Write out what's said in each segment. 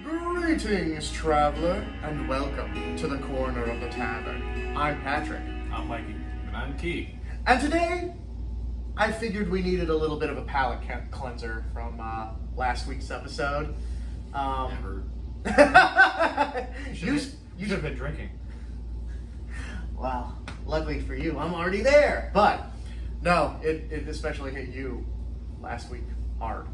Greetings, traveler, and welcome to the corner of the tavern. I'm Patrick. I'm Mikey. And I'm Key. And today, I figured we needed a little bit of a palate cleanser from last week's episode. Never. You should have been drinking. Well, luckily for you, I'm already there. But, no, it especially hit you last week hard.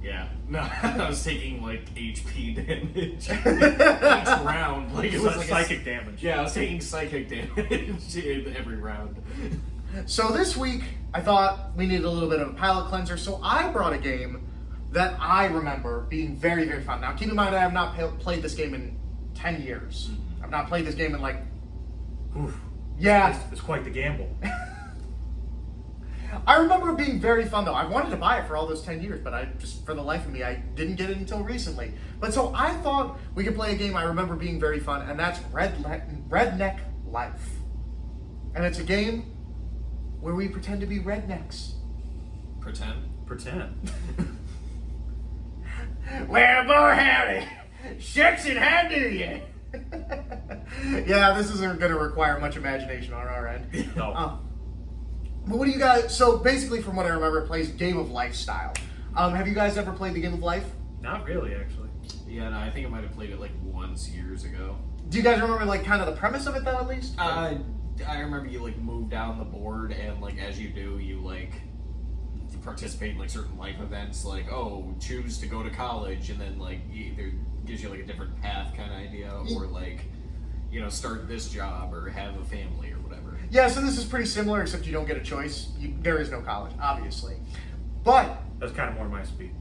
Yeah. No, I was taking like HP damage each round. Like it was like psychic damage. Yeah, I was taking psychic damage in every round. So this week, I thought we needed a little bit of a palate cleanser, so I brought a game that I remember being very, very fun. Now, keep in mind, I have not played this game in 10 years. I've not played this game in like... Oof. Yeah. It's quite the gamble. I remember it being very fun, though. I wanted to buy it for all those 10 years, but I just, for the life of me, I didn't get it until recently. But so I thought we could play a game I remember being very fun, and that's Redneck Life. And it's a game where we pretend to be rednecks. Pretend. Well, boy, howdy. Shucks and how do you? Yeah, this isn't going to require much imagination on our end. No. But what do you guys... So, basically, from what I remember, it plays Game of Life style. Have you guys ever played the Game of Life? Not really, actually. Yeah, no, I think I might have played it like once years ago. Do you guys remember, like, kind of the premise of it, though, at least? I remember you like move down the board, and like as you do, you like participate in like certain life events, like choose to go to college, and then like either gives you like a different path kind of idea, or like start this job or have a family or whatever. Yeah, so this is pretty similar, except you don't get a choice. There is no college, obviously. But... That's kind of more my speed.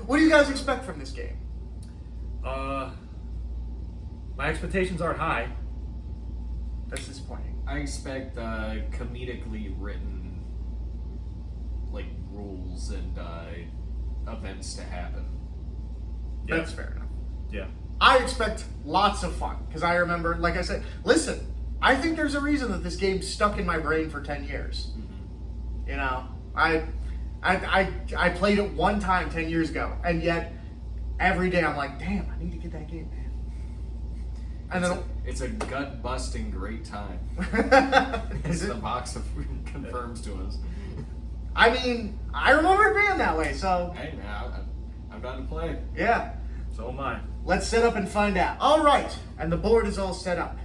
What do you guys expect from this game? My expectations are high. That's disappointing. I expect comedically written like rules and events to happen. Yeah. That's fair enough. Yeah. I expect lots of fun, because I remember, like I said, listen, I think there's a reason that this game stuck in my brain for 10 years. Mm-hmm. You know, I played it one time 10 years ago, and yet every day I'm like, damn, I need to get that game, man. And it's a gut-busting great time. As the box confirms to us. I mean, I remember it being that way, so... Hey, now I'm down to play. Yeah. So am I. Let's set up and find out. All right, and the board is all set up.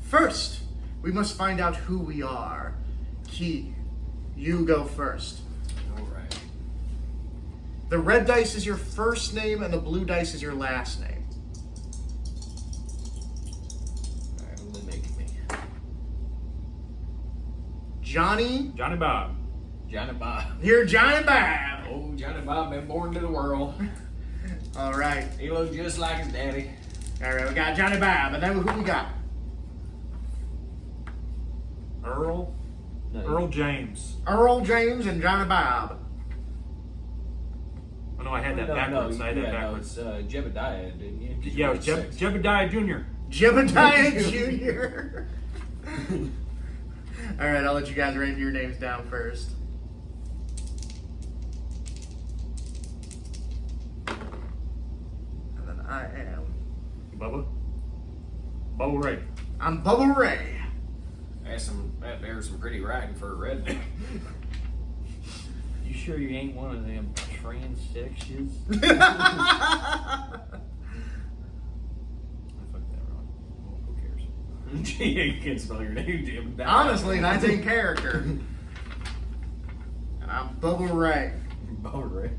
First, we must find out who we are. Key, you go first. All right. The red dice is your first name, and the blue dice is your last name. All right, what do they make me? Johnny Bob. Johnny Bob. You're Johnny Bob. Oh, Johnny Bob been born to the world. All right. He looks just like his daddy. All right, we got Johnny Bob, and then who we got? Earl James. Earl James and Johnny Bob. Oh no, I had that backwards. I had that backwards. No, it's Jebediah, didn't you? Yeah, it was Jebediah Jr. Jebediah Jr. All right, I'll let you guys write your names down first. And then I am... Bubba Ray. I'm Bubba Ray. There's some pretty writing for a redneck. You sure you ain't one of them transsexuals? I fucked that wrong. Well, who cares? You can't spell your name, Jim. Honestly, that's in character. And I'm Bubba Ray. Bubba Ray.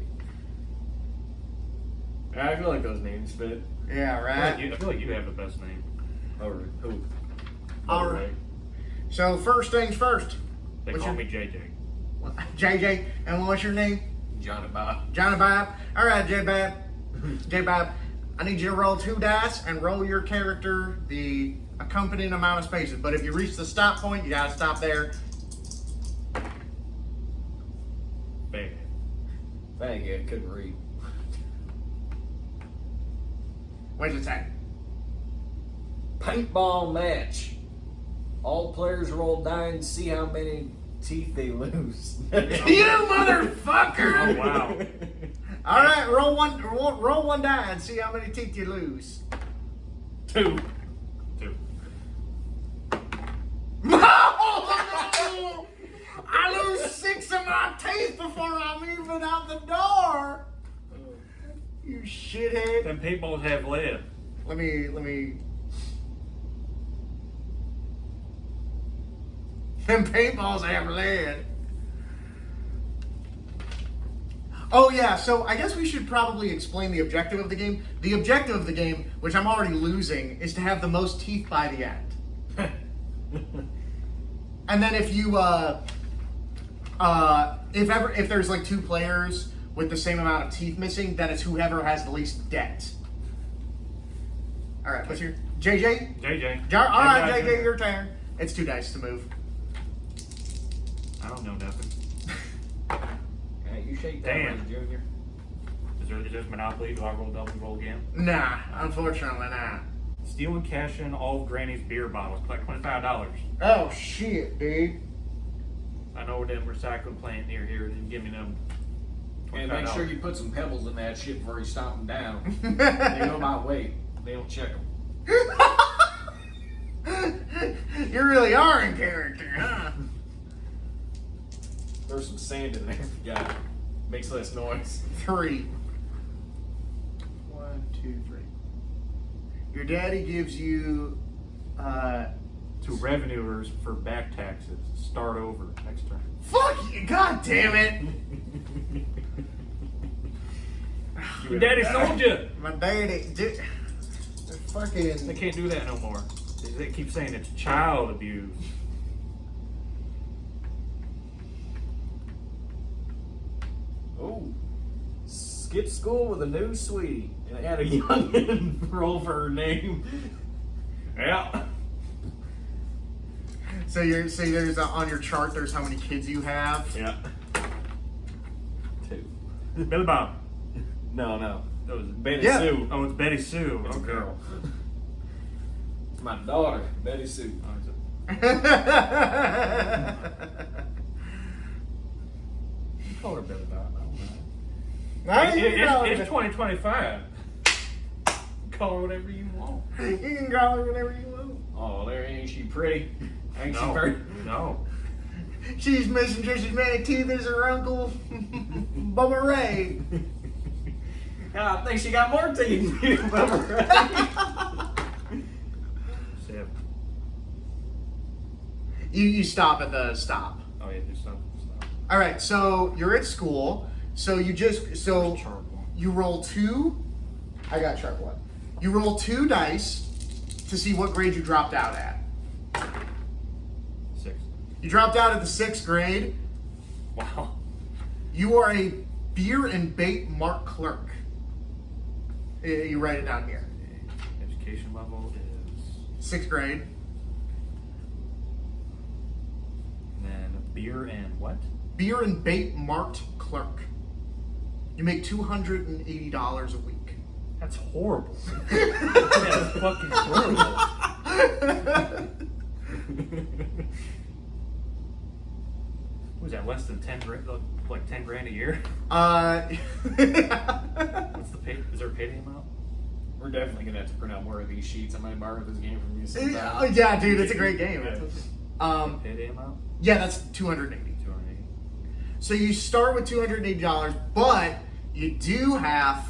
I feel like those names fit. Yeah, right? I feel like you have the best name. Bubba Ray. Who? All right. So, first things first. They What's call your- me JJ. JJ, and what's your name? Johnny Bob. Johnny Bob. All right, J-Bob. J-Bob, I need you to roll 2 dice and roll your character the accompanying amount of spaces. But if you reach the stop point, you gotta stop there. Bad. Thank you, I couldn't read. What'd it say? Paintball match. All players roll die and see how many teeth they lose. You motherfucker! Oh, wow. All right, roll one die and see how many teeth you lose. 2. 2. No! I lose 6 of my teeth before I'm even out the door. You shithead. Them paintballs have lead. Let me. Them paintballs have lead. Oh yeah, so I guess we should probably explain the objective of the game. The objective of the game, which I'm already losing, is to have the most teeth by the end. And then if you if there's like 2 players with the same amount of teeth missing, then it's whoever has the least debt. All right, what's your JJ? JJ. All right, Hey, JJ, your turn. It's 2 dice to move. I don't know nothing. Hey, you shake that, Damn. one, Junior. Is there Monopoly? Do I roll double roll again? Nah, unfortunately not. Steal and cash in all of Granny's beer bottles. Collect $25. Oh shit, dude. I know them recycling plant near here didn't give me them. And make sure you put some pebbles in that shit before you stomp them down. They go by weight. They don't check them. You really are in character, huh? There's some sand in there. Yeah, makes less noise. 3. 1, 2, 3. Your daddy gives you To revenuers for back taxes. Start over next turn. fuck you, god damn it. Your daddy sold you. My daddy dude, fucking They can't do that no more. They keep saying it's child abuse. Oh, skip school with a new sweetie and had a youngin' roll for her name. Yeah. So there's on your chart there's how many kids you have. Yeah. 2. Billy Bob. No. That was Betty Yeah. Sue. Oh, it's Betty Sue. It's a Okay. girl. It's my daughter, Betty Sue. Oh, it's a- Call her Betty Bob. I don't know. It's 2025. Call her whatever you want. You can call her whatever you want. Oh, there ain't she pretty? Ain't she No. pretty? No. She's missing just as many teeth as her uncle Bubba Ray. God, I think she got more teeth than you, Bubba. 7. You stop at the stop. Oh yeah, just stop. All right, so you're at school. So you Sharp one. you roll 2. I got sharp 1. You roll 2 dice to see what grade you dropped out at. 6. You dropped out at the 6th grade. Wow. You are a beer and bait mart clerk. You write it down here. Education level is 6th grade. and then beer and what? Beer and bait mart clerk. You make $280 a week. That's horrible. That's fucking horrible. Was that less than 10 grand? Like 10 grand a year? What's the pay? Is there a payday amount? We're definitely gonna have to print out more of these sheets. I might borrow this game from you sometime. yeah, dude, it's a great game. Payday amount? Yeah, that's $280. 280. So you start with $280, but you do have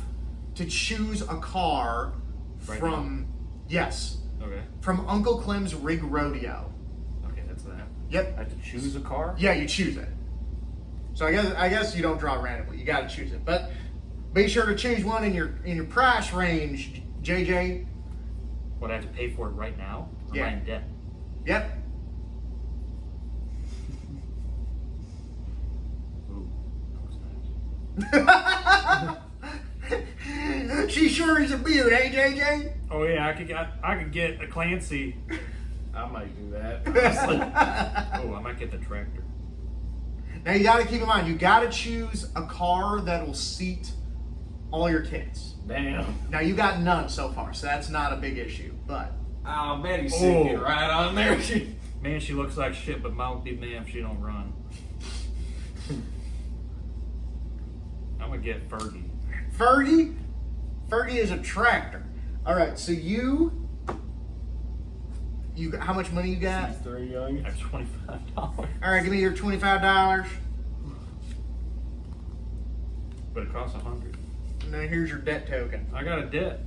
to choose a car Right from yes, Okay. from Uncle Clem's Rig Rodeo. Okay, that's that. Yep. I have to choose a car? Yeah, you choose it. So I guess you don't draw randomly. You got to choose it, but be sure to choose one in your price range, JJ. What, I have to pay for it right now? Or Yeah. am I in debt? Yep. Ooh, that was nice. She sure is a beaut, eh, JJ? Oh yeah, I could get a Clancy. I might do that. Honestly. Oh, I might get the tractor. Now you got to keep in mind, you got to choose a car that will seat all your kids. Damn. Now you got none so far, so that's not a big issue. But Oh, Betty Sue, get Oh. right on there. Man, she looks like shit, but mom would be mad if she don't run. I'm gonna get Fergie. Fergie is a tractor. All right, so you how much money you got? He's 3 young. I have $25. All right, give me your $25. But it costs $100. And then here's your debt token. I got a debt.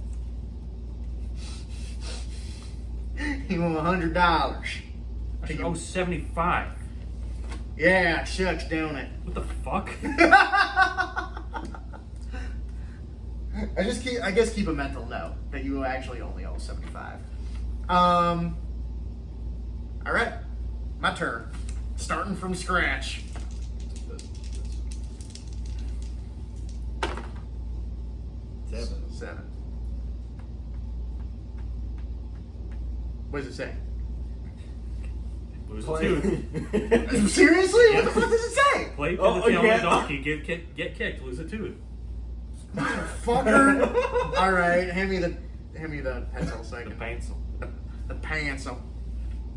You want $100? I should owe 75. Yeah, shucks, don't it? What the fuck? I guess keep a mental note that you actually only owe 75. All right, my turn. Starting from scratch. Seven. What does it say? Lose a Play. tooth. Seriously? Yeah. What the fuck does it say? Play to Oh, the tail of yeah. the donkey. Get kicked. Lose a tooth. Fucker. All right, hand me the pencil The second. pencil. The pencil.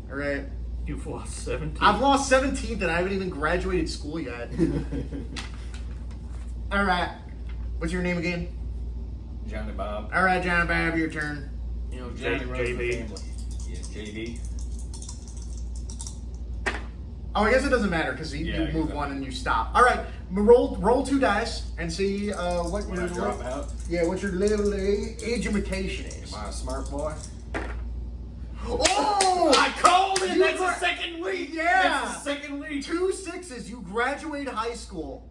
All right. You've lost 17. I've lost 17th and I haven't even graduated school yet. All right. What's your name again? Johnny Bob. All right, John Bob, your turn. You know, Johnny runs the JB. family. Yeah, JB. Oh, I guess it doesn't matter because you Yeah, move exactly. one and you stop. All right, roll 2 dice and see what When your I drop out, what your level of education is. am I a smart boy? Oh! I called it! You That's gra- the second week! Yeah. That's the second week! 2 6s. You graduate high school.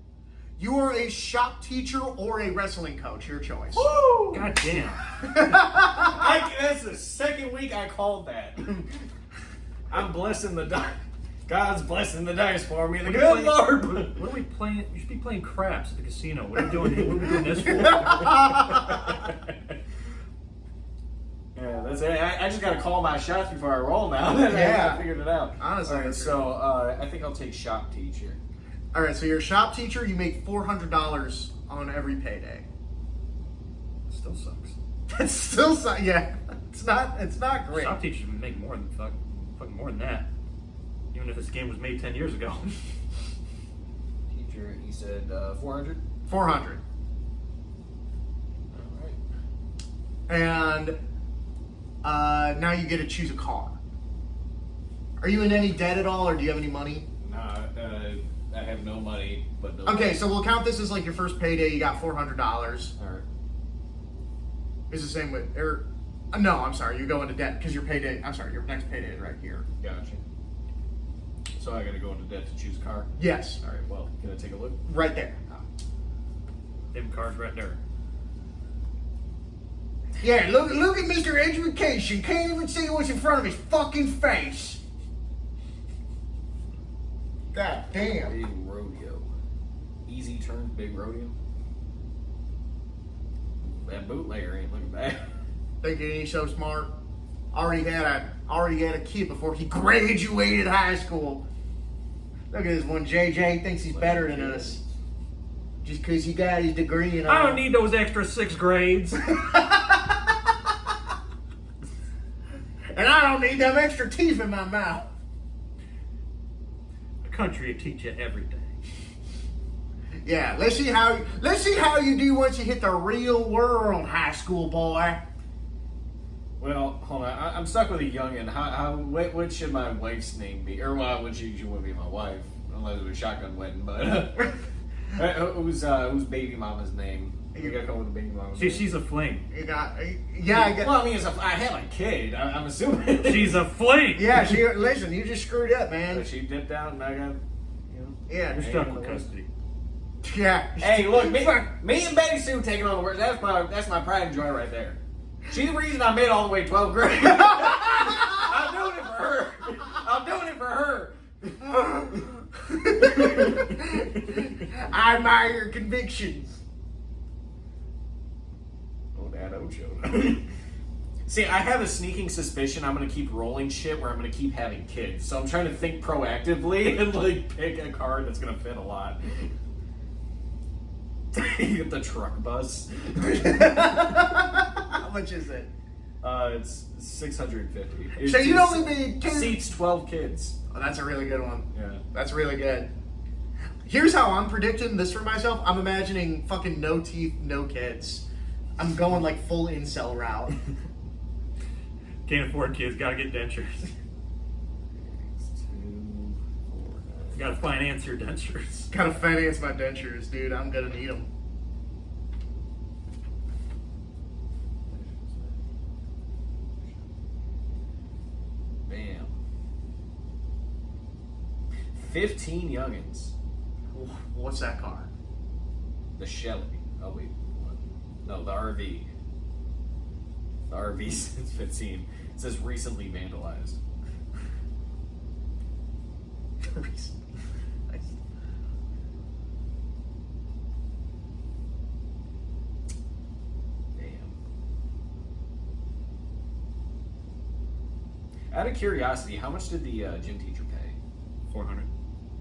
You are a shop teacher or a wrestling coach. Your choice. Woo! God damn. That's the second week I called that. I'm blessing the dice. God's blessing the dice for me. The What are good we Lord. What are we playing? We should be playing craps at the casino. What are we doing? What are we doing this for? Yeah, that's it. I just gotta call my shots before I roll now. Yeah. I figured it out. Honestly, All right, that's so I think I'll take shop teacher. All right, so you're a shop teacher. You make $400 on every payday. Still sucks. That's still yeah. It's not great. Shop teachers make more than fucking more than that. Even if this game was made 10 years ago. Teacher, you said 400. 400. All right. And now you get to choose a car. Are you in any debt at all, or do you have any money? Nah, I have no money, but no. Okay, so we'll count this as like your first payday. You got $400. All right. It's the same with, no, I'm sorry, you go into debt because your payday. I'm sorry, your next payday is right here. Gotcha. So I gotta go into debt to choose a car. Yes, All right. Well, can I take a look? right there. Them cards right there. Yeah, look at Mr. Education. Can't even see what's in front of his fucking face. God damn. Big rodeo. Easy turn, big rodeo. That bootlegger ain't looking bad. Thinking he's so smart. Already had a kid before he graduated high school. Look at this one, JJ thinks he's better than us. Just because he got his degree and all. I don't need those extra 6 grades. And I don't need them extra teeth in my mouth. The country will teach you everything. Yeah, let's see how you do once you hit the real world, high school boy. Well, hold on. I'm stuck with a youngin. What should my wife's name be? Or well, what she wouldn't be my wife unless it was a shotgun wedding. But who's baby mama's name? You gotta come with a baby mama's name. She's a fling. You got, yeah, I got. Well, I mean, I have a kid. I'm assuming. She's a fling. Yeah, listen, you just screwed up, man. But she dipped out, and I got. Yeah, You're stuck with custody. yeah. Hey, look, me and Betty Sue taking on the worst. That's my pride and joy right there. She's the reason I made all the way 12th grade. I'm doing it for her. I'm doing it for her. I admire your convictions. Oh, Dad Ocho. See, I have a sneaking suspicion I'm gonna keep rolling shit where I'm gonna keep having kids. So I'm trying to think proactively and like pick a card that's gonna fit a lot. You get the truck bus. How much is it? It's $650. So you'd only be two. Seats 12 kids. Oh, that's a really good one. Yeah. That's really good. Here's how I'm predicting this for myself. I'm imagining fucking no teeth, no kids. I'm going like full incel route. Can't afford kids, gotta get dentures. 2, 4, 9. Gotta finance your dentures. Gotta finance my dentures, dude. I'm gonna need them. Bam. 15 youngins. What's that car? The Shelly. Oh wait, what? No, the RV. The RV since 15. It says recently vandalized. Nice. Damn. Out of curiosity, how much did the gym teacher pay? 400.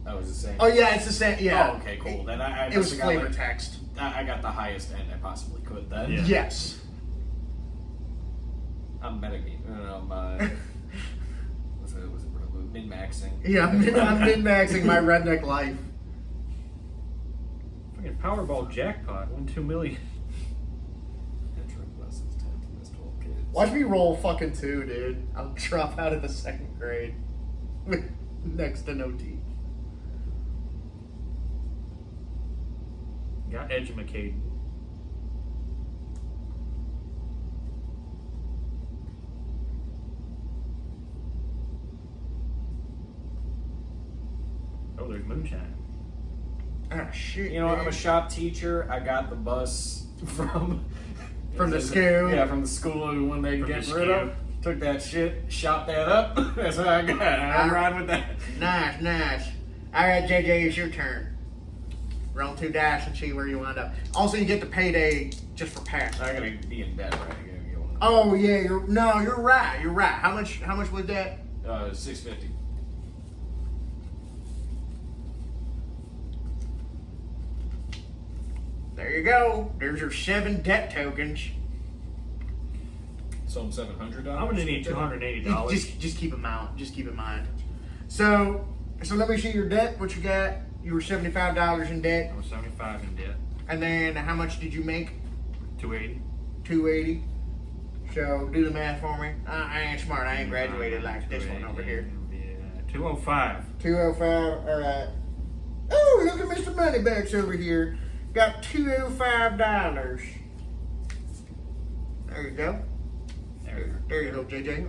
That was the same. Oh yeah, it's the same. Yeah. Oh, okay, cool. Then I It was must have got, flavor like, text. I got the highest end I possibly could then. Yeah. Yes. I'm metagaming. Was it min-maxing? Yeah, I'm min-maxing my redneck life. Fucking Powerball jackpot, won $2 million. Entering lessons 10 to miss 12 kids. Watch me roll fucking 2, dude. I'll drop out of the 2nd grade with next to no teeth. Got edumacated. Oh, there's moonshine. Ah, shit. You know, I'm a man. shop teacher. I got the bus from From the school. Yeah, from the school when they From get the rid of. school. Took that shit, shot that up. That's what I got. I'm riding with that. Nice, nice. All right, JJ, it's your turn. Roll 2 dice and see where you wind up. Also, you get the payday just for passing. I gotta be in bed, right? I gotta get one. Oh yeah, you're right. You're right. How much was that? $6.50. There you go. There's your 7 debt tokens. So I'm $700. I'm gonna need $280. Just keep them out. Just keep in mind. So let me see your debt. What you got? You were $75 in debt, I was 75 in debt. and then how much did you make? 280. $280. So do the math for me. I ain't smart. I ain't graduated like this one over here. Yeah, 205. 205. All right. Oh, look at Mr. Moneybags over here. Got $205. There you go. There you go, JJ.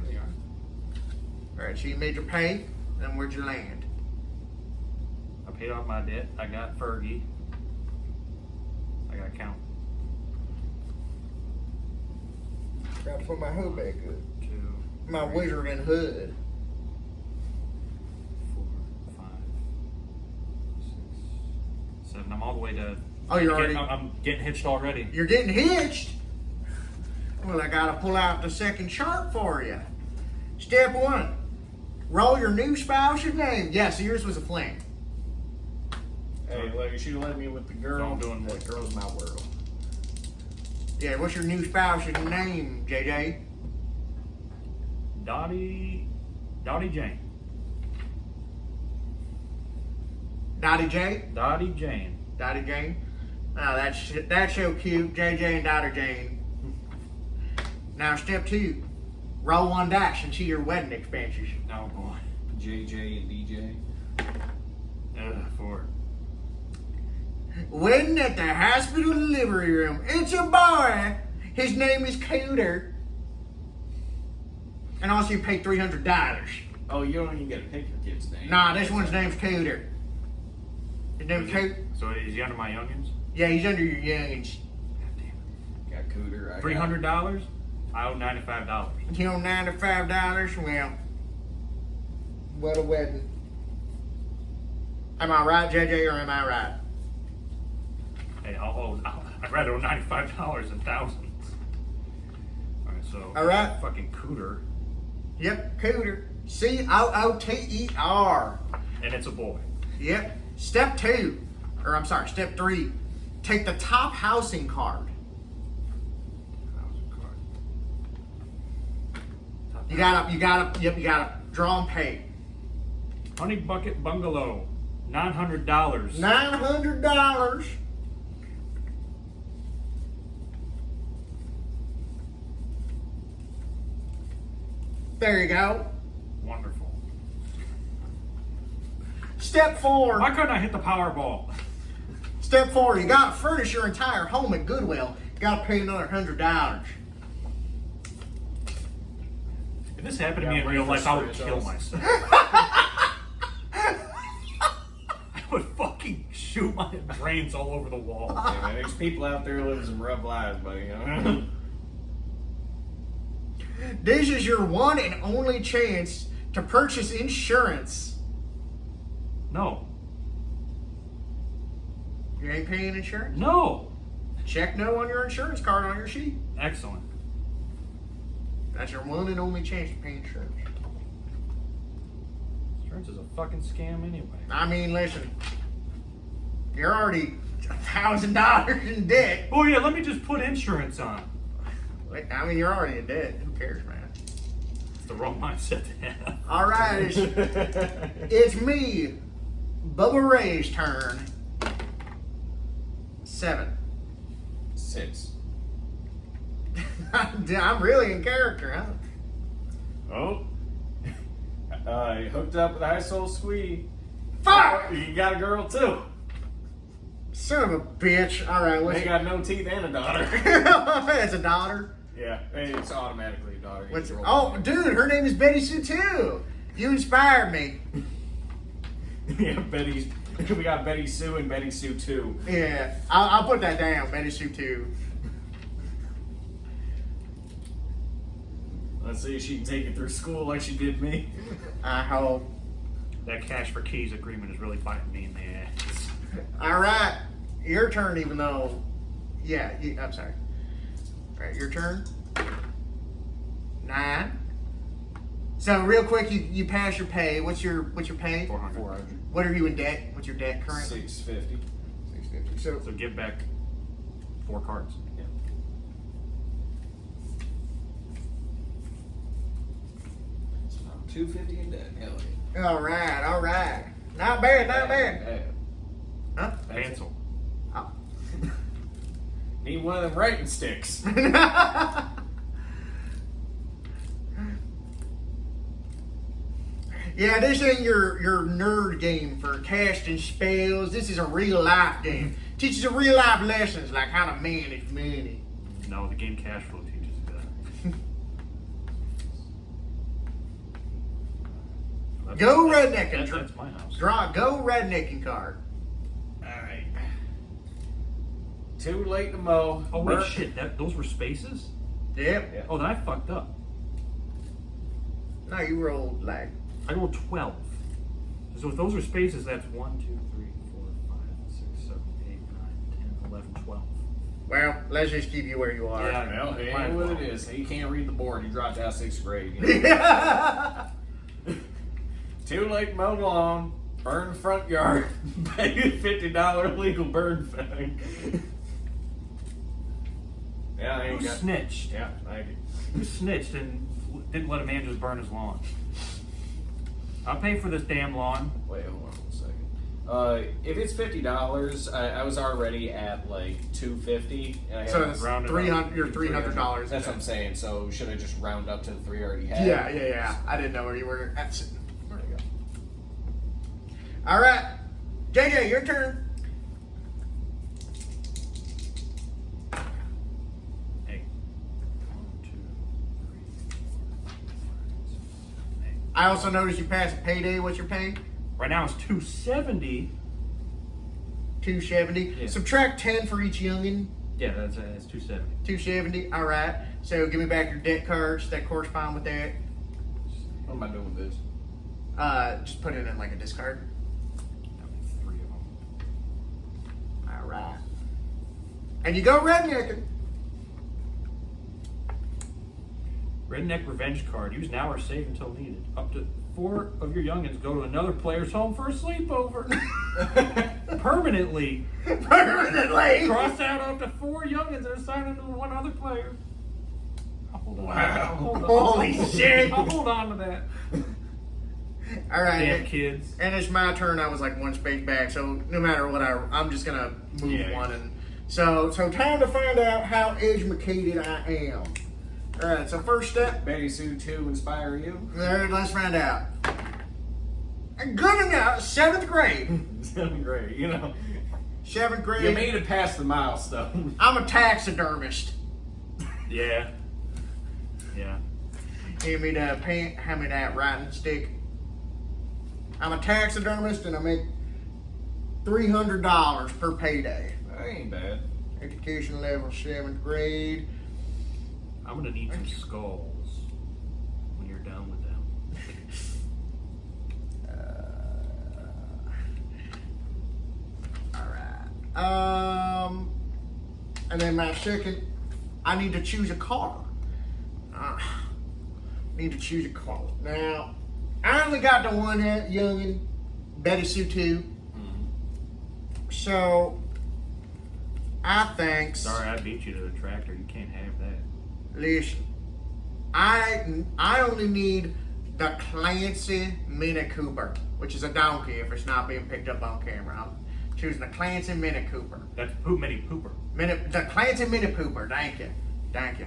All right. So you made your pay. Then where'd you land? I paid off my debt. I got Fergie. I got count. Got to put my hood back up. 2, My 3, wizard and hood. 4, 5, 6, 7. I'm all the way to. Oh, you're already. I'm getting hitched already. You're getting hitched. Well, I gotta pull out the 2nd chart for you. Step 1. Roll your new spouse's name. Yeah, so yours was a fling. Hey, look, you should have let me with the girl. So I'm doing that what? girl's my world. Yeah, what's your new spouse's name, JJ? Dottie Jane. Dottie J? Dottie Jane. Dottie Jane? Oh, that's so cute. JJ and Dottie Jane. Now, step 2. Roll 1 dice and see your wedding expenses. Oh boy. JJ and DJ. 4. Wedding at the hospital delivery room. It's a boy. His name is Cooter. And also you pay $300. Oh, you don't even get to pick your kid's name. Nah, this one's name's Cooter. His name's Cooter. So is he under my youngins? Yeah, he's under your youngins. Got Cooter. I got- $300. I owe $95. You know, $95. Well, what a wedding. Am I right, JJ, or am I right? Hey, I'd rather owe $95 than thousands. Alright, so. All right. Fucking Cooter. Yep, Cooter. Cooter. And it's a boy. Yep. Step 3. Take the top housing card. You gotta draw and pay. Honey Bucket Bungalow. $900. $900. There you go. Wonderful. Step 4. Why couldn't I hit the Powerball? Step 4. You got to furnish your entire home at Goodwill. You got to pay another $100. If this happened to me in Yeah, real wait life, for I would kill spirituals. myself. I would fucking shoot my brains all over the wall. Yeah, man, there's people out there living some rough lives, buddy. You know? This is your one and only chance to purchase insurance. No. You ain't paying insurance? No. Check no on your insurance card on your sheet. Excellent. That's your one and only chance to pay insurance. Insurance is a fucking scam anyway. I mean, listen. You're already $1,000 in debt. Oh yeah, let me just put insurance on. I mean, you're already in debt. Who cares, man? It's the wrong mindset to have. All right, it's me, Bubba Ray's turn. 7. 6. I'm really in character, huh? Oh. Hooked up with a high soul squee. Fuck! You got a girl too. Son of a bitch. All right, They what's got no teeth and a daughter. It's a daughter. Yeah, it's automatically a daughter. You What's can it? roll Oh, it. dude, her name is Betty Sue too. You inspired me. Yeah, Betty. We got Betty Sue and Betty Sue 2. Yeah, I'll put that down. Betty Sue too. Let's see if she can take it through school like she did me. I hope. That cash for keys agreement is really biting me in the ass. All right, your turn. Even though, yeah, I'm sorry. All right, your turn. 9. So real quick, you pass your pay. What's your pay? 400. 400. What are you in debt? What's your debt currently? 650. 650. So So give back 4 cards. Yeah. So I'm 250 in debt. Hell yeah. all right. Not bad, not bad. Huh? Cancel. Oh. Need one of them writing sticks. Yeah, this ain't your nerd game for casting spells. This is a real life game. Teaches you real life lessons like how to manage money. No, the game cash flow teaches you that. Go redneck and That's my house. go rednecking card. Alright. Too late to mow. Oh wait, Burnt- shit! Those were spaces. Yep. Yeah. Oh, then I fucked up. No, you rolled like. I rolled 12. So if those are spaces, that's 1, 2, 3, 4, 5, 6, 7, 8, 9, 10, 11, 12. Well, let's just keep you where you are. Yeah. Well, it Might ain't as what well. it is. You can't read the board. You dropped out of 6th grade. You know? Too late to mow the lawn. Burn the front yard. Pay a $50 legal burn fine. Yeah, I ain't Who got. snitched? Yeah, thank you. Who snitched and didn't let a man just burn his lawn? I'll pay for this damn lawn. Wait, hold on a second. If it's $50, I was already at like $250. And I So had- it's round it up. 300. You're $300. That's what I'm saying. So should I just round up to the 3 I already had? Yeah. I didn't know where you were. That's where'd it go? All right, JJ, your turn. Hey. 1, 2, 3, 4, 5, 6, 7, 8. I also noticed you passed payday. What's your pay? Right now it's 270. 270. Yeah. Subtract 10 for each youngin. Yeah, that's 270. 270. All right. So give me back your debt cards that correspond with that. What am I doing with this? Just put it in like a discard. That'll be 3 of them. All right. And you go rednecking. Redneck Revenge card. Use now or save until needed. Up to 4 of your youngins go to another player's home for a sleepover. Permanently. Permanently. Cross out up to 4 youngins and assign them to one other player. I'll hold on. Wow. I'll hold on. Holy shit. I'll hold on to that. All right. Damn kids. And it's my turn. I was like one space back, so no matter what, I'm just gonna move Yeah. one. And so time to find out how educated I am. All right. So first step. Betty Sue 2 inspire you? There. Let's find out. Good enough. 7th grade. 7th grade, you know. 7th grade. You made it past the milestone. I'm a taxidermist. Yeah. Yeah. Hand me that writing stick. I'm a taxidermist and I make $300 per payday. That ain't bad. Education level 7th grade. I'm gonna need some skulls when you're done with them. Alright. And then my second, I need to choose a car. Need to choose a car. Now, I only got the one youngin, Betty Sue 2. So, I think. Sorry, I beat you to the tractor. You can't have that. Listen, I only need the Clancy Mini Cooper, which is a donkey if it's not being picked up on camera. I'm choosing the Clancy Mini Cooper. That's mini pooper. The Clancy Mini Pooper. Thank you.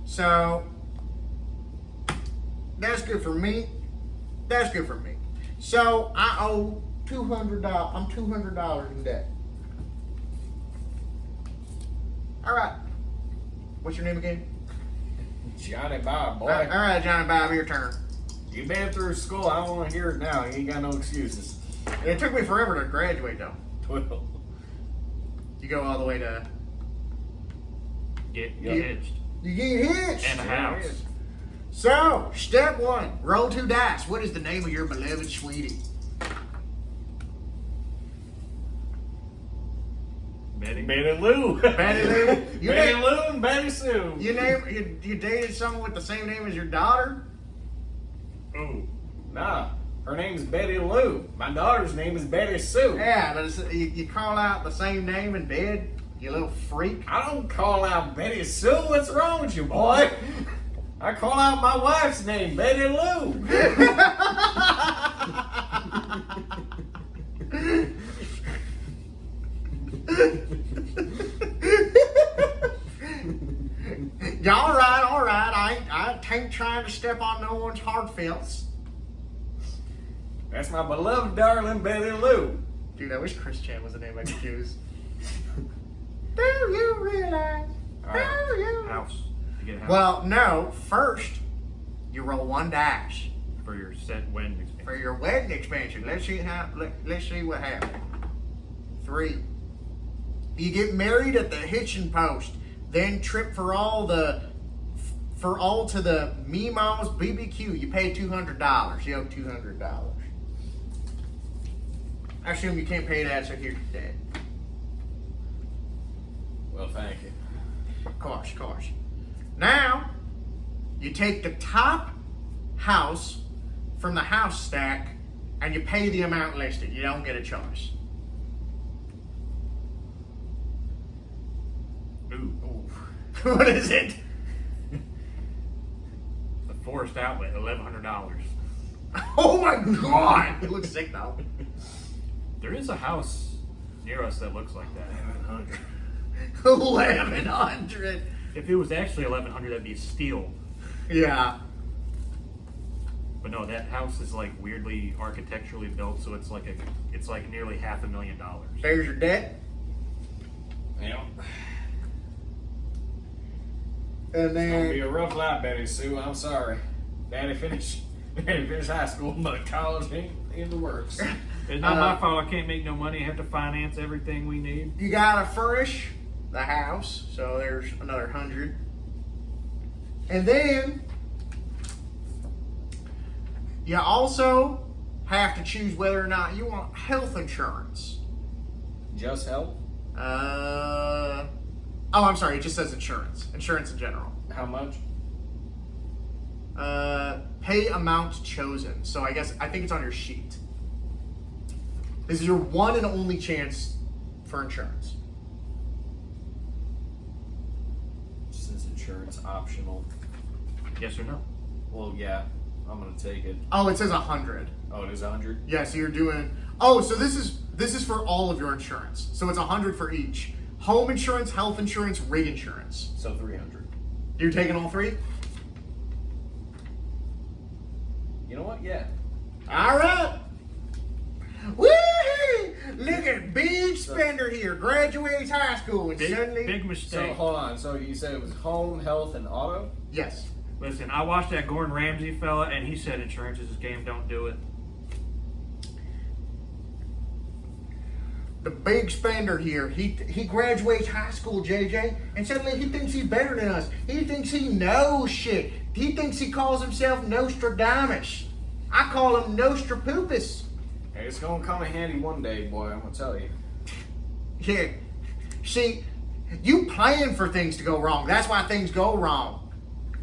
So that's good for me. So I owe $200. I'm $200 in debt. All right. What's your name again? Johnny Bob, boy. All right, Johnny Bob, your turn. You been through school. I don't want to hear it now. You ain't got no excuses. It took me forever to graduate, though. 12. You go all the way to. Get Yep. hitched. You get hitched. And a house. So, step 1, roll 2 dice. What is the name of your beloved sweetie? Betty Lou. Betty Lou. You Betty name- Lou and Betty Sue. You dated someone with the same name as your daughter? Oh. Nah, her name's Betty Lou. My daughter's name is Betty Sue. Yeah, but you call out the same name in bed, you little freak. I don't call out Betty Sue. What's wrong with you, boy? I call out my wife's name, Betty Lou. Yeah, all right. I ain't trying to step on no one's hard fence. That's my beloved darling Betty Lou. Dude, I wish Chris Chan was the name I could choose. Do you realize? Do you? House. You get a house Well, no. First, you roll 1 dice for your set wedding expense. for your wedding expansion. Let's see what happens. 3. You get married at the hitching post, then trip for all to the Meemaw's BBQ. You pay $200. You owe $200. I assume you can't pay that, so here's your debt. Well, thank you. Of course. Now, you take the top house from the house stack and you pay the amount listed. You don't get a choice. Ooh. What is it? The Forest Outlet, $1,100. Oh my god! It looks sick though. There is a house near us that looks like that. 1,100. If it was actually 1,100, that'd be a steal. Yeah. But no, that house is like weirdly architecturally built, so it's like nearly $500,000. There's your debt. Yeah. And It's gonna be then a rough life, Betty Sue. I'm sorry. Daddy finished high school, but college ain't in the works. It's not my fault I can't make no money. I have to finance everything we need. you gotta furnish the house, so there's another 100. And then you also have to choose whether or not you want health insurance. Just help? Oh, I'm sorry. It just says insurance. Insurance in general. How much? Pay amount chosen. So I think it's on your sheet. This is your one and only chance for insurance. Since insurance optional. Yes or no? Well, yeah. I'm gonna take it. Oh, it says 100. Oh, it is 100. Yeah, so you're doing. Oh, so this is for all of your insurance. So it's 100 for each: home insurance, health insurance, rig insurance. So 300. You're taking all three. You know what? Yeah. All right. Woo! Look at big spender here. Graduates high school and suddenly. Big So mistake. hold on. So you said it was home, health, and auto. Yes. Listen, I watched that Gordon Ramsay fella, and he said insurance is his game. Don't do it. The big spender here. He graduates high school, JJ, and suddenly he thinks he's better than us. He thinks he knows shit. He thinks he calls himself Nostradamus. I call him Nostrapupus. Hey, it's gonna come in handy one day, boy. I'm gonna tell you. Yeah. See, you plan for things to go wrong. That's why things go wrong.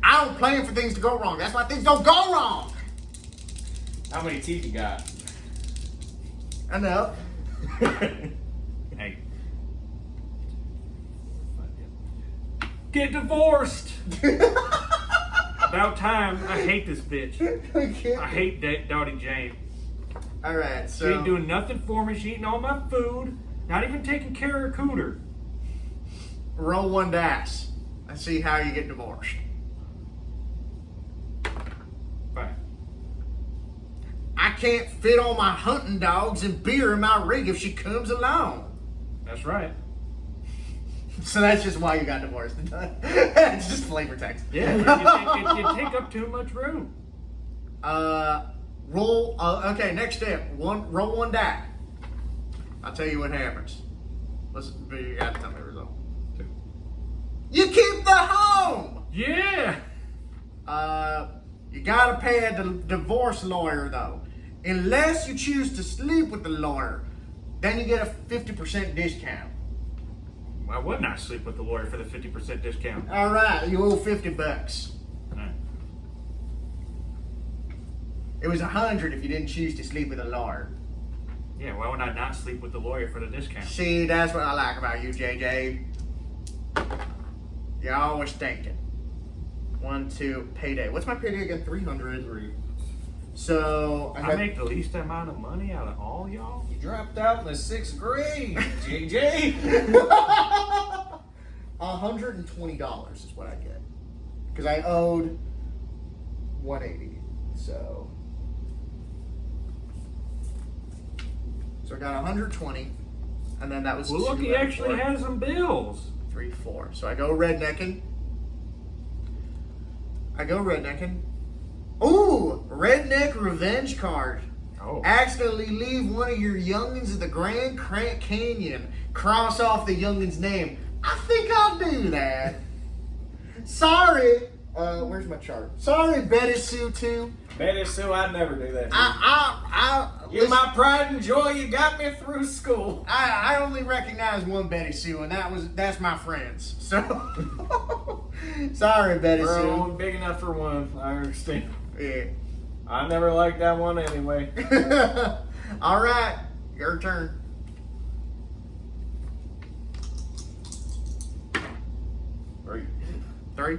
I don't plan for things to go wrong. That's why things don't go wrong. How many teeth you got? Enough. Hey. Get divorced! About time. I hate this bitch. I hate Dottie Jane. All right, She so ain't doing nothing for me. She eating all my food. Not even taking care of Cooter. roll one dice and see how you get divorced. Right. I can't fit all my hunting dogs and beer in my rig if she comes along. That's right. So that's just why you got divorced. It's just flavor text. Yeah, you take up too much room. Roll. Okay, next step. Roll one die. I'll tell you what happens. Listen, you got to tell me the result. 2. You keep the home. Yeah. You gotta pay a divorce lawyer though, unless you choose to sleep with the lawyer. Then you get a 50% discount. Why wouldn't I sleep with the lawyer for the 50% discount? All right, you owe $50. Right. It was 100 if you didn't choose to sleep with a lawyer. Yeah, why would I not sleep with the lawyer for the discount? See, that's what I like about you, JJ. You're always thinking. 1, 2, payday. What's my payday again? 300. 3. So I make the least amount of money out of all y'all. You dropped out in the 6th grade, JJ. $120 is what I get because I owed 180. So I got 120, and then that was. Well, look, he actually has some bills. 3, 4. So I go rednecking. Ooh, redneck revenge card. Oh. Accidentally leave one of your youngins at the Grand Canyon. Cross off the youngin's name. I think I'll do that. Sorry. Where's my chart? Sorry, Betty Sue 2. Betty Sue, I'd never do that. You're You're my pride and joy. You got me through school. I only recognize one Betty Sue, and that's my friends. So sorry, Betty We're Sue. only big enough for one. I understand. Yeah. I never liked that one anyway. All right, your turn. 3.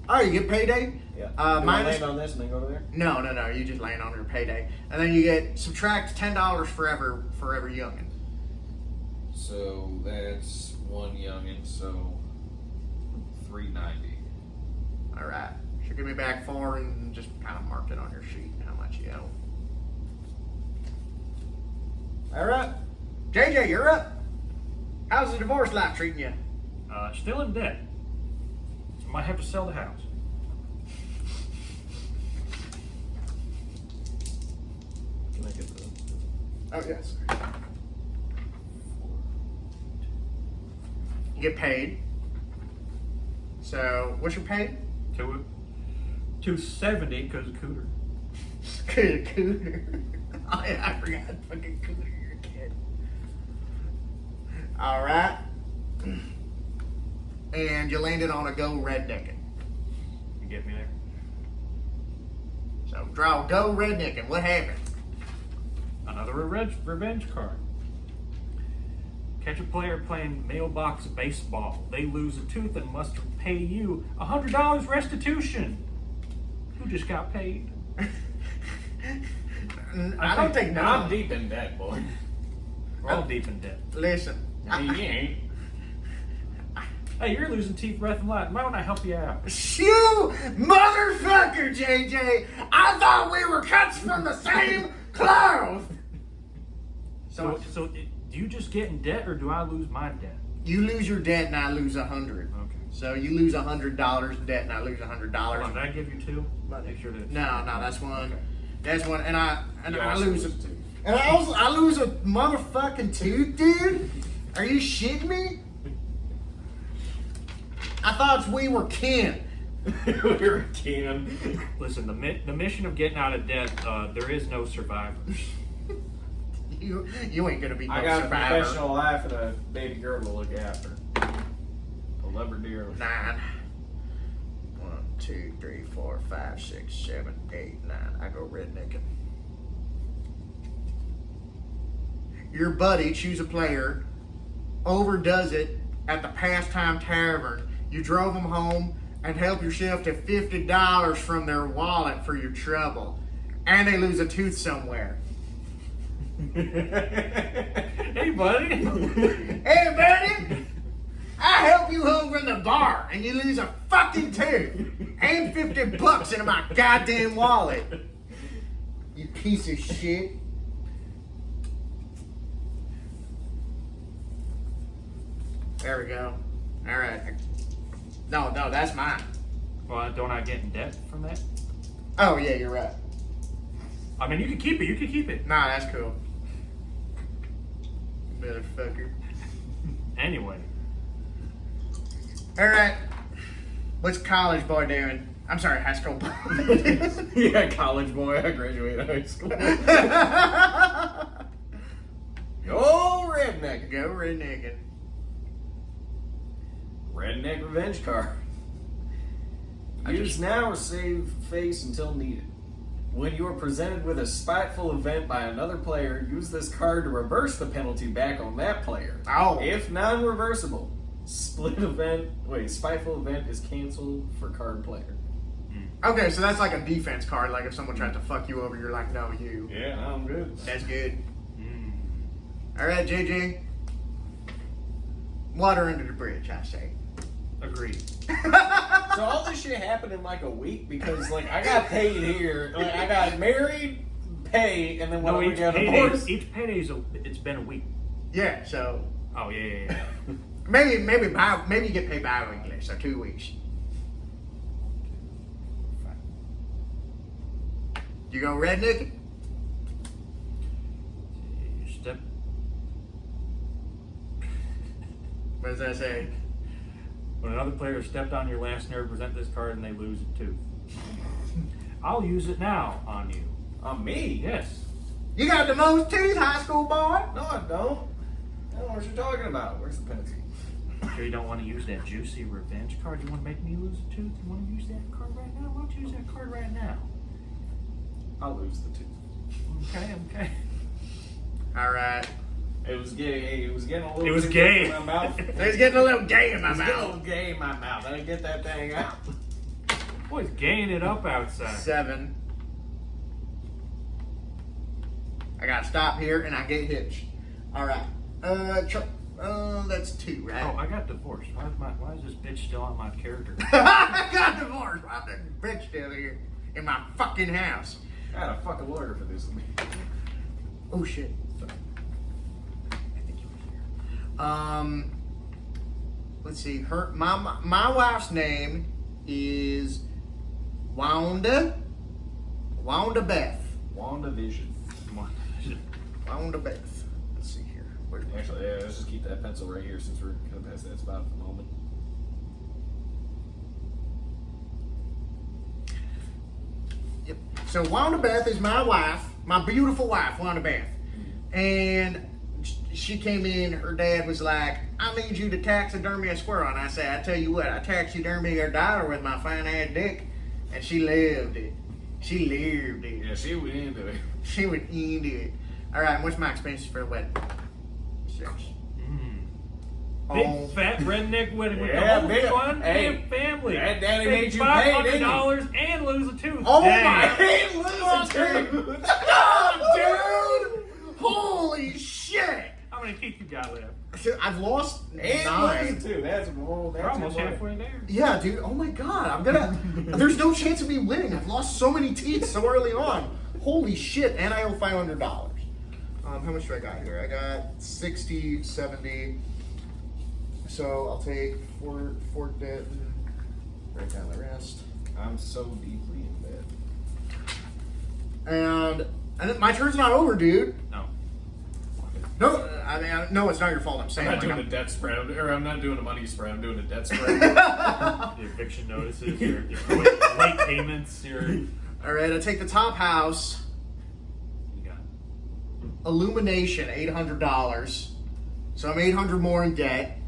All right, you get payday. Yeah. Do Do I minus. land on this and then go to there? No. You just land on your payday, and then you get subtract $10 for every youngin. So that's one youngin. So $3.90. All right. So give me back 4 and just kind of mark it on your sheet how much you owe. All right, JJ, you're up. How's the divorce life treating you? Still in debt. I might have to sell the house. Can I get the? Oh yes. You get paid. So what's your pay? 270 because of Cooter. Cooter. Oh yeah, I forgot fucking Cooter. You're a kid. All right. And you landed on a go rednecking. You get me there? So draw go rednecking. What happened? Another revenge card. Catch a player playing mailbox baseball. They lose a tooth and must pay you $100 restitution. Who just got paid? I don't think no. I'm deep in debt, boy. We're all deep in debt. Listen. I mean, you ain't. Hey, you're losing teeth, breath, and life. Why don't I help you out? You motherfucker, JJ! I thought we were cuts from the same cloth! So do you just get in debt, or do I lose my debt? You lose your debt and I lose 100. Okay. So you lose $100 in debt and I lose $100. Hold on, did I give you two? Make sure that. No, that's one. Okay. That's one, and I also lose lose it. two. And I lose a motherfucking tooth, dude. Are you shitting me? I thought we were kin. We're a can. Listen, the mission of getting out of debt, there is no survivors. You ain't gonna be no I got a survivor. professional life and a baby girl to look after. I love her dearly. 9. 1, 2, 3, 4, 5, 6, 7, 8, 9. I go rednecking. Your buddy, choose a player, overdoes it at the Pastime Tavern. You drove them home and help yourself to $50 from their wallet for your trouble. And they lose a tooth somewhere. Hey, buddy. Hey, buddy! I help you home from the bar and you lose a fucking tooth and $50 in my goddamn wallet. You piece of shit. There we go. All right. No, that's mine. Well, don't I get in debt from that? Oh, yeah, you're right. I mean, you can keep it. You can keep it. Nah, that's cool. Motherfucker. Anyway. All right. What's college boy doing? I'm sorry, high school boy. Yeah, college boy. I graduated high school. Go redneck. Go rednecking. Redneck revenge card. Use now or save face until needed. When you are presented with a spiteful event by another player, use this card to reverse the penalty back on that player. Oh. If non-reversible, spiteful event is canceled for card player. Okay, so that's like a defense card. Like if someone tried to fuck you over, you're like, no, you. Yeah, I'm good. That's good. All right, JJ. Water under the bridge, I say. Agreed. So all this shit happened in like a week because like I got paid here, like I got married, pay, and then when we got divorced. Each payday it's been a week. Yeah, so Oh yeah. maybe you get paid bi-weekly, so 2 weeks. You go redneck? You step. What does that say? When another player stepped on your last nerve, present this card and they lose a tooth. I'll use it now on you. On me? Yes. You got the most teeth, high school boy. No, I don't. I don't know what you're talking about. Where's the penalty? Sure you don't want to use that juicy revenge card? You want to make me lose a tooth? You want to use that card right now? Why don't you use that card right now? I'll lose the tooth. Okay. All right. It was gay. It was getting a little. It was too gay. in my mouth. It It's getting a little gay in my was getting a mouth. little gay in my mouth. I didn't get that thing out. Boy's gaying it up outside. 7. I gotta stop here and I get hitched. All right. That's 2, right? Oh, I got divorced. Why is this bitch still on my character? I got divorced. Why the bitch still here in my fucking house? I had a fucking lawyer for this. Oh shit. Sorry. I think you were here. Let's see. My wife's name is Wanda Beth. WandaVision. Wanda Beth. Let's see here. Actually, yeah, let's just keep that pencil right here since we're kind of past that spot at the moment. Yep. So Wanda Beth is my wife, my beautiful wife, Wanda Beth. And she came in, her dad was like, I need you to taxidermy a squirrel. And I said, I tell you what, I taxidermy her daughter with my fine ass dick. And she loved it. She lived it. Yeah, she went into it. She would eat it. All right, what's my expenses for the wedding? 6. Big Oh. fat redneck wedding with Yeah, the whole big- fun hey, damn family. that daddy Paid made you pay, didn't he? $500 and lose a tooth. Oh Dang. my Ain't losing, dude. God, dude! Holy shit! How many teeth you got left? I've lost And 9. losing too. That's We're almost halfway there. Yeah, dude. Oh my god, I'm gonna. There's no chance of me winning. I've lost so many teeth so early on. Holy shit! And I owe $500. How much do I got here? I got 60, 70. So I'll take four debt and write down the rest. I'm so deeply in bed. And my turn's not over, dude. No. No, I mean, no, it's not your fault. I'm I'm saying. not like, doing a I'm- debt spread, or I'm not doing a money spread. I'm doing a debt spread. The eviction notices, your late payments, your. You All right, I take the top house. got. Illumination, $800. So I'm 800 more in debt.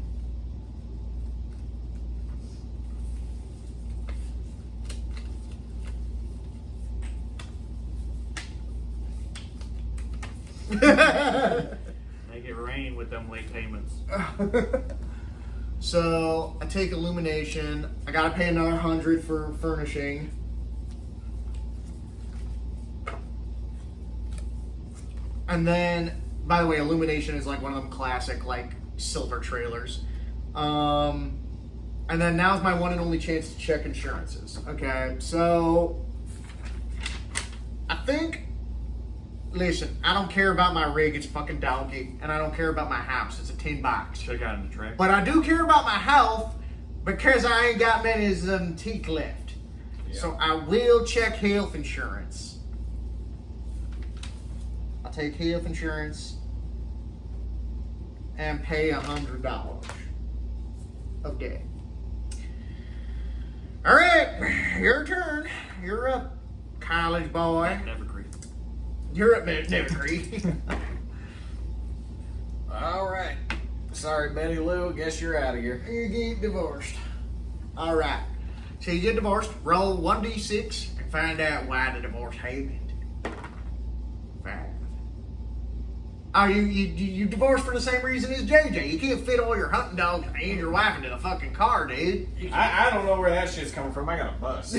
Make it rain with them late payments. So I take illumination. I gotta pay another 100 for furnishing. And then, by the way, illumination is like one of them classic like silver trailers. And then now's my one and only chance to check insurances. Okay, so I think. Listen, I don't care about my rig. It's a fucking donkey, and I don't care about my house. It's a tin box. Should have gotten the track. But I do care about my health because I ain't got many of them teeth left. Yeah. So I will check health insurance. I'll take health insurance and pay $100 of debt. All right, your turn. You're up, college boy. Never agreed. You're up, Never Creek. All right. Sorry, Betty Lou. Guess you're out of here. You get divorced. All right. So you get divorced. Roll 1d6 and find out why the divorce happened. 5. Oh, you divorced for the same reason as JJ. You can't fit all your hunting dogs and your wife into the fucking car, dude. I don't know where that shit's coming from. I got a bus.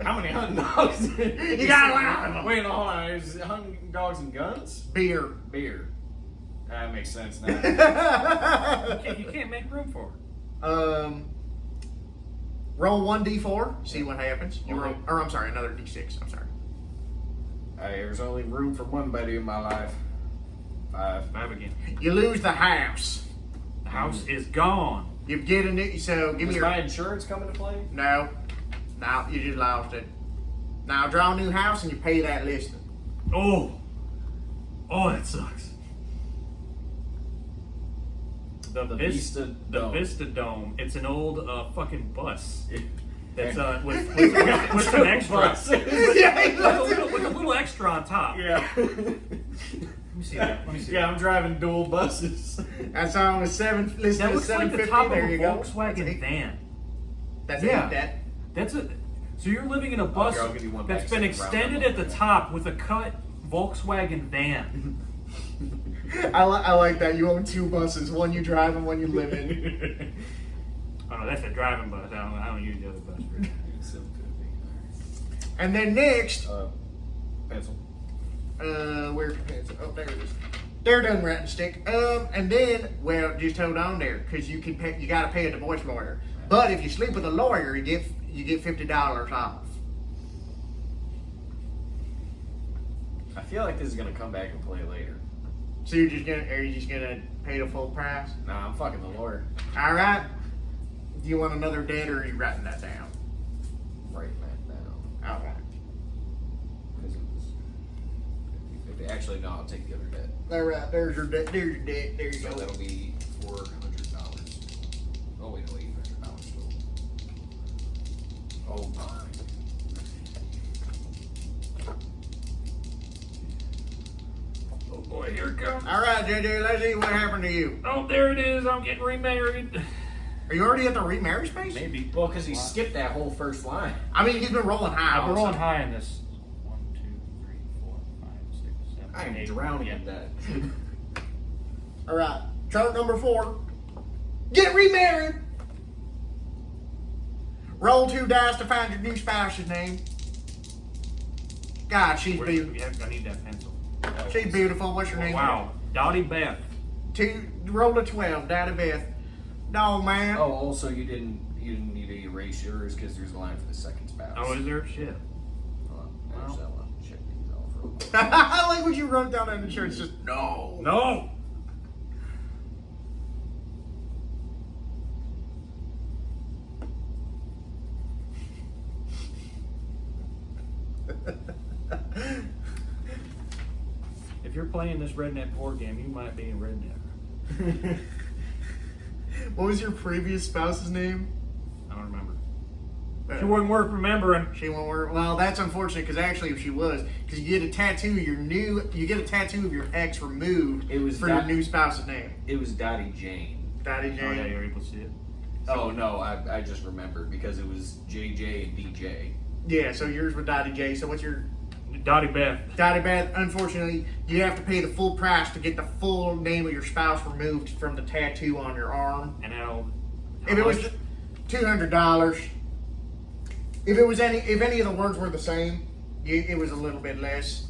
How many hunting dogs? You got a lot of them. Wait, hold on. Is hunting dogs and guns? Beer. Beer. That makes sense now. You can't make room for it. Roll 1d4. See what happens. You Okay. roll, or I'm sorry, another d6. I'm sorry. There's only room for one Betty in my life. 5. 5 again. You lose the house. The house is gone. You get a new. So give me Does your. my insurance come into play? No, you just lost it. Now draw a new house and you pay that listing. Oh, that sucks. The Vista Dome. Vista Dome. It's an old fucking bus. That's with some extra. Bus. With a little extra on top. Yeah. Let me see that. Let me see. Yeah, I'm driving dual buses. That's on with 7. Listen That to looks like 750. the top of there a you go. Volkswagen van. That's Yeah. eight debt. That's it. So you're living in a bus I'll give you one that's back been second round extended up. at the top with a cut Volkswagen van. I like that. You own 2 buses. One you drive and one you live in. Oh no, that's a driving bus. I don't use the other bus. For that. And then next, Pencil. where's the pencil? Oh, there it is. They're done writing stick. And then, well, just hold on there, because you got to pay a divorce lawyer. But if you sleep with a lawyer, you get $50 off. I feel like this is gonna come back and play later. So are you just gonna pay the full price? Nah, I'm fucking the lawyer. All right. Do you want another debt, or are you writing that down? Writing that down. All right. Because it was 50. Actually, no, I'll take the other debt. All right. There's your debt. There's your debt. There you So go. that'll be $400. Oh wait, no, $800 total. Oh my. Oh boy, here it comes. All right, JJ. Let's see what happened to you. Oh, there it is. I'm getting remarried. Are you already at the remarriage space? Maybe. Well, because he skipped that whole first line. I mean, he's been rolling high. I've been also. rolling high in this. 1, 2, 3, 4, 5, 6, 7, I am 8. drowning Yeah. in that. All right. Chart number 4. Get remarried. Roll 2 dice to find your new spouse's name. God, she's beautiful. Yeah, I need that pencil. She's beautiful. What's your name? Wow. Dottie Beth. Roll a 12. Dottie Beth. No, man. Oh, also you didn't need to erase yours because there's a line for the second spouse. Oh, is there? Shit. Hold on. Actually, I want to check these off real quick. I like what you wrote down on the shirt. It's just no. No. If you're playing this redneck board game, you might be a redneck. What was your previous spouse's name? I don't remember. She wasn't worth remembering. She won't work. Well, that's unfortunate because actually, if she was, because you get a tattoo of your ex removed for your new spouse's name. It was Dottie Jane. Dottie Jane. Oh yeah, you're able to see it. Oh no, I just remembered because it was JJ and DJ. Yeah, so yours was Dottie J. So what's your Dottie Beth. Dottie Beth? Unfortunately, you have to pay the full price to get the full name of your spouse removed from the tattoo on your arm. And how If it was $200, if any of the words were the same, it was a little bit less.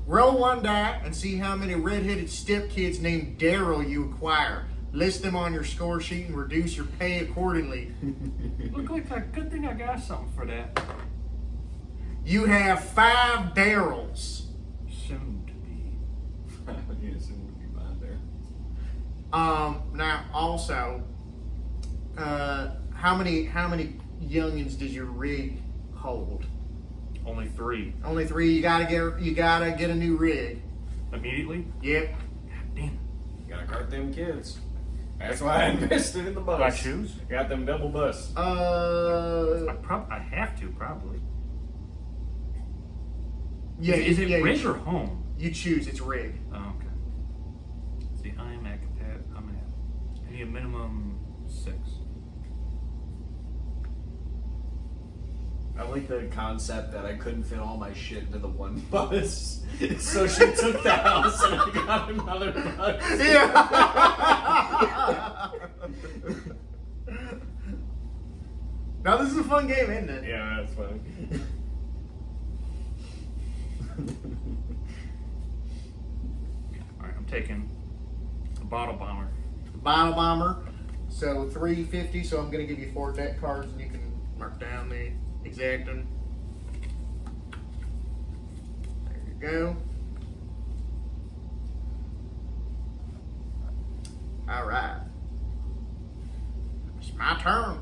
Roll 1 die and see how many redheaded stepkids named Daryl you acquire. List them on your score sheet and reduce your pay accordingly. Look like a good thing I got something for that. You have 5 Daryls. Soon to be. Yeah, soon would be mine there. Now also, how many youngins does your rig hold? Only 3. Only 3. You gotta get a new rig. Immediately? Yep. Damn. Gotta cart them kids. That's why I invested in the bus. Do I choose? Got them double bus. I have to, probably. Yeah. Is it yeah, rig or home? You choose. It's rig. Oh, okay. See, I am at I need a minimum 6. I like the concept that I couldn't fit all my shit into the one bus. So she took the house and I got another bus. Yeah. Now this is a fun game, isn't it? Yeah, that's funny. Alright, I'm taking a bottle bomber. Bottle bomber. So $350. So I'm gonna give you 4 deck cards, and you can mark down the exacting. There you go. All right. It's my turn.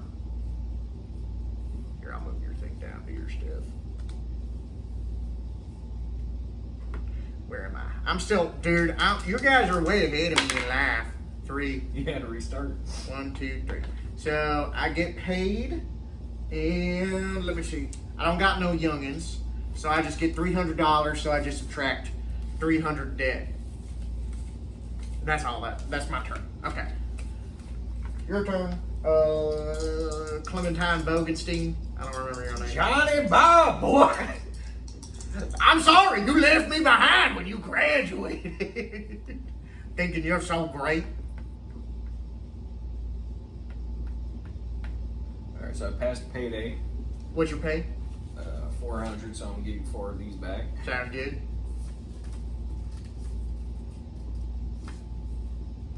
Here, I'll move your thing down to your stuff. Where am I? I'm still, dude. You guys are way ahead of me in life. 3. You had to restart. 1, 2, 3. So I get paid, and let me see. I don't got no youngins, so I just get $300. So I just subtract 300 debt. That's all that. That's my turn. Okay. Your turn. Clementine Bogenstein. I don't remember your name. Johnny Bob, boy! I'm sorry, you left me behind when you graduated. Thinking you're so great. Alright, so I passed payday. What's your pay? 400, so I'm gonna give you 4 of these back. Sound good.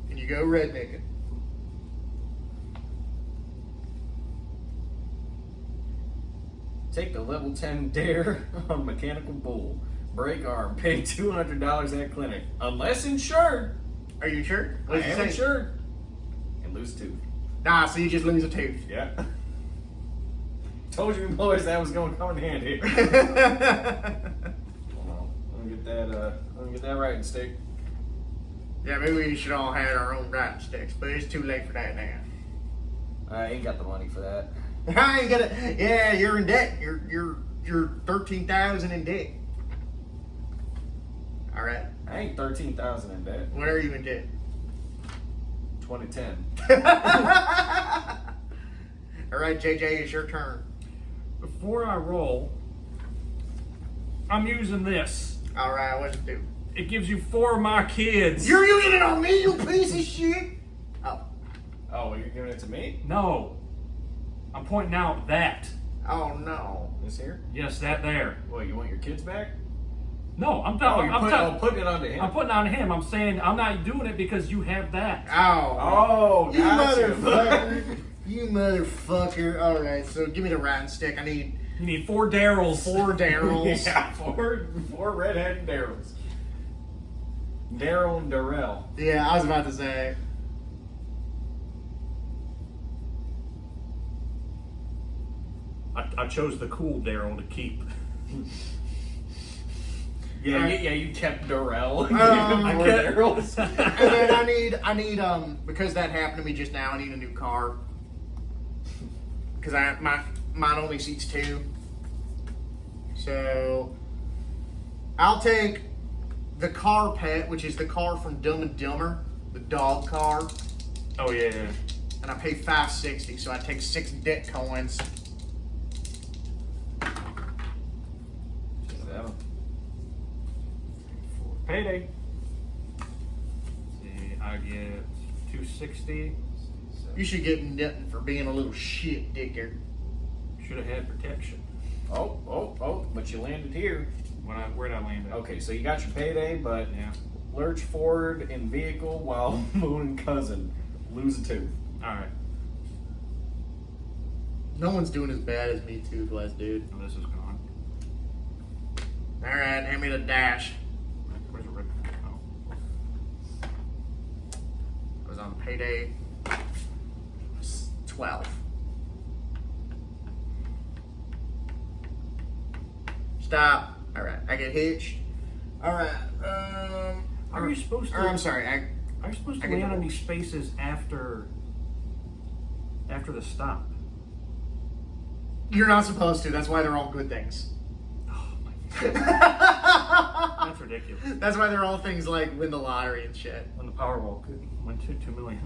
And you go rednecking. Take the level 10 dare on mechanical bull. Break arm. Pay $200 at clinic. Unless insured. Are you sure? I What does it am say? insured. And lose 2. Nah, so you just lose a tooth. Yeah. Told you boys that was gonna come in handy. Hold on. Let me get that writing stick. Yeah, maybe we should all have our own writing sticks, but it's too late for that now. I ain't got the money for that. I ain't gonna. Yeah, you're in debt. You're 13,000 in debt. All right. I ain't 13,000 in debt. What are you in debt? 2010. All right, JJ, it's your turn. Before I roll, I'm using this. All right, what's it do? It gives you 4 of my kids. You're using it on me, you piece of shit. Oh. Oh, you're giving it to me? No. I'm pointing out that. Oh no. This here? Yes, that there. What, you want your kids back? No, I'm Oh, telling. you're putting it onto him. I'm putting it on him. I'm saying I'm not doing it because you have that. Oh. Oh, You gotcha. motherfucker. You motherfucker. Alright, so give me the riding stick. I need You need 4 Daryls. 4 Daryls. Yeah, four redheaded Daryls. Daryl and Darrell. Yeah, I was about to say. I chose the cool Daryl to keep. Yeah, Alright. you kept Darrell. I Four kept- Daryls. And then I need because that happened to me just now, I need a new car. Because mine only seats 2. So I'll take the car pet, which is the car from Dumb and Dumber, the dog car, Oh yeah. and I pay $5.60, so I take 6 debt coins. Payday. See, I get 260. You should get nothing for being a little shit dicker. Should have had protection. Oh, but you landed here. Where'd I land at? Okay, so you got your payday, but Yeah. lurch forward in vehicle while mooning cousin. Lose a tooth. Alright. No one's doing as bad as me, toothless dude. Now this is gone. Alright, hand me the dash. Where's the rip? Oh. I was on payday 12. Stop. Alright, I get hitched. Alright, Are you supposed to? or I'm sorry, Are you supposed to I get land on divorced. these spaces after the stop? you're not supposed to. That's why they're all good things. Oh my god. That's ridiculous. That's why they're all things like win the lottery and shit. When the Powerball could win $2 million.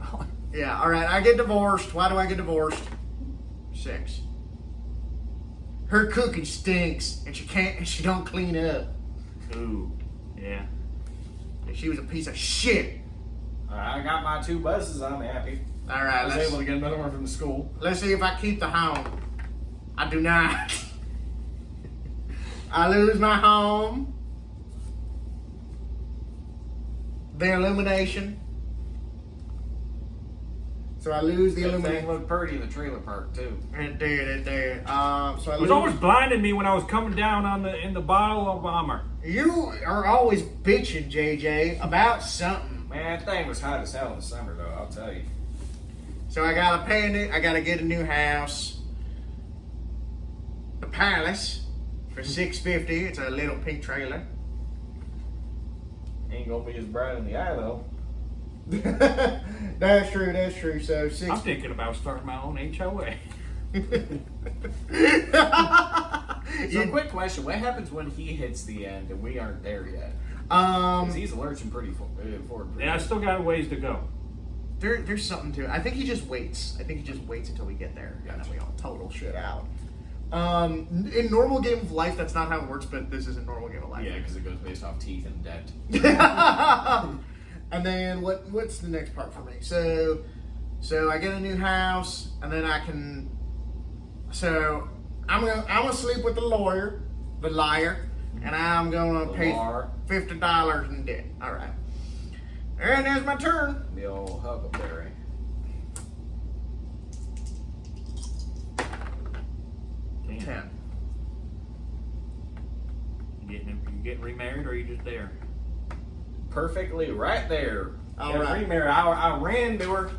Yeah, alright, I get divorced. Why do I get divorced? 6. Her cooking stinks and she don't clean up. Ooh. Yeah. And she was a piece of shit. I got my 2 buses. I'm happy. I Alright, was able to get another one from the school. let's see if I keep the home. I do not. I lose my home. The illumination. So I lose the That thing illumination. looked pretty in the trailer park too. It did. So I It was lose. always blinding me when I was coming down in the bottle of bomber. You are always bitching, JJ, about something. Man, that thing was hot as hell in the summer though, I'll tell you. So I gotta pay it. I gotta get a new house. The Palace for $650. It's a little pink trailer. Ain't gonna be as bright in the eye though. That's true. That's true. So I'm 6. thinking about starting my own HOA. So quick question, what happens when he hits the end and we aren't there yet? Um, Because he's lurching pretty forward. Yeah, I still got a ways to go. there's something to it. I think he just waits. I think he just waits until we get there, and then we all total shit out. In normal game of life, that's not how it works, but this isn't normal game of life. Yeah, because it goes based off teeth and dent. And then what's the next part for me? So I get a new house, and then I can. So I'm gonna sleep with the liar, and I'm gonna The pay lar. $50 in debt. All right. And there's my turn. The old huckleberry. Damn. 10. You getting remarried or are you just there? Perfectly right there. All Yeah, right. remarried. I ran to her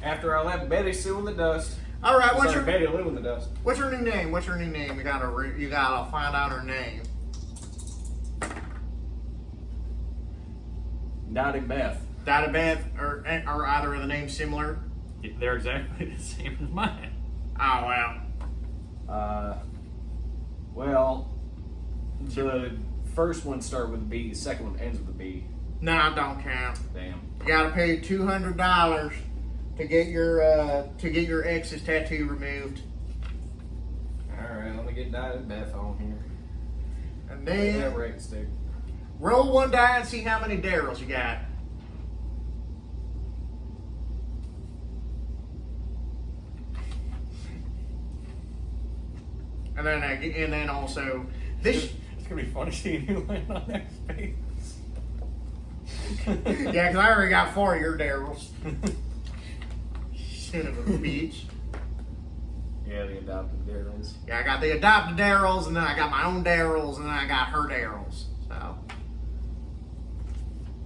after I left Betty Sue in the dust. All right. Sorry, Betty Lou in the dust. What's her new name? What's her new name? You gotta find out her name. Dottie Beth. Dada Beth, or either of the names similar? They're exactly the same as mine. Oh well. Well, the first one started with a B, the second one ends with a B. No, don't count. Damn. You gotta pay $200 to get your ex's tattoo removed, Alright, let me get Dottie Beth on here. and Where's that then rate stick? Roll one die and see how many Daryls you got. And then also this. It's gonna be funny seeing you land on that space. Yeah, because I already got 4 of your Daryls. Son of a bitch. Yeah, the adopted Daryls. Yeah, I got the adopted Daryls, and then I got my own Daryls, and then I got her Daryls. So.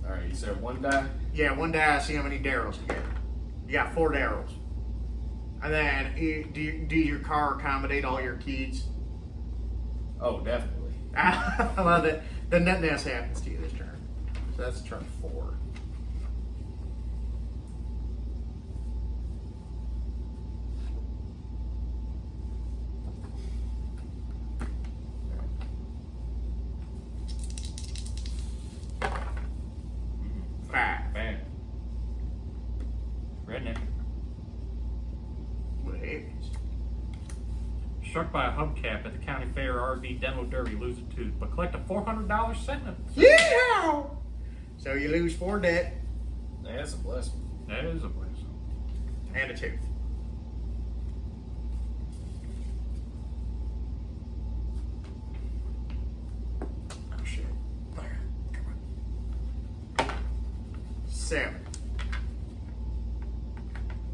Alright, you said one die? Yeah, one die, see how many Daryls you get. You got 4 Daryls. And then, do your car accommodate all your kids? Oh, definitely. I love it. Then nothing else happens to you this turn. So that's turn 4. Five. Bam. Redneck. What happens? Struck by a hubcap at the county fair RV demo derby, lose a tooth, but collect a $400 sentence. Yeah! So you lose 4 debt That's a blessing. That is a blessing. and a tooth. Oh shit. Alright, come on. 7.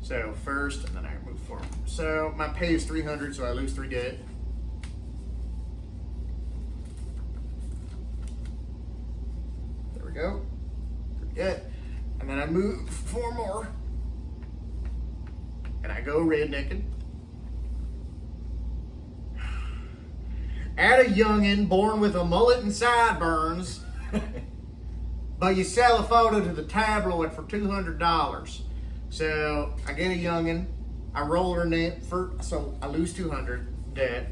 So first, and then I move forward. So my pay is 300, so I lose 3 debt. There we go. 3 debt. And then I move 4 more. And I go rednecking. Add a youngin' born with a mullet and sideburns, but you sell a photo to the tabloid for $200. So I get a youngin', I roll her name so I lose 200 debt.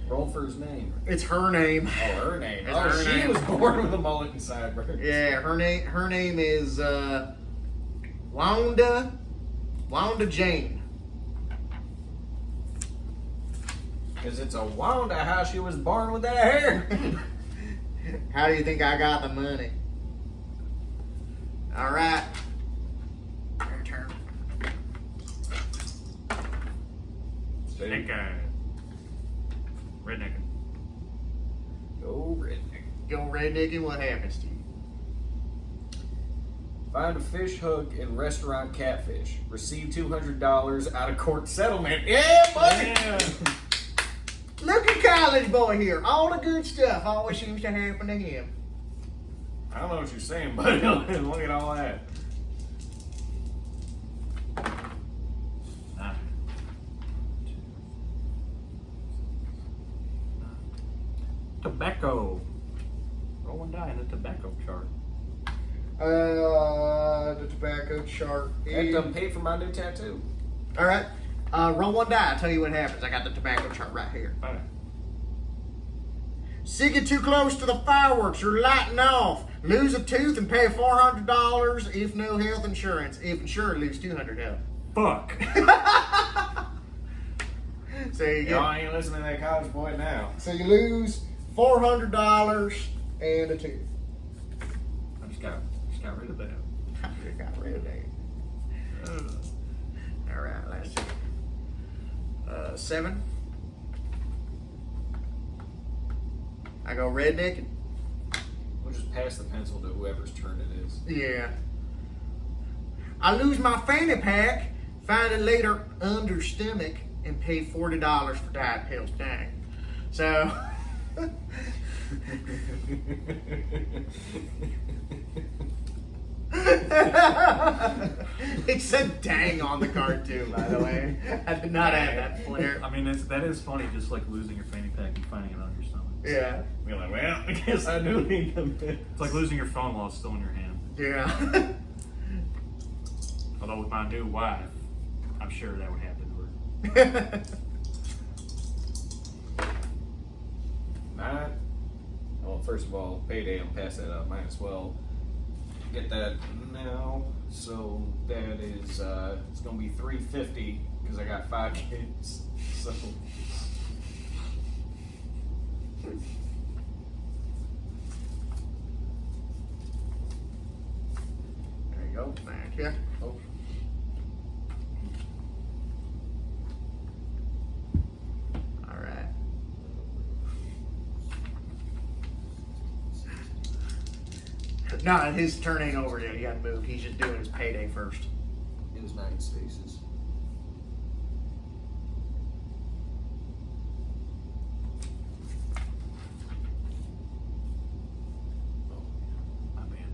Roll for his name. It's her name. Oh, her name. It's Oh, her she name. was born with a mullet and sideburns. Yeah, her name is Wanda Jane. Because it's a wonder how she was born with that hair. How do you think I got the money? All right. Your turn. Snake guy. Redneck. Go redneck. Go rednecking, what happens to you? Find a fish hook in restaurant catfish. Receive $200 out of court settlement. Yeah, buddy. Yeah. Look at college boy here. All the good stuff always seems to happen to him. I don't know what you're saying, buddy. Look at all that. Nine. Tobacco. Roll one die in the tobacco chart. The tobacco chart. That done paid for my new tattoo. All right. Roll one die. I'll tell you what happens. I got the tobacco chart right here. All right. See, get too close to the fireworks, you're lighting off. Lose a tooth and pay $400 if no health insurance. If insured, lose $200 health. Fuck. So you Y'all ain't listening to that college boy now. So you lose $400 and a tooth. I just got rid of that. I just got rid of that. All right, let's see. 7. I go redneck. We'll just pass the pencil to whoever's turn it is. Yeah. I lose my fanny pack, find it later under stomach, and pay $40 for diet pills. Dang. So. It said dang on the card too, by the way. I did not add that flair. I mean, that is funny, just like losing your fanny pack and finding it on your stomach. Yeah. You're like, well, I guess I do need them. It's like losing your phone while it's still in your hand. Yeah. Although with my new wife, I'm sure that would happen to her. 9. Well, first of all, payday, I'm pass that up. Might as well get that now. So that is, it's gonna be $350 because I got 5 kids. So There you go. Thank you. Oh. All right. No, his turn ain't over yet. He hasn't moved. He's just doing his payday first. It was 9 spaces. Oh, my bad.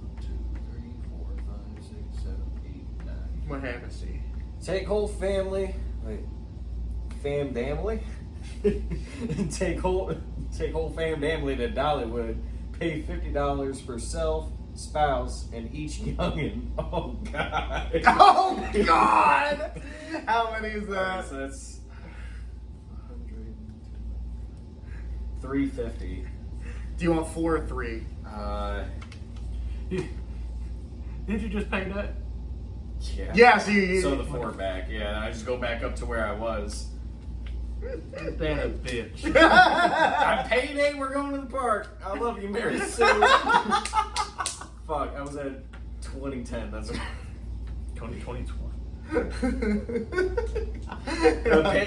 1, 2, 3, 4, 5, 6, 7, 8, 9. What happens to you? Take whole family. Wait. Fam family? take whole fam family to Dollywood. Pay $50 for self, spouse, and each youngin'. Oh God! Oh God! How many is that? So that's 350. Do you want 4 or 3? Did you just pay that? Yeah. Yeah. So the 4 back. Yeah, I just go back up to where I was. That a bitch. I'm payday. We're going to the park. I love you, Mary Sue. Fuck, I was at 2010. That's what. 2020.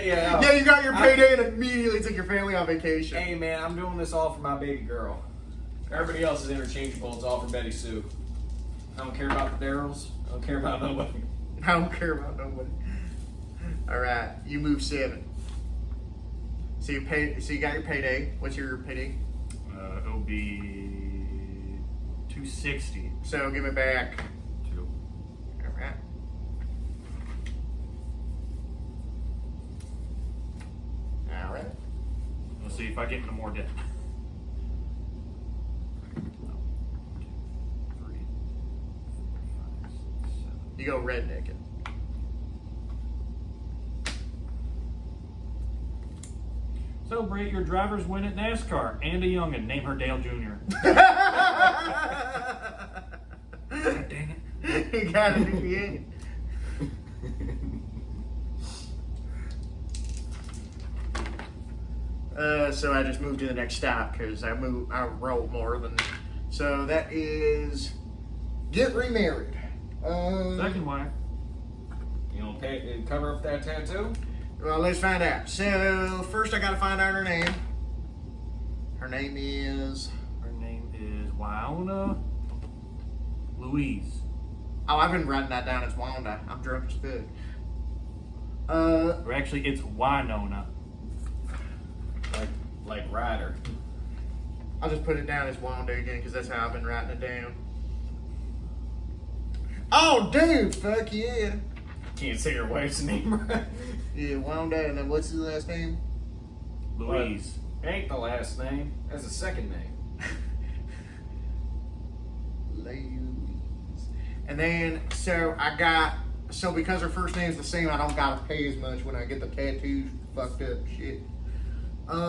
Yeah, you got your payday and immediately took your family on vacation. Hey man, I'm doing this all for my baby girl. Everybody else is interchangeable. It's all for Betty Sue. I don't care about the Darryls. I don't care about nobody. I don't care about nobody. All right, you move 7. So you pay. So you got your payday. What's your payday? It'll be 260. So give it back. 2. All right. All right. Let's see if I get into more debt. 3, 4, 5, 6, 7. You go redneck it. Celebrate your driver's win at NASCAR and a youngin'. Name her Dale Jr. God dang it. You got it at the end. So I just moved to the next stop because I rolled more than. So that is get remarried. Second wife. You don't pay cover up that tattoo? Well, let's find out. So first, I got to find out her name. Her name is. Her name is Wyona Louise. Oh, I've been writing that down as Wanda. I'm drunk as fuck. Or actually, it's Winona. Like Ryder. I'll just put it down as Wanda again because that's how I've been writing it down. Oh, dude, fuck yeah. Can't say your wife's name right. Yeah, Wanda, and then what's his last name? Louise. Ain't the last name. That's the second name. Louise. And then, so because her first name's the same, I don't gotta pay as much when I get the tattoos fucked up shit. Where's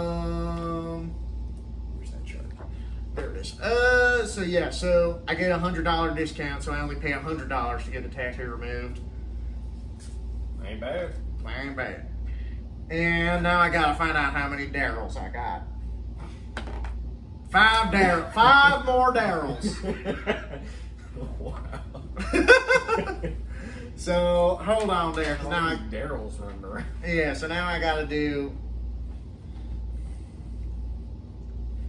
that chart? There it is. So I get $100 discount, so I only pay $100 to get the tattoo removed. Ain't bad. Ain't bad. And now I gotta find out how many Darryls I got. 5 more Darryls. Wow. So hold on there, 'cause now Daryl's running around. so now I gotta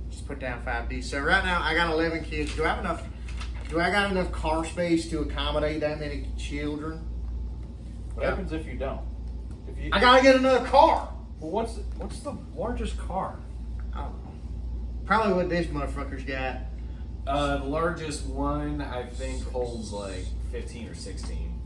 just put down 5D. So right now I got 11 kids. Do I got enough car space to accommodate that many children? What happens if you don't? I gotta get another car. Well, what's the largest car? I don't know. Probably what this motherfucker's got. The largest one I think holds like 15 or 16.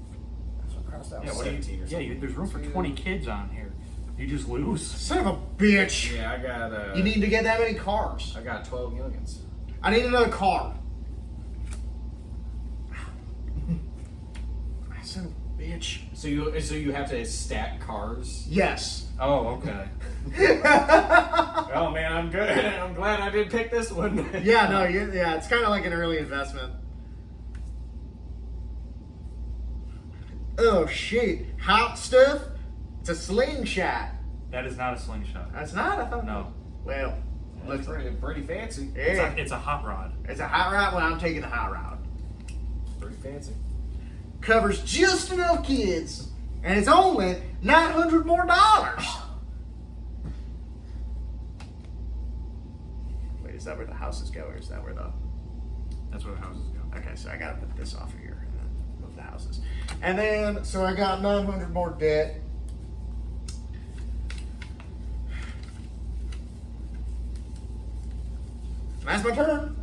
So I crossed out 17 or something. There's room for 20 kids on here. You just lose. Son of a bitch. Yeah, I got. You need to get that many cars. I got 12 youngins. I need another car. Son of a bitch. So you have to stack cars. Yes. Oh, okay. Oh man, I'm good. I'm glad I did pick this one. It's kind of like an early investment. Oh shit! Hot stuff. It's a slingshot. That is not a slingshot. That's not. I thought. No. Well, Looks pretty fancy. Yeah. It's a hot rod. It's a hot rod. Well, I'm taking the hot rod. Pretty fancy. Covers just enough kids, and it's only $900 more. Wait, is that where the houses go, or is that where the? That's where the houses go. Okay, so I gotta put this off here and then move the houses, and then so I got 900 more debt. That's my turn.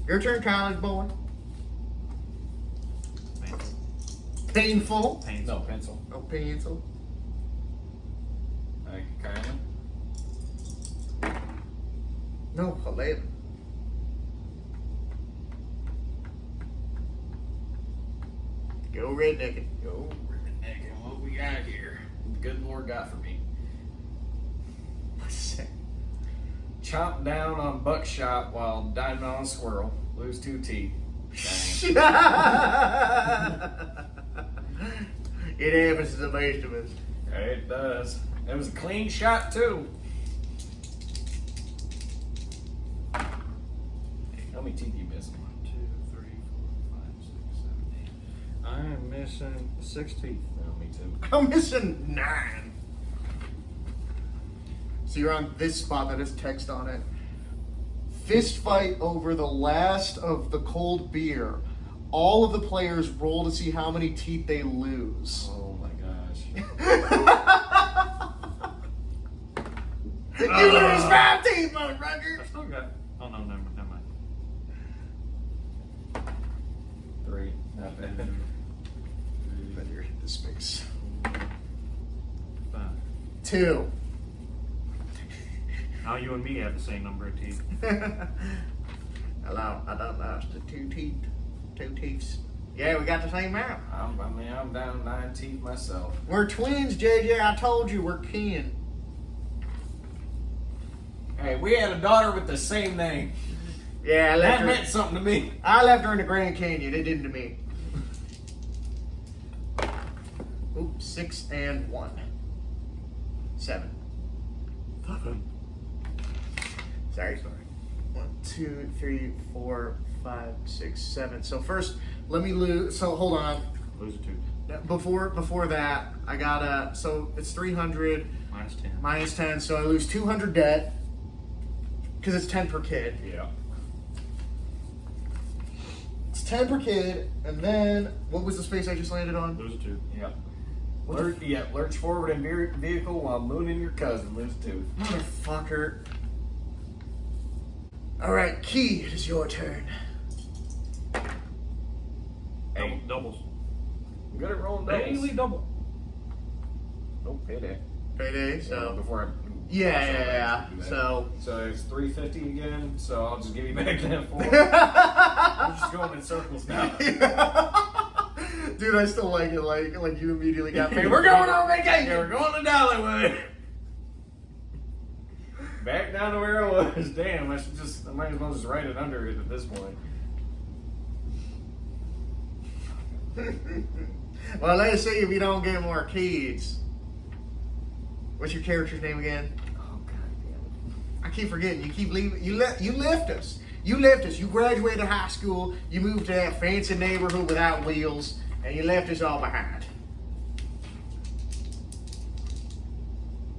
Your turn, college boy. Painful. No pencil. No pencil. Thank you kindly. No 11. Go rednecking. Go Redneck, and what we got here? The good Lord got for me. What's that? Chomp down on buckshot while diving on a squirrel. Lose 2 teeth. Dang. It happens to the best of us. It does. It was a clean shot too. How many teeth you missing? 1, 2, 3, 4, 5, 6, 7, 8. I am missing 6 teeth. No, me too. I'm missing 9. So you're on this spot that has text on it. Fist fight over the last of the cold beer. All of the players roll to see how many teeth they lose. Oh my gosh. You lose 5 teeth, motherfucker! I still got. Oh no, never mind. 3. Not bad. Better hit the space. 5. 2. Now you and me have the same number of teeth. Hello, I done lost the 2 teeth. 2 teeth. Yeah, we got the same amount. I'm down 9 teeth myself. We're twins, JJ. I told you we're kin. Hey, we had a daughter with the same name. Yeah, I left That her. meant something to me. I left her in the Grand Canyon. It didn't to me. Oops, 6 and 1. 7. 7. Sorry. 1, 2, 3, 4, 5, 6, 7. So first, let me lose. So hold on. Lose a tooth. Before that, I got so it's 300 Minus 10. minus 10. So I lose 200 debt because it's 10 per kid. Yeah. It's 10 per kid, and then what was the space I just landed on? Lose a tooth. Yep. Lurch forward in vehicle while mooning your cousin. Lose a tooth. Motherfucker. All right, Key, it is your turn. Hey, Doubles. I'm good at rolling doubles. Daily double. Nope, payday. Payday. So before I. yeah. So So it's 350 again. So I'll just give you back that 4. I'm just going in circles now. dude, I still like it. Like you immediately got paid. We're going on vacation. Yeah, we're going to Dollywood. Back down to where I was. Damn, I might as well just write it under it at this point. Well, let's see if you don't get more kids. What's your character's name again? Oh god damn it. I keep forgetting. You keep leaving. You left us. You left us. You graduated high school. You moved to that fancy neighborhood without wheels, and you left us all behind.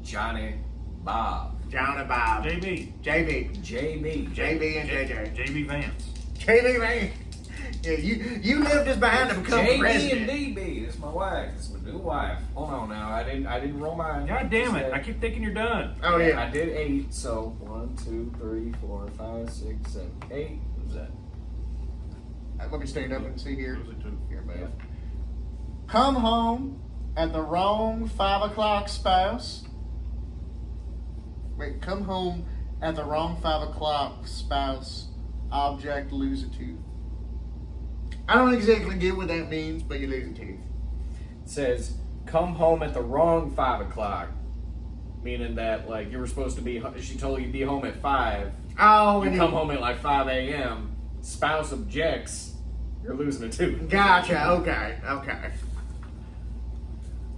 Johnny Bob. John and Bob. JB. JB. JB. JB and JJ. JB Vance. JB, man. Yeah, you left us behind to become JB president. and DB. That's my wife. That's my new wife. Hold on now. I didn't roll mine. God damn it. I keep thinking you're done. Oh, yeah. I did 8. So 1, 2, 3, 4, 5, 6, 7, 8. What was that? Let me stand up and see here. Lose a tooth. Here, man. Yeah. Come home at the wrong 5 o'clock spouse. Wait, come home at the wrong 5 o'clock spouse. Object, lose a tooth. I don't exactly get what that means, but you lose a tooth. It says, come home at the wrong 5 o'clock. Meaning that, like, you were supposed to be, she told you to be home at 5. Oh, You and come home at like 5 a.m. Spouse objects, you're losing a tooth. Gotcha. Okay.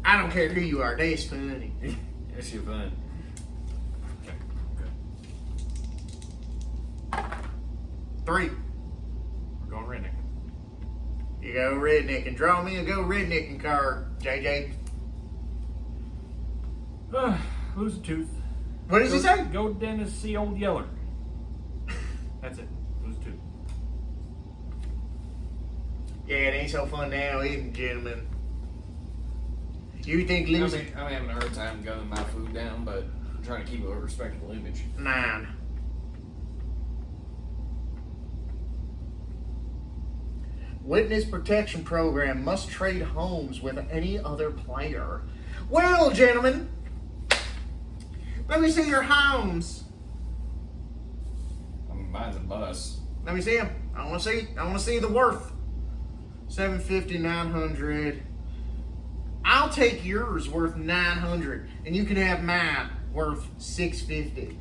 I don't care who you are. That's funny. That's your fun. 3. We're going redneck. You go redneck and draw me a go rednecking card, JJ. Lose a tooth. What does he say? Go to dentist, see old Yeller. That's it. Lose a tooth. Yeah, it ain't so fun now, isn't it, gentlemen? You think losing... I'm having a hard time gunning my food down, but I'm trying to keep a respectable image. 9. Witness protection program must trade homes with any other player. Well, gentlemen, let me see your homes. I mean, mine's a bus. Let me see them. I want to see the worth. 750, 900. I'll take yours worth 900, and you can have mine worth 650.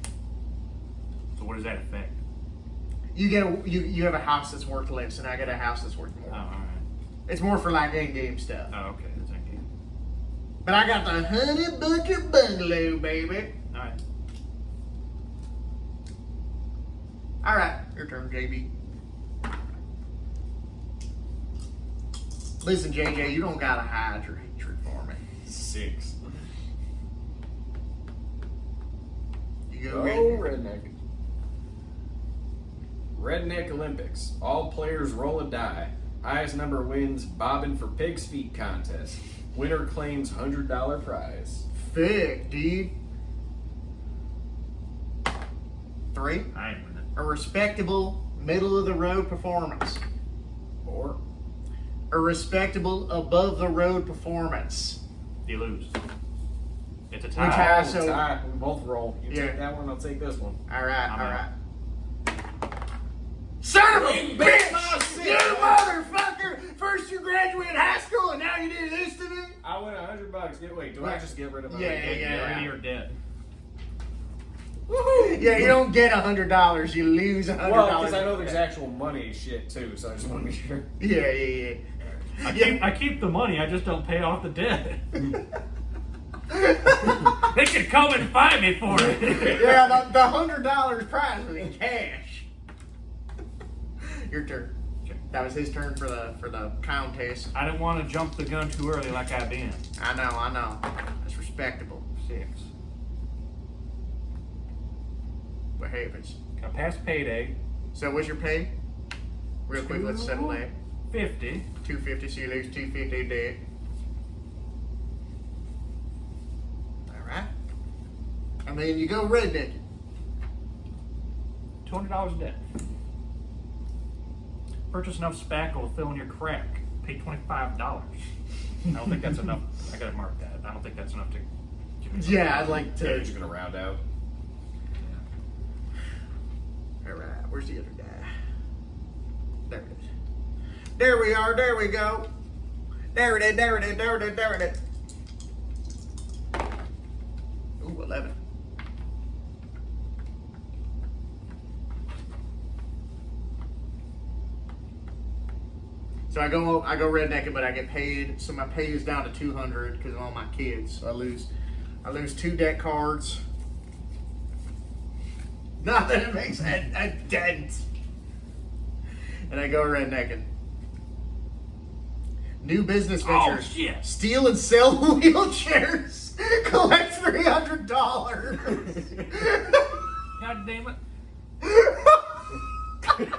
So what does that affect? You have a house that's worth less, and I got a house that's worth more. Oh, all right. It's more for like in-game stuff. Oh, okay. That's okay. But I got the Honey Bucket Bungalow, baby. All right. All right, your turn, JB. Listen, JJ, you don't gotta hide your hatred for me. 6. You go Redneck. Redneck Olympics. All players roll a die. Highest number wins bobbing for pig's feet contest. Winner claims $100 prize. Thick, dude. 3. I ain't winning. A respectable middle of the road performance. 4. A respectable above the road performance. You lose. It's a Which tie. has- so- Tie. We both roll. You Yeah. take that one, I'll take this one. All right, I'm all out. right. Son of a You bitch! bitch! You motherfucker! First you graduated high school and now you do this to me? I win $100. Wait, do I just get rid of my Yeah, redneck? yeah. You're already or dead. Woohoo! Yeah, you don't get $100, you lose $100. Well, because I know there's actual money shit too, so I just want to be sure. Yeah. I keep the money. I just don't pay off the debt. They could come and find me for it. Yeah, the $100 prize was in cash. Your turn. That was his turn for the contest. I didn't want to jump the gun too early like I've been. I know. That's respectable. 6. What happens? I passed payday. So what's your pay? Real quick, let's settle that. 50. 250, so you lose 250 a day. Alright. And then you go redneck. $200 a day. Purchase enough spackle to fill in your crack. Pay $25. I don't think that's enough. I gotta mark that. I don't think that's enough to give me something. Yeah, I'd like You're to. just gonna round out. Alright, where's the other guy? There it is. There we are, there we go. There it is. Ooh, 11. So I go rednecking, but I get paid. So my pay is down to 200 because of all my kids. So I lose 2 deck cards. Not that it makes a dent. And I go rednecking. New business Oh, ventures. shit. Steal and sell wheelchairs. Collect $300. God damn it.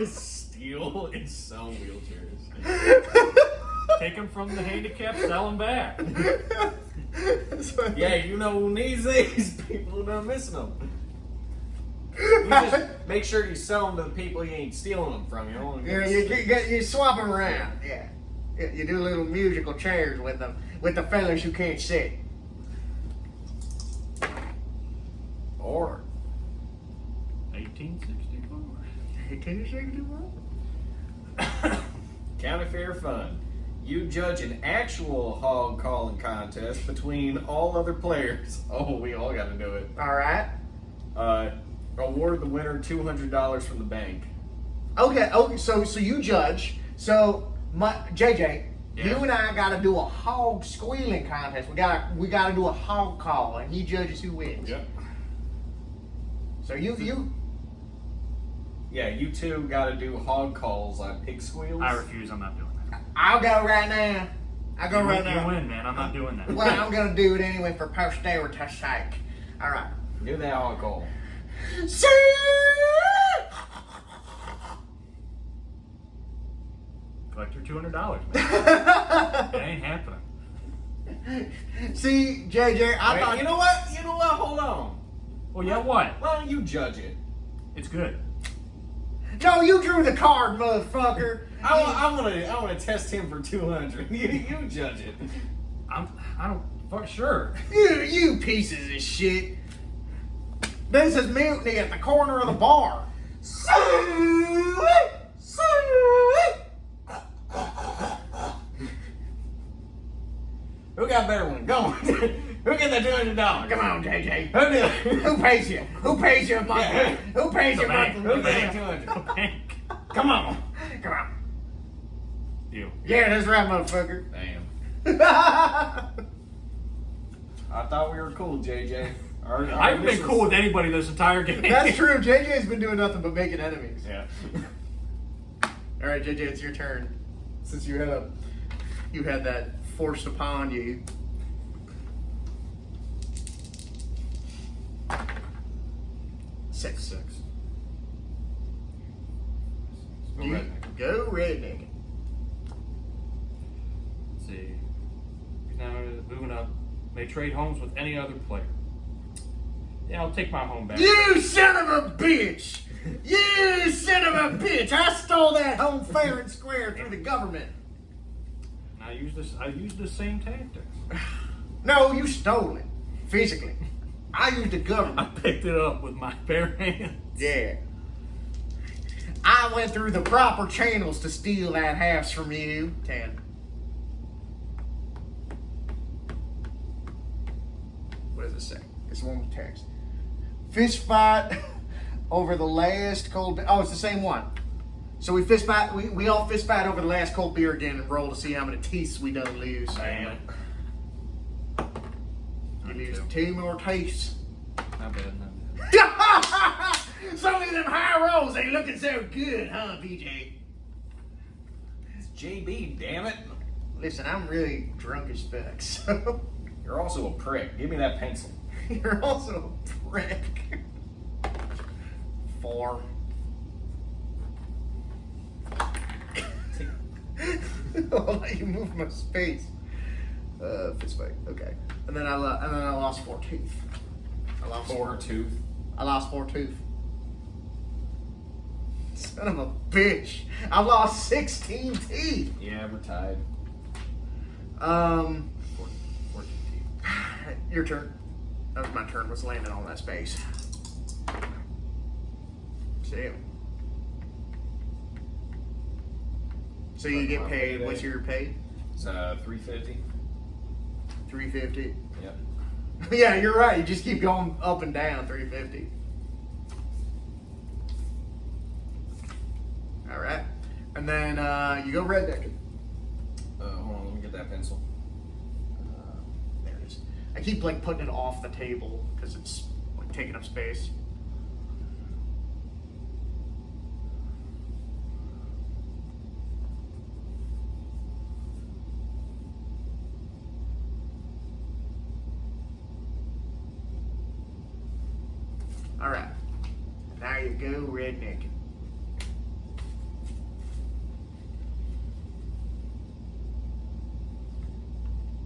Steal and sell wheelchairs. Take them from the handicapped, sell them back. Yeah, you know who needs these? People who are missing them. You just make sure you sell them to the people you ain't stealing them from. You know? You swap them around. Yeah. You do little musical chairs with them, with the fellas who can't sit. Or 1864. 1861? County Fair Fun. You judge an actual hog calling contest between all other players. Oh, we all got to do it. All right. Award the winner $200 from the bank. Okay. So you judge. So JJ, Yeah. you and I got to do a hog squealing contest. We got to do a hog call, and he judges who wins. Yep. So you Yeah, you two got to do hog calls on pig squeals. I refuse. I'm not doing that. I'll go right now. I'll go right You now. win, man. I'm not doing that. Well, I'm gonna do it anyway for posterity's sake. All right. Do that hog call. See? Collect your $200, man. It ain't happening. See, JJ, I Wait, thought you know what? You know what? Hold on. Well, yeah, what? Why don't you judge it? It's good. No, you drew the card, motherfucker. I want to test him for 200. You judge it. I don't. Fuck, sure. You pieces of shit. This is mutiny at the corner of the bar. Who got a better one? Go on. Who get that $200? Come on, JJ. Who did? Who pays you? Who pays your monthly? Yeah. Who pays your bank. monthly? Who get that 200? Bank. Come on. Come on. You. Yeah, that's right, motherfucker. Damn. I thought we were cool, JJ. I haven't been cool with anybody this entire game. That's true. JJ's been doing nothing but making enemies. Yeah. All right, JJ, it's your turn. Since you had that forced upon you. Six. Go You- Redneck. Go Redneck. Let's see. Now moving up. May trade homes with any other player. Yeah, I'll take my home back. You son of a bitch! You son of a bitch! I stole that home fair and square through the government. I used the same tactics. No, you stole it. Physically. I used the I government. picked it up with my bare hands. Yeah. I went through the proper channels to steal that house from you. 10. What does it say? It's the one with text. Fist fight over the last cold beer. Oh, it's the same one. So we fist fight. We all fist fight over the last cold beer again and roll to see how many teeth we done lose. Damn. You lose 2 more teeth. Not bad. Some of them high rolls ain't looking so good, huh, BJ? It's JB, damn it. Listen, I'm really drunk as fuck, so You're also a prick. Give me that pencil. you're also a prick. 4. I'll let you move my space. Fist fight. Okay. And then I lost 4 teeth. I lost 4 tooth. I lost 4 teeth. Son of a bitch. I lost 16 teeth. Yeah, we're tied. 14 teeth. Your turn. That was my turn. Was landing on that space. See you. So you get paid. What's your pay? It's $350. $350. Yep. Yeah, you're right. You just keep going up and down. $350. All right, and then you go Redneck. Hold on, let me get that pencil. There it is. I keep like putting it off the table because it's like taking up space. All right, now you go Redneck.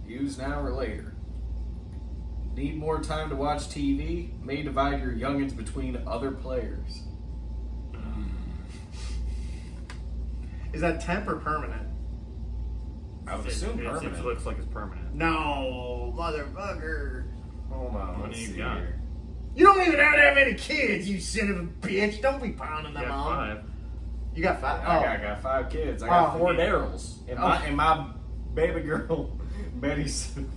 Use now or later. Need more time to watch TV? May divide your youngins between other players. Is that temp or permanent? I would assume It permanent. looks like it's permanent. No, motherfucker. Hold on, What let's do you see got? here. You don't even have that many kids, you son of a bitch. Don't be pounding You them got on. 5. You got 5? I got 5 kids. I got Oh, 4 yeah. Daryls. And my baby girl, Betty Sue.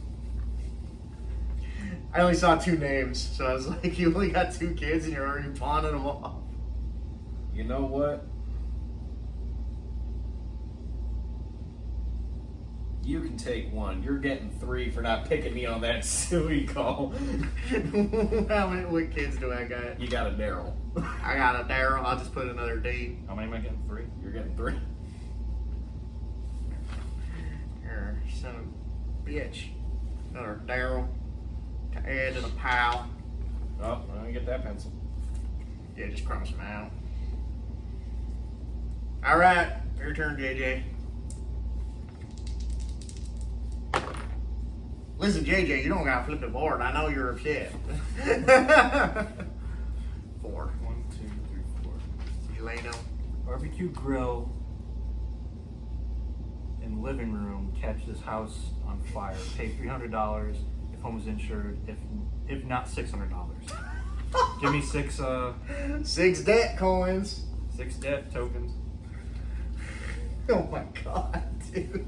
I only saw 2 names, so I was like, you only got 2 kids and you're already pawning them off. You know what? You can take one. You're getting 3 for not picking me on that silly call. What kids do I got? You got a Daryl. I got a Daryl. I'll just put another D. How many am I getting? 3? You're getting 3. Here, son of a bitch. Another Daryl to add to the pile. Oh, let me get that pencil. Yeah, just cross them out. All right, your turn, JJ. Listen, JJ, you don't gotta flip the board. I know you're upset. 4. 1, 2, 3, 4. Eleno. Barbecue grill in living room. Catch this house on fire. Pay $300 if home is insured. If not, $600. Give me 6 6 debt coins. 6 debt tokens. Oh my god, dude.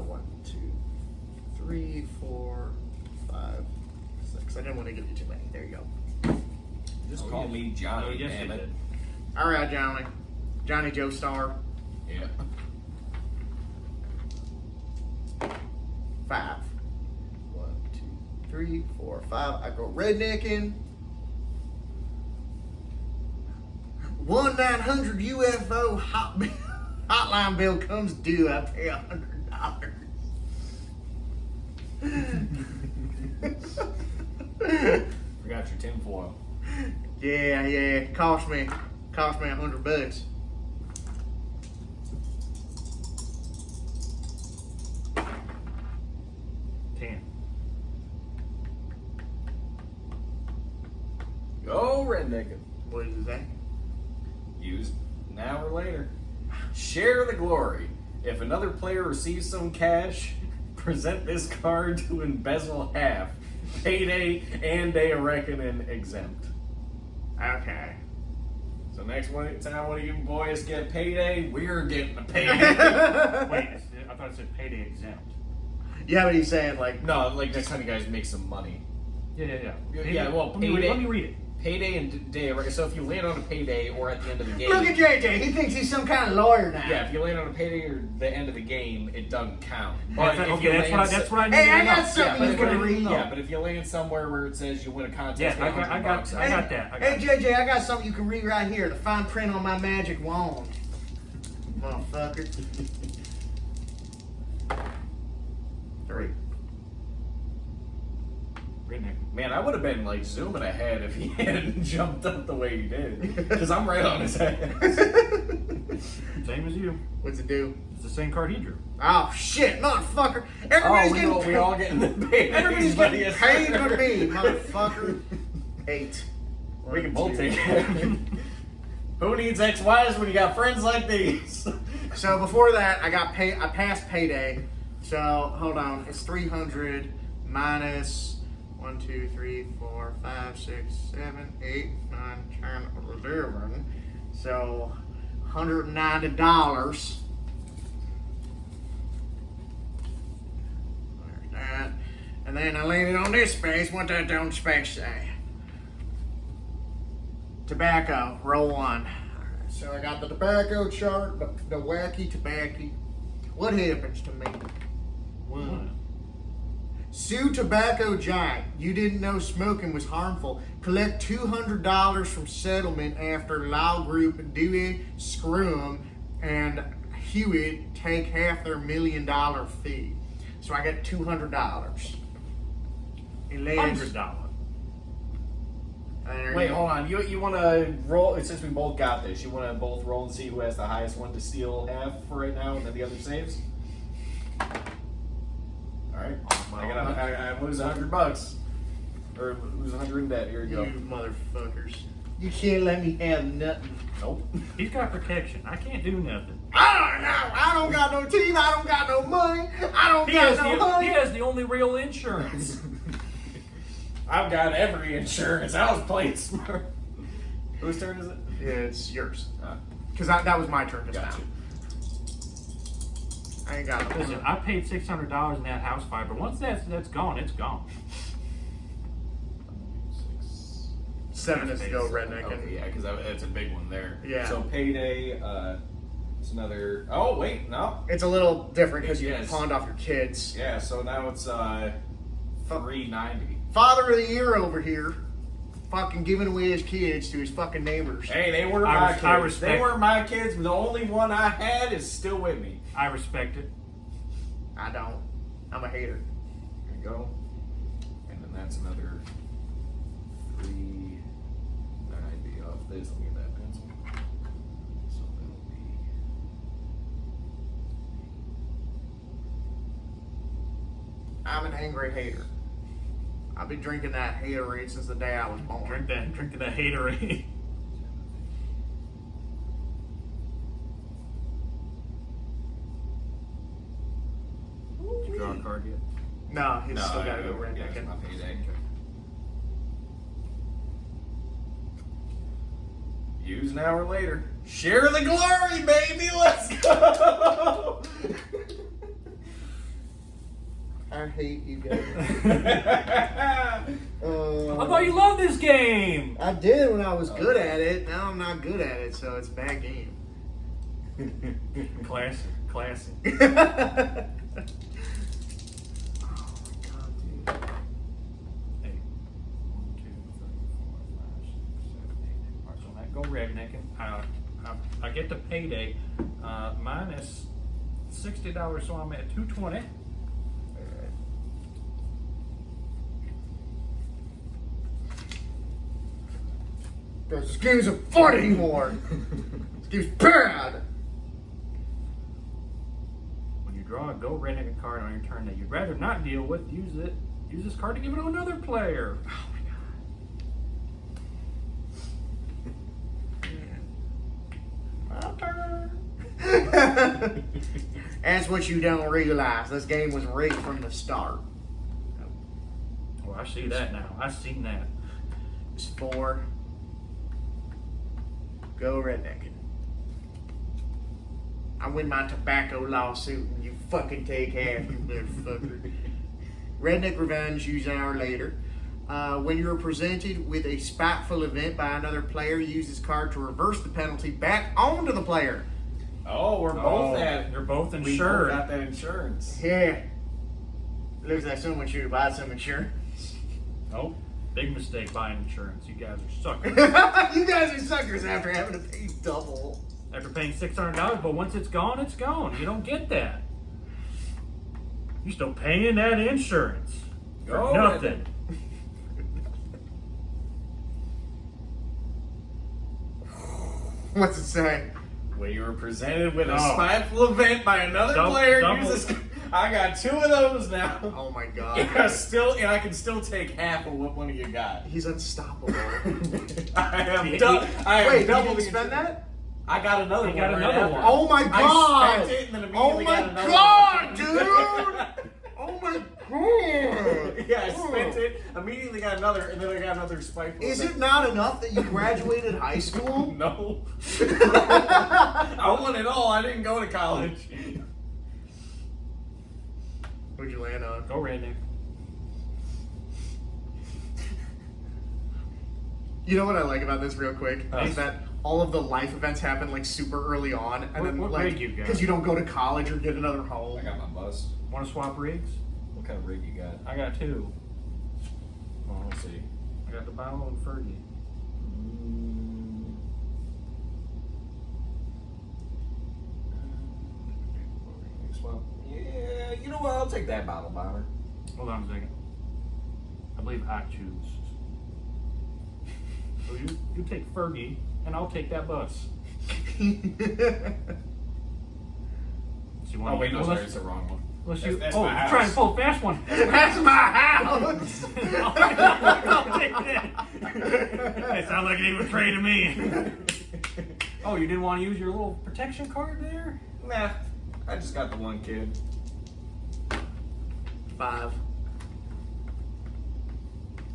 1, 2, 3, 4, 5, 6. I didn't want to give you too many. There you go. Just call me Johnny, Oh, yes, damn you it. did. All right, Johnny. Johnny Joe Star. Yeah. 5. 1, 2, 3, 4, 5. I go rednecking. 1-900 UFO hotline bill comes due. I pay $100. Forgot your tinfoil. Yeah. Cost me $100. Go rednecking. What does it say? Used now or later. Share the glory. If another player receives some cash, present this card to embezzle half. Payday and day of reckoning exempt. Okay. So next one of you boys get payday, we're getting a payday. Wait, I thought it said payday exempt. Yeah, but he's saying like No, like next time you guys make some money. Yeah. Yeah, well, let me read it. Payday and day of reckoning. So if you land on a payday or at the end of the game. look at JJ. He thinks he's some kind of lawyer now. Yeah, if you land on a payday or the end of the game, it doesn't count. But if you Okay, land that's what I need Hey, to I know. got something but you if can you- read. Yeah, but if you land somewhere where it says you win a contest, Yeah, for I got $100, that. Hey JJ, I got something you can read right here. The fine print on my magic wand. Motherfucker. 3. Redneck. Man, I would have been like zooming ahead if he hadn't jumped up the way he did. Because I'm right on his head. Same as you. What's it do? It's the same card he drew. Oh shit, motherfucker! Everybody's getting we all getting the pay. Everybody's getting paid but me, motherfucker. 8. We can both 1, take 2. it. Who needs XYs when you got friends like these? So before that, I passed payday. So hold on, it's 300 minus 1, 2, 3, 4, 5, 6, 7, 8, 9, 10, 11. So $190. There's that. And then I landed on this space. What that don't space say? Tobacco, roll 1. Alright, so I got the tobacco chart, the wacky tobacco. What happens to me? 1. Sue Tobacco Giant. You didn't know smoking was harmful. Collect $200 from settlement after Law Group Dewey, Scrum, and Hewitt take half their $1 million fee. So I get $200. $100. Wait, hold on. You want to roll? Since we both got this, you want to both roll and see who has the highest one to steal half for right now, and then the other saves. All right. I lose $100, or lose 100 in debt. Here you You go. motherfuckers. You can't let me have nothing. Nope. He's got protection. I can't do nothing. I don't know. I don't got no teeth. I don't got no money. I don't He got has, no he honey. has the only real insurance. I've got every insurance. I was playing smart. Whose turn is it? Yeah, it's yours. Because that was my turn just Gotcha. now. I ain't got no Listen, I paid $600 in that house fire, but once that's gone, it's gone. 7 is to go redneck. Okay, yeah, because that's a big one there. Yeah. So payday, it's another. Oh wait, no. It's a little different because you Yes. pawned off your kids. Yeah, so now it's $3.90. Father of the year over here, fucking giving away his kids to his fucking neighbors. Hey, they were my kids. I respect. They were my kids. The only one I had is still with me. I respect it. I don't. I'm a hater. There you go. And then that's another $3.90 off this. Let me get that pencil. So that'll be. I'm an angry hater. I've been drinking that haterade since the day I was born. Drink that haterade. Did you draw a card yet? No, he's still got to go Yeah, redneck. it's my payday. Use an hour later. Share the glory, baby. Let's go. I hate you guys. I thought you loved this game. I did when I was good at it. Now I'm not good at it, so it's a bad game. Classic. Oh my god, dude. Hey, 1, 2, 3, 4, 5, 6, 7, 8. All right, so that go rednecking. I get the payday minus $60, so I'm at $220. This game isn't fun anymore. This game's bad. When you draw a go redneck card on your turn that you'd rather not deal with, use this card to give it to another player. Oh my god. My turn. That's what you don't realize. This game was rigged from the start. Well, I see that now. I've seen that. It's 4. Go redneck. I win my tobacco lawsuit and you fucking take half, you motherfucker. Redneck Revenge, use an hour later. When you are presented with a spiteful event by another player, use this card to reverse the penalty back onto the player. Oh, we're both at. You're both We both insured. got that insurance. Yeah. Looks like someone should buy some insurance. Oh, big mistake buying insurance. You guys are suckers. You guys are suckers after having to pay double. After paying $600, but once it's gone, it's gone. You don't get that. You're still paying that insurance for Go nothing. What's it say? When you were presented with a Oh. spiteful event by another player, use this. I got 2 of those now. Oh my god. And I can still take half of what one of you got. He's unstoppable. I have Wait, double you the didn't spend that? I got another He one. got right another after. one. Oh my god! I spent it and then Oh immediately my got another god, one. dude! Oh my god! Yeah, I spent it, immediately got another, and then I got another spiteful Is event. it not enough that you graduated high school? No. I won it all. I didn't go to college. What'd you land on? Go redneck. You know what I like about this real quick? Huh. Is that all of the life events happen like super early on, and then What like rig you got? because you don't go to college or get another I home. got my bus. Want to swap rigs? What kind of rig you got? I got 2. Well, let's see. I got the Bio and Fergie. Well, yeah, you know what? I'll take that bottle bomber. Hold on a second. I believe I choose. So you take Fergie, and I'll take that bus. So you want Oh, wait, no, sorry, let's- it's the wrong one. let's That's- you- that's oh, my you're house. trying to pull a fast one. That's my house. I'll take that. It sounds like he was trading me. Oh, you didn't want to use your little protection card there? Nah, I just got the one kid. 5.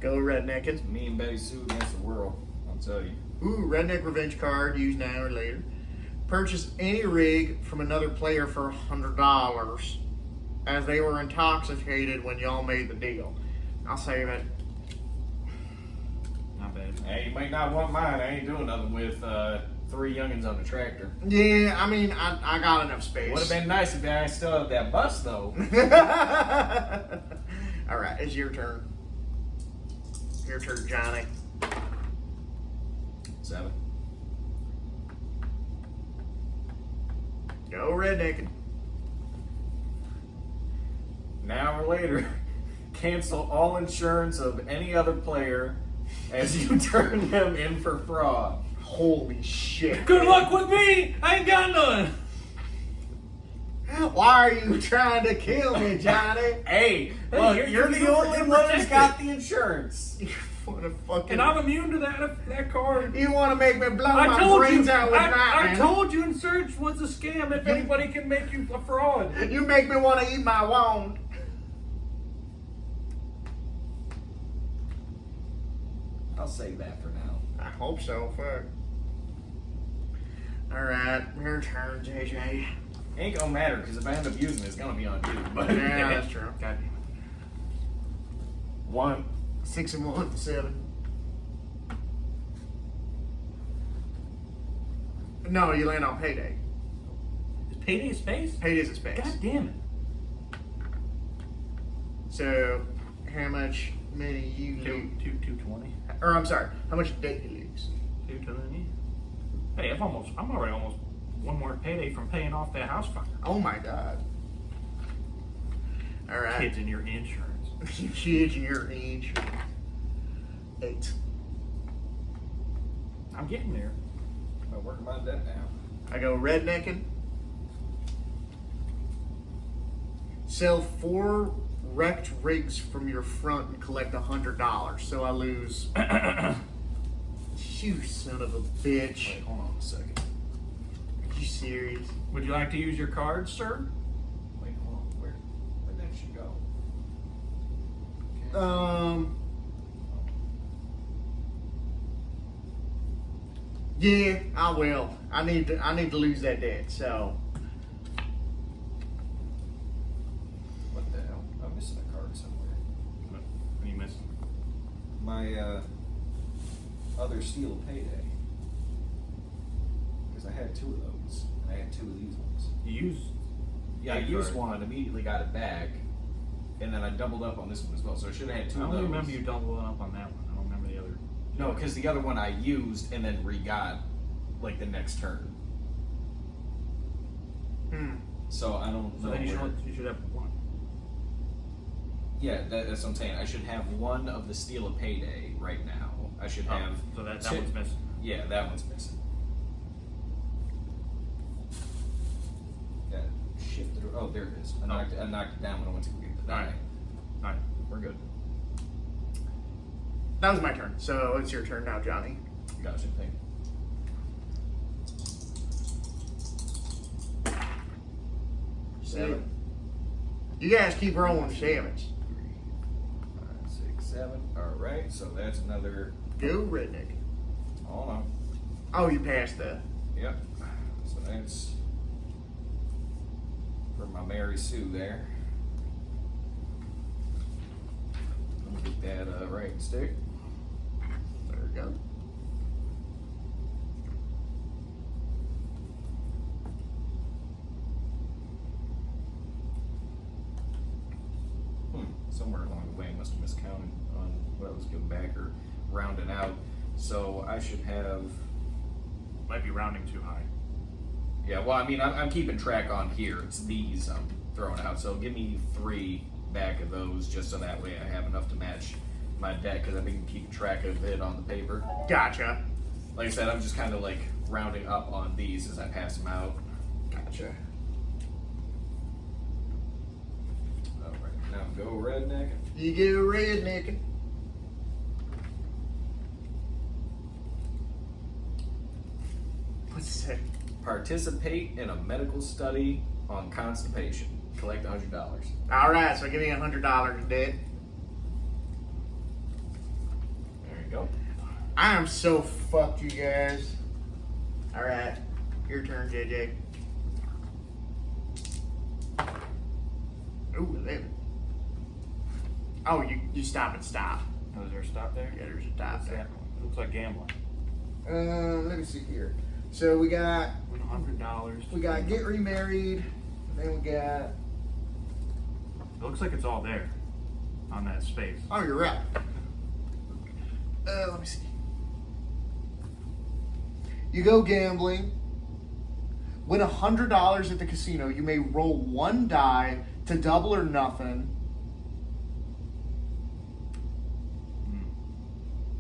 Go rednecking. Me and Betty Sue against the world. I'll tell you. Ooh, redneck revenge card used an hour later. Purchase any rig from another player for $100, as they were intoxicated when y'all made the deal. I'll save it. I'm not bad. Hey, you might not want mine. I ain't doing nothing with 3 youngins on a tractor. Yeah, I mean, I got enough space. Would have been nice if I still had that bus, though. All right, it's your turn. Your turn, Johnny. 7. Go rednecking. An hour later, cancel all insurance of any other player as you turn them in for fraud. Holy shit. Good luck with me! I ain't got none! Why are you trying to kill me, Johnny? Hey, look, you're the only one who's got the insurance. You want to fucking... And I'm immune to that card. You want to make me blow I my told brains you, out with I Batman. told you insurance was a scam if anybody can make you a fraud. You make me want to eat my wand. I'll save that for now. I hope so, fuck. Alright, your turn, JJ. Ain't gonna matter, because if I end up using it, it's gonna be on you. But Yeah, that's true. God damn it. 1. 6 and 1, 7. No, you land on payday. Is payday a space? Payday's a space. God damn it. So, how much money you lose? 220. Or, I'm sorry, how much debt you lose? 220. Hey, I'm already almost one more payday from paying off that house fire. Oh my god. Alright. Kids in your insurance. Kids your age. 8. I'm getting there. I'm working my debt now. I go rednecking. Sell 4 wrecked rigs from your front and collect $100. So I lose. You son of a bitch. Wait, hold on a second. Are you serious? Would you like to use your card, sir? Wait, hold on. Where that should go? Yeah, I will. I need to lose that debt. So What the hell? I'm missing a card somewhere. What are you missing? My other steel payday. Because I had 2 of those. And I had 2 of these ones. You use. Yeah, I that used card. one, immediately got it back, and then I doubled up on this one as well. So I should have had 2 I of only those. remember you doubling up on that one. I don't remember the other. No, because the other one I used and then re-got like the next turn. So I don't So know. then you where- should have one. Yeah, that's what I'm saying. I should have 1 of the Steel of Payday right now. I should have. So that 2 one's missing. Yeah, that one's missing. Yeah, shifted. Oh, there it is. I knocked it down when I went to go get the die. Alright. Alright. We're good. that was my turn. So it's your turn now, Johnny. Gotcha. Thank you. 7. You guys keep rolling 7s. 3, 5, 6, 7. All right, so that's another. Go redneck. Hold on. Oh, you passed the. Yep. So that's for my Mary Sue there. Let me get that right stick. There we go. Somewhere along the way, I must have miscounted on what I was giving back or rounding out. So I should have. Might be rounding too high. Yeah, well, I mean, I'm keeping track on here. It's these I'm throwing out. So give me 3 back of those, just so that way I have enough to match my deck, because I've been keeping track of it on the paper. Gotcha. Like I said, I'm just kind of like rounding up on these as I pass them out. Gotcha. All right, now go redneck. You go rednecking. What's that? Participate in a medical study on constipation. Collect $100. All right, so give me $100 debt. There you go. I am so fucked, you guys. All right, your turn, JJ. Ooh, 11. Oh, you stop and stop. Oh, is there a stop there? Yeah, there's a stop What's there. that one? Looks like gambling. Let me see here. So we got Win $100. we got get remarried, and then we got. It looks like it's all there on that space. Oh, you're right. Let me see. You go gambling. Win $100 at the casino. You may roll one die to double or nothing.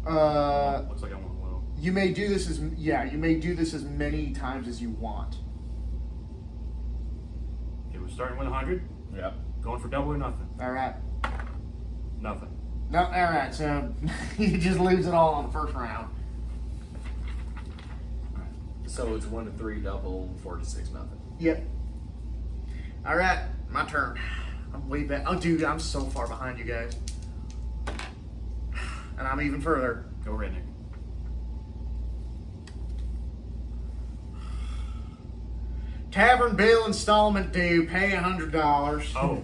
Looks like I want low. You may do this you may do this as many times as you want. Okay, we're starting with 100. Yep. Going for double or nothing. All right. Nothing. No, all right. So he just leaves it all on the first round. So it's 1 to 3 double, 4 to 6 nothing. Yep. All right, my turn. I'm way back. Oh, dude, I'm so far behind you guys, and I'm even further. Go Redneck. Tavern bill installment due. Pay $100. Oh,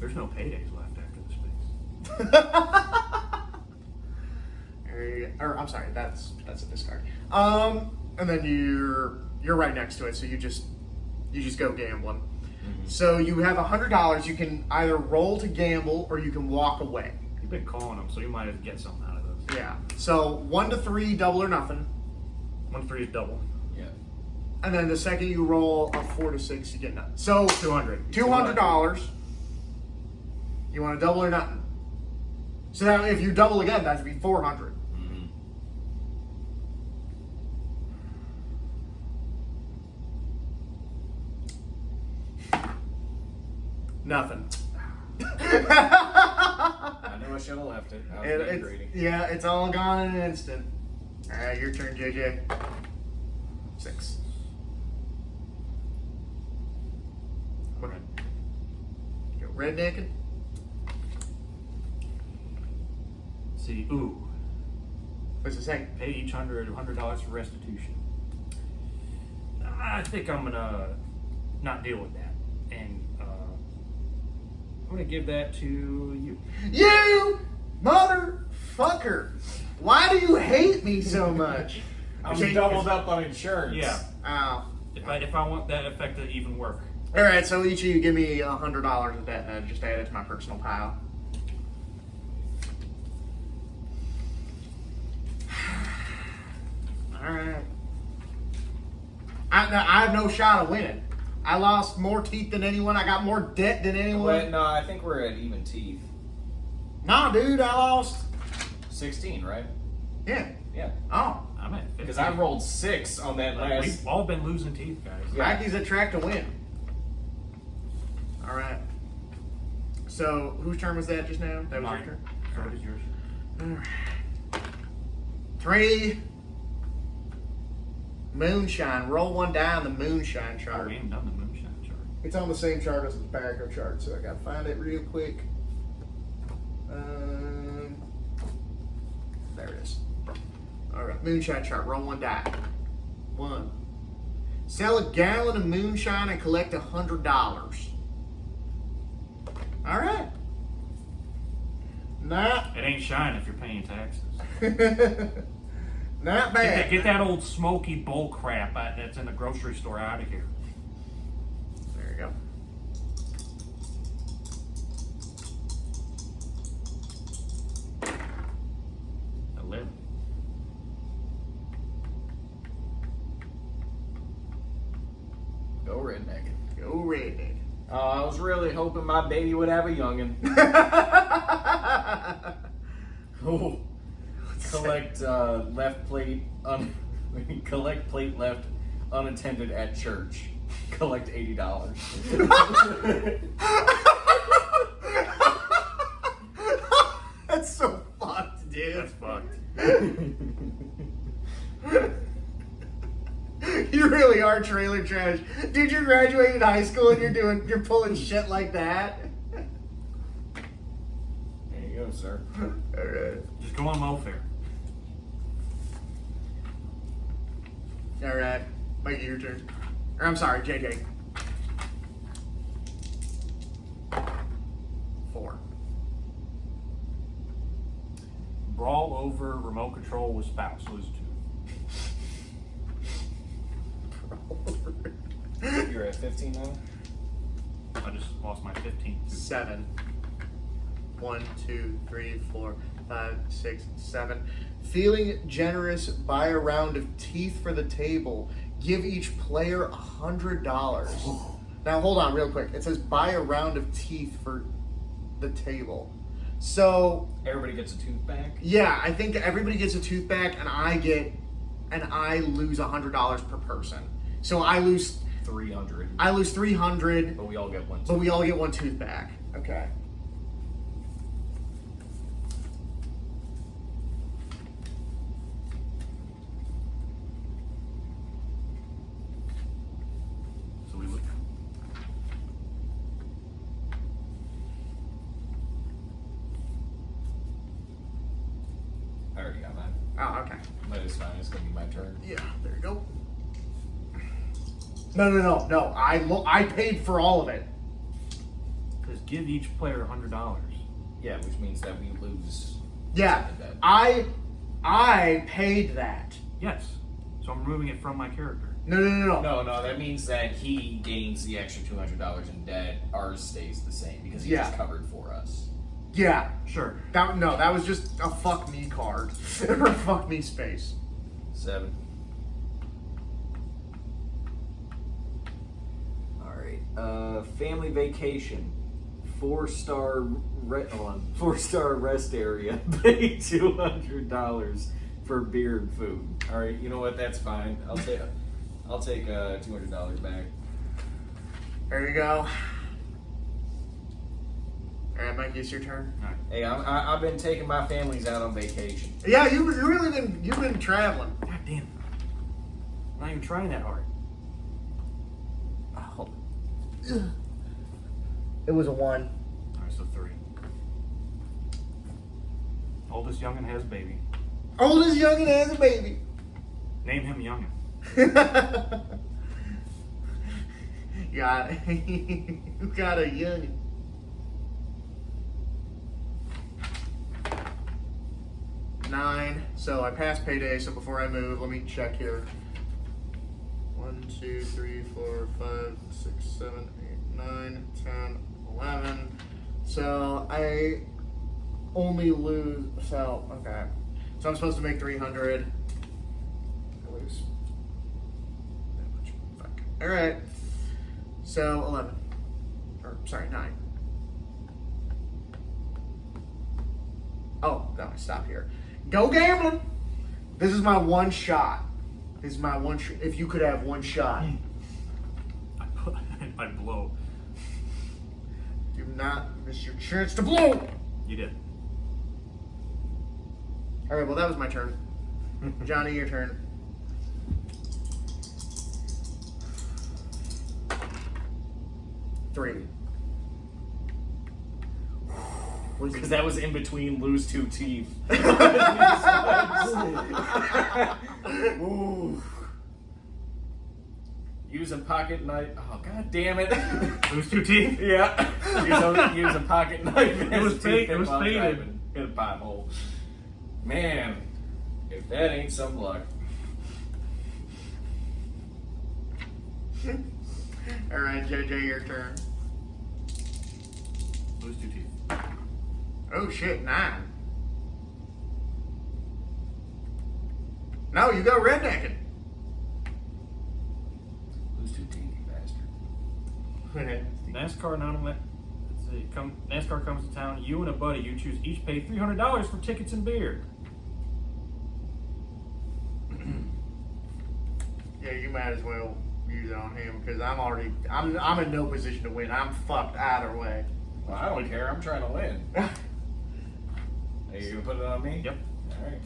there's no paydays left after the space. There you go. Or I'm sorry, that's a discard. And then you're right next to it, so you just go gambling. Mm-hmm. So you have $100. You can either roll to gamble or you can walk away. You've been calling them, so you might get something out of this. Yeah. So 1 to 3, double or nothing. 1 3 is double. Yeah. And then the second you roll a 4 to 6, you get nothing. So $200. $200. You want to double or nothing? So now if you double again, that'd be $400. Mm-hmm. Nothing. I knew I should have left it. I was getting greedy. Yeah, it's all gone in an instant. All right, your turn, JJ. 6. Okay. Go rednecking. See, ooh. What's it say? Pay each $100 for restitution. I think I'm gonna not deal with that, and I'm gonna give that to you. You motherfucker! Why do you hate me so much? I'm Okay, doubled up on insurance. Yeah. Oh. If I want that effect to even work. All right, so each of you give me $100 of that. Just add it to my personal pile. All right. I have no shot of winning. I lost more teeth than anyone. I got more debt than anyone. Wait, no, I think we're at even teeth. Nah, dude, I lost. 16, right? Yeah. Yeah. Oh. I'm at 50. Because I rolled 6 on that last. We've all been losing teeth, guys. Yeah. Rocky's a track to win. All right. So, whose turn was that just now? That was Mine. your turn? So it is yours. All right. 3. Moonshine. Roll one die on the moonshine Oh, chart. we ain't done the moonshine chart. It's on the same chart as the tobacco chart, so I gotta find it real quick. There it is. All right, moonshine chart. Roll one die. 1. Sell a gallon of moonshine and collect $100. All right. Not, It ain't shine if you're paying taxes. not bad. Get that old smoky bull crap that's in the grocery store out of here. There you go. $11. Go redneck. Go redneck. I was really hoping my baby would have a youngin'. Oh. Collect left plate. Collect plate left unattended at church. Collect $80. That's so fucked, dude. That's fucked. You really are trailer trash. Dude, you're graduating high school and you're pulling shit like that. There you go, sir. Alright. Just go on welfare. Alright. Mikey, your turn. Or I'm sorry, JJ. 4. Brawl over remote control control with spouse. Lose 2. You're at 15 now? I just lost my 15. 7. 1, 2, 3, 4, 5, 6, 7. Feeling generous, buy a round of teeth for the table. Give each player $100. Now hold on real quick. It says buy a round of teeth for the table. So Everybody gets a tooth back? yeah, I think everybody gets a tooth back, and I lose $100 per person. So I lose 300. 300, But we all get one but we all get one tooth back. Okay. So we look. I already got mine. Oh, okay. But it's fine. It's going to be my turn. Yeah, there you go. No. I paid for all of it. Says give each player $100. Yeah, which means that we lose. Yeah, That. I paid that. Yes. So I'm removing it from my character. No. No, that means that he gains the extra $200 in debt. Ours stays the same because he Yeah. just covered for us. Yeah, Sure. that was just a fuck me card or fuck me space. 7. Alright. Family vacation. 4-star 4-star rest area. Pay $200 for beer and food. All right, you know what? That's fine. I'll take $200 back. There you go. All right, Mike, it's your turn. All right. Hey, I've been taking my families out on vacation. Yeah, you've been traveling. God damn. I'm not even trying that hard. Oh. It was a 1. All right, so 3. Oldest youngin' has baby. Oldest youngin' has a baby. Name him youngin'. You got a youngin'. Nine. So I passed payday. So before I move, let me check here. 1, 2, 3, 4, 5, 6, 7, 8, 9, 10, 11. So I only lose. So okay. So I'm supposed to make 300. I lose that much. Fuck. All right. So 11. Or sorry, 9. Oh no! Stop here. Go gambling. This is my one shot. This is my one. If you could have one shot, I blow. do not miss your chance to blow. You did. All right. Well, that was my turn. Johnny, your turn. Three. Because that was in between lose 2 teeth. Ooh. Use a pocket knife. Oh, god damn it. Lose 2 teeth? Yeah. Use a pocket knife. It was faded. In a pothole. Man, if that ain't some luck. All right, JJ, your turn. Lose 2 teeth. Oh shit, 9. No, you go rednecking. Lose 2 teeth, you bastard. NASCAR let's see. NASCAR comes to town. You and a buddy you choose each pay $300 for tickets and beer. Yeah, you might as well use it on him because I'm in no position to win. I'm fucked either way. Well, I don't care. I'm trying to win. Are you gonna put it on me? Yep. Alright.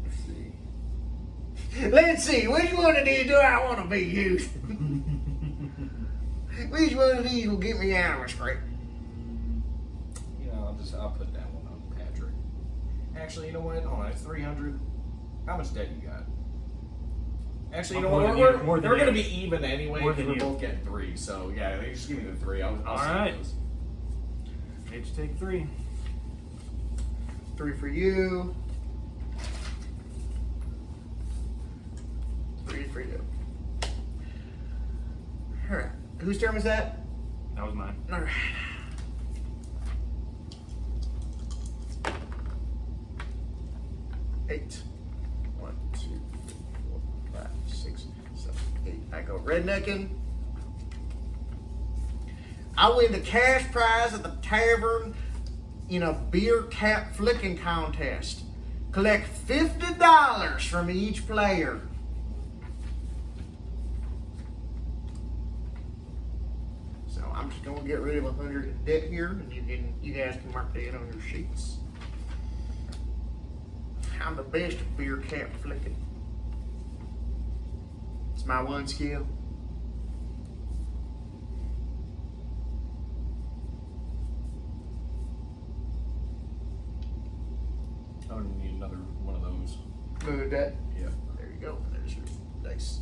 Let's see. Let's see. Which one of these do I want to be used? Which one of these will get me out of a scrape? You know, I'll put that one on Patrick. Actually, you know what? Hold on, it's 300. How much debt you got? Actually, you know More what? than We're you. More than gonna you. be even anyway. More 'Cause than we're you. both getting 3. So yeah, just give me the 3. I'll All see right. those. Each take 3. 3 for you. for you. All right. Whose turn was that? That was mine. All right. Eight. 1, 2, 3, 4, 5, 6, 7, 8. I go rednecking. I win the cash prize at the Tavern in a beer cap flicking contest. Collect $50 from each player. So I'm just gonna get rid of 100 in debt here, and you guys can mark that on your sheets. I'm the best at beer cap flicking. It's my one skill. I don't need another one of those. Move that. Yeah. There you go. There's your dice.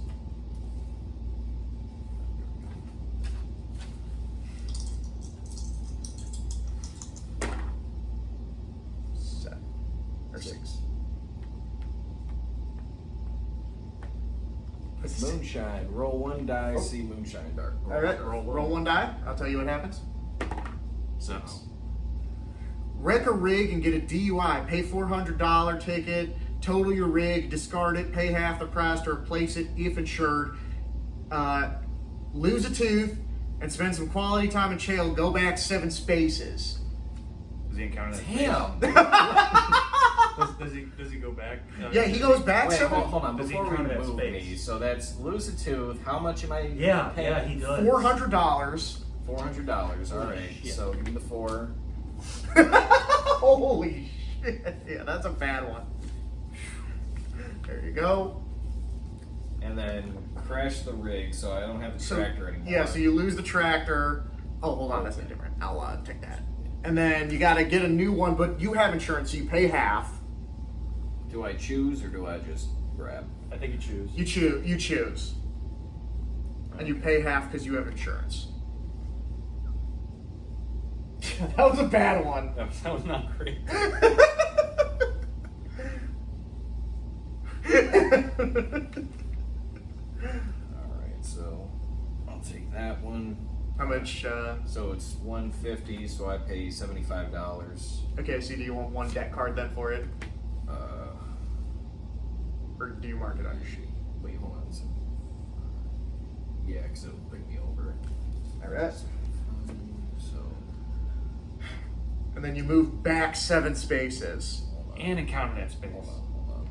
Seven or six. Moonshine. Roll 1 die. See moonshine dark. All right. Roll one die. I'll tell you what happens. 6. Wreck a rig and get a DUI. Pay $400 ticket. Total your rig. Discard it. Pay half the price to replace it if insured. Lose a tooth and spend some quality time in jail. Go back 7 spaces. Does he encounter that? Damn. Does he go back? Yeah, he goes back Wait, 7. hold on. Does he Before we count that move space? these, so that's lose a tooth. How much am I? Yeah, paying? he does. $400. $400. All right. shit. So give me the 4. Holy shit. Yeah, that's a bad one. There you go. And then crash the rig, so I don't have the tractor anymore. Yeah, so you lose the tractor. Oh, hold on, that's not different. I'll take that. And then you got to get a new one, but you have insurance, so you pay half. Do I choose or do I just grab? I think you choose. You choose. And you pay half because you have insurance. That was a bad one. That was not great. Alright, so I'll take that one. How much? So it's $150, so I pay $75. Okay, so do you want one debt card then for it? Or do you mark it on your sheet? Wait, hold on a second. Yeah, because it'll bring me over. Alright. So, And then you move back 7 spaces. hold on. And encounter that space. Hold on.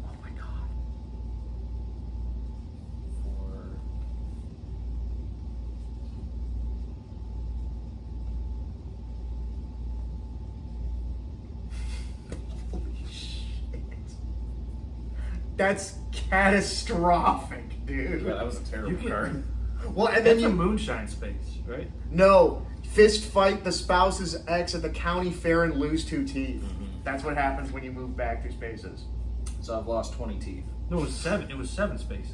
Oh my god. 4. Holy shit. That's catastrophic, dude. Yeah, that was a terrible You can- card. Well, and then That's a you moonshine space, right? no fist fight the spouse's ex at the county fair and lose 2 teeth. That's what happens when you move back 2 spaces. So I've lost 20 teeth. No, it was 7. It was 7 spaces.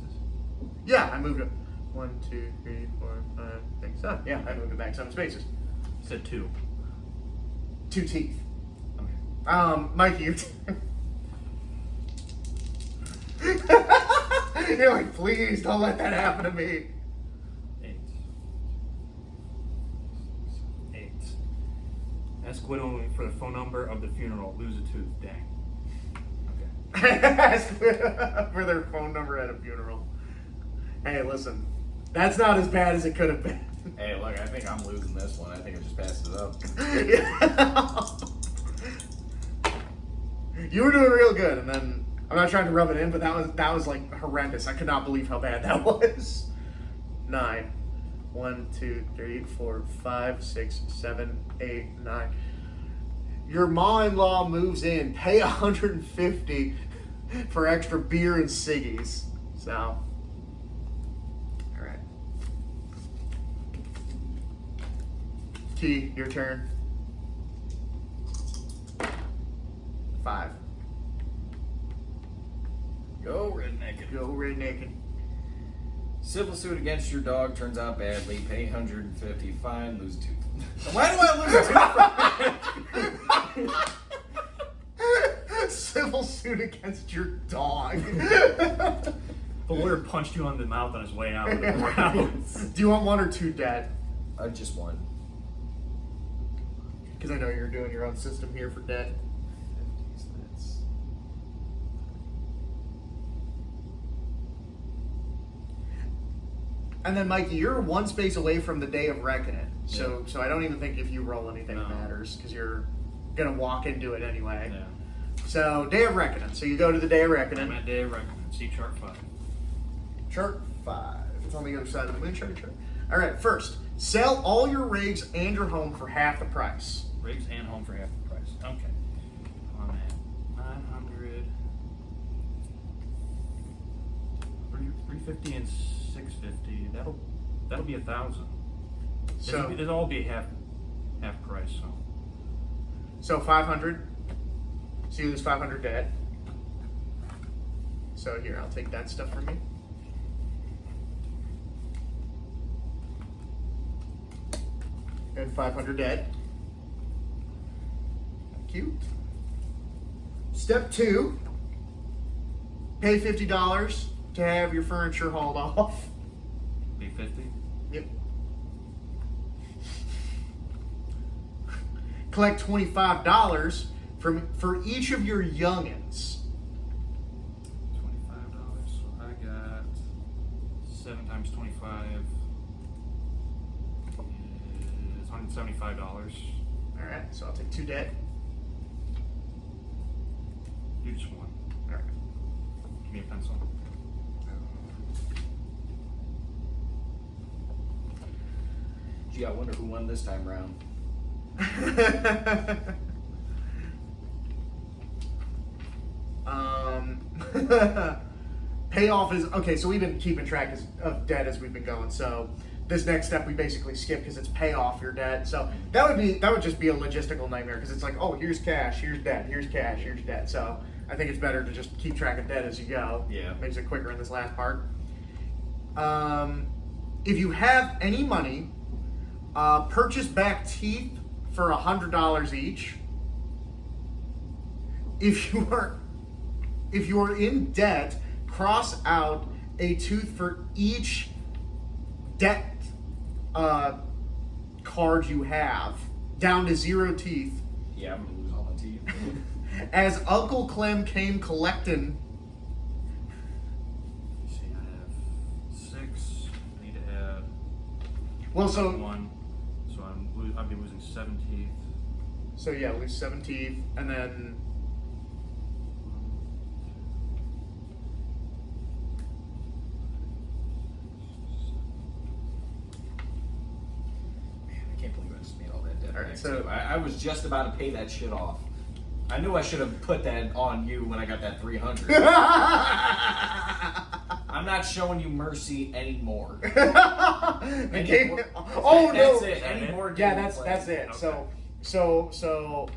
Yeah, I moved it. 1, 2, 3, 4, 5, 6, 7. Yeah, I moved it back 7 spaces. You said 2. 2 teeth. Okay. Mikey, you. You're like, please don't let that happen to me. 8. Ask widow for the phone number of the funeral. Lose a tooth. Dang. Okay. Ask for their phone number at a funeral. Hey, listen, that's not as bad as it could have been. Hey, look, I think I'm losing this one. I think I just passed it up. You were doing real good, and then I'm not trying to rub it in, but that was like horrendous. I could not believe how bad that was. 9. 1, 2, 3, 4, 5, 6, 7, 8, 9. Your mom-in-law moves in. Pay $150 for extra beer and ciggies. So, all right. T, your turn. 5. Go redneck. Go redneck. Civil suit against your dog turns out badly. Pay $150. Fine. Lose a tooth. Why do I lose a tooth? Civil suit lawsuit against your dog. The lawyer punched you on the mouth on his way out of the courthouse. Do you want 1 or 2 debt? Just one. Because I know you're doing your own system here for debt. 50s, that's... And then, Mikey, you're 1 space away from the day of reckoning. So I don't even think if you roll anything No. matters, because you're going to walk into it anyway. Yeah. So, day of reckoning. So you go to the day of I'm reckoning. at day of reckoning. See chart 5. Chart 5. It's on the other side of the moonshine chart. All right, first, sell all your rigs and your home for half the price. Rigs and home for half the price. Okay. I'm at 900. 350 and 650. That'll be 1,000. So It'll all be half price. So 500. So you lose 500 debt. So here, I'll take that stuff from you. And 500 debt. Thank you. Step 2. Pay $50 to have your furniture hauled off. be 50. Yep. Collect $25 for each of your youngins. $25. So I got 7 times 25 is $175. All right, so I'll take 2 debt. Do just 1. All right. Give me a pencil. Gee, I wonder who won this time round. Payoff is okay. So we've been keeping track of debt as we've been going. So this next step we basically skip because it's pay off your debt. So that would just be a logistical nightmare because it's like, oh, here's cash, here's debt, here's cash, here's debt. So I think it's better to just keep track of debt as you go. Yeah. Makes it quicker in this last part. If you have any money, purchase back teeth for $100 each. If you are in debt, cross out a tooth for each debt card you have, down to 0 teeth. Yeah, I'm gonna lose all my teeth. As Uncle Clem came collecting. Let's see, I have 6. I need to add Well, so 1. So I'll be losing 7 teeth. so yeah, lose 7 teeth, and then I can't believe I just made all that debt. All right, back, so- too. I was just about to pay that shit off. I knew I should have put that on you when I got that 300. I'm not showing you mercy anymore. the game. more- Oh no! That's it. Any more Yeah, game that's play. that's it. Okay. So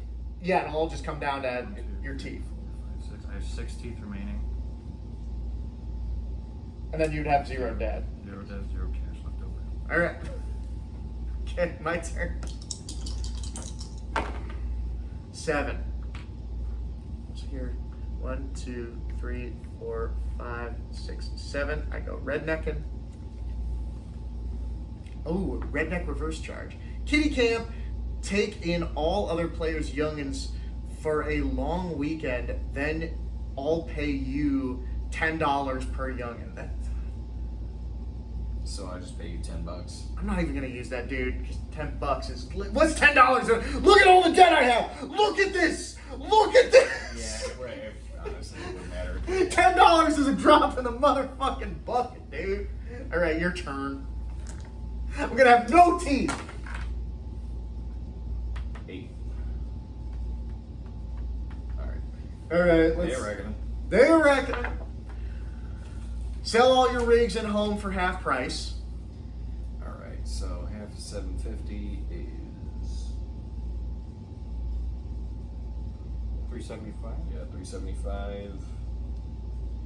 yeah, it'll all just come down to 1, 2, your 3, teeth, 4, 5, 6. I have 6 teeth remaining. and then you'd have 0 debt. 0 debt, 0 cash left over. All right. Okay, my turn. 7. So here, 1, 2, 3, 4, 5, 6, 7. I go rednecking. Oh, redneck reverse charge. Kitty camp. Take in all other players' youngins for a long weekend. Then I'll pay you $10 per youngin. So I just pay you $10. I'm not even gonna use that, dude. Because $10 is what's $10? Look at all the debt I have. Look at this. Look at this. Yeah, right. Honestly, it wouldn't matter. $10 is a drop in the motherfucking bucket, dude. All right, your turn. I'm gonna have no teeth. 8. All right. All right, They reckon. They reckon. Sell all your rigs and home for half price. All right. So half of 750 is 375. yeah 375.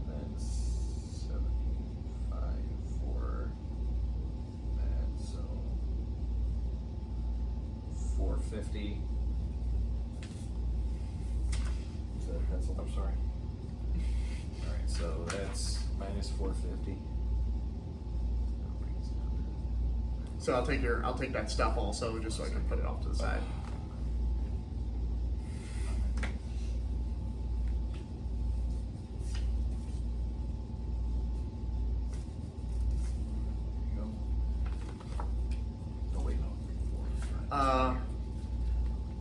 Then 75 for that. So 450. Is that a pencil? I'm sorry. So that's minus 450. So I'll take that stuff also, just so I can put it off to the side.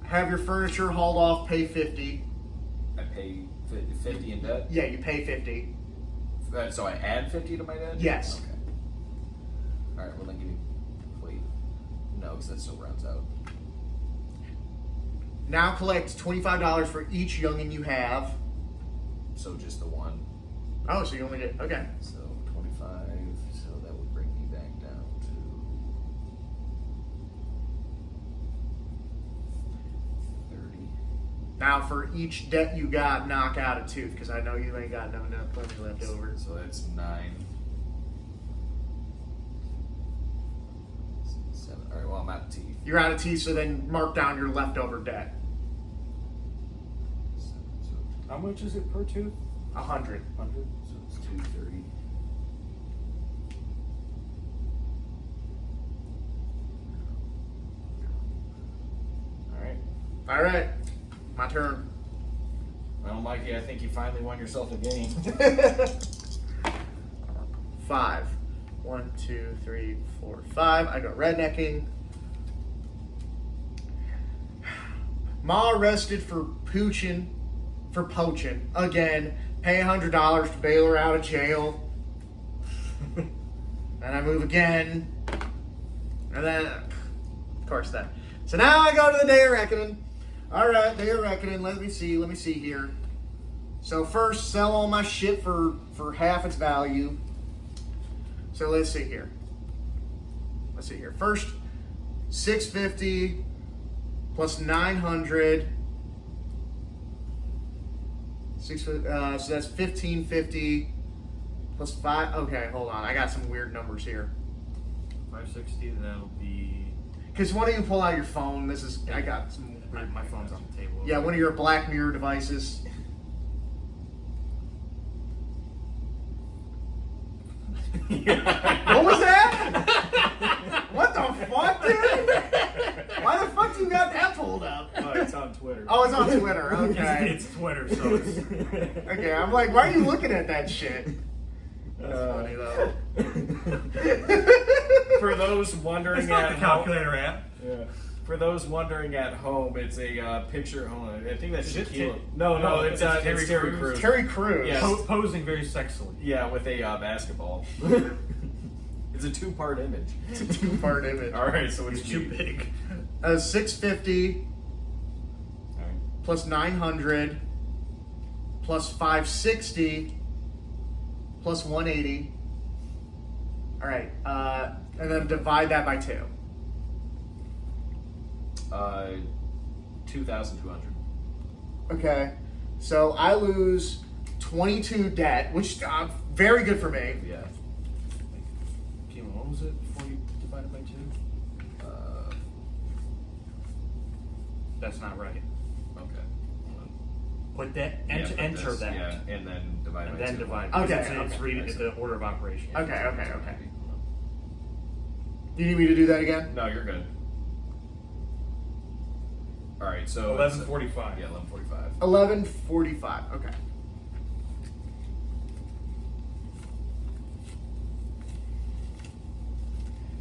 Have your furniture hauled off, pay 50. I pay 50 in debt? Yeah, you pay 50. So I add 50 to my debt? Yes. Okay. Alright, well then give me... Wait. No, because that still rounds out. Now collect $25 for each youngin' you have. So just the one. Oh, so you only get... Okay. So 25, so that would bring me back down to... 30. Now for each debt you got, knock out a tooth, because I know you ain't got enough money left over. So that's 9. 7. Alright, well I'm out of teeth. You're out of teeth, so then mark down your leftover debt. 7, so How much is it per tooth? 100. 100. So it's 230. Alright. All right, my turn. Well, Mikey, I think you finally won yourself a game. 5. 1, 2, 3, 4, 5. I go rednecking. Ma arrested for poaching again. Pay $100 to bail her out of jail. And I move again. And then, of course, that. So now I go to the day of reckoning. All right, day of reckoning. Let me see here. So first, sell all my shit for half its value. So let's see here. First, 650 plus 900. So that's 1550 plus 5. Okay, hold on. I got some weird numbers here. 560, that'll be... Because why don't you pull out your phone? I got some weird. My phone's on the table. Yeah, one of your Black Mirror devices. What was that? What the fuck, dude? Why the fuck you got that pulled up? Oh, it's on Twitter. Oh, it's on Twitter. Okay. It's Twitter, so it's... Okay, I'm like, why are you looking at that shit? That's funny though. For those wondering It's not at the calculator app. Yeah. For those wondering at home, it's a picture. Hold on, I think that's Is it Shaquille. Ter- No, No, it's Terry Terry Crews. Crews. Terry Crews. Yeah. Posing very sexily. Yeah, with a basketball. It's a 2-part image. It's a 2-part image. All right, so it's It's too big. 650 All right. plus 900 plus 560 plus 180. All right, and then divide that by 2. 2,200. Okay, so I lose 22 debt, which very good for me. Yeah. Kim, what was it before you divided by 2? That's not right. Okay. Hold on. Put that, Yeah, put enter this, that. Yeah, and then divide And by then 2. divide. Okay, Because it's okay. reading it's the order of operation. Okay. You need me to do that again? No, you're good. All right, so 1145. Yeah, 1145. 1145. Okay.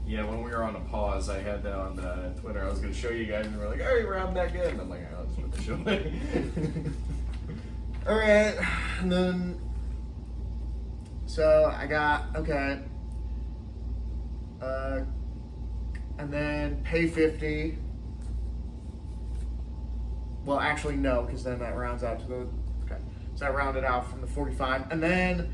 Yeah, when we were on a pause, I had that on Twitter. I was going to show you guys, and we're like, "Hey, round that good." And I'm like, "I'll just put the show away." All right, and then so I got okay, and then pay 50. Well, actually no, because then that rounds out to the okay. So I rounded out from the 45, and then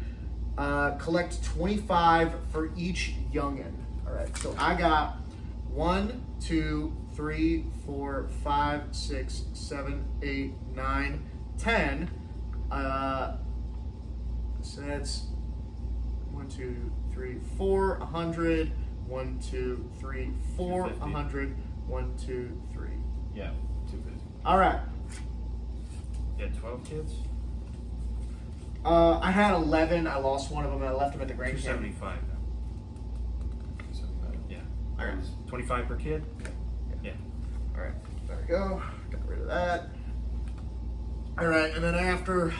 collect 25 for each youngin. All right, so I got 1, 2, 3, 4, 5, 6, 7, 8, 9, 10. So that's 1, 2, 3, 4, 100. 1, 2, 3, 4, 250. 100. 1, 2, 3. Yeah, 250. All right. You had 12 kids? I had 11. I lost one of them and I left them at the Grand Canyon. 275 now. Yeah. All right. 25 per kid? Yeah. All right. There we go. Got rid of that. All right. And then after,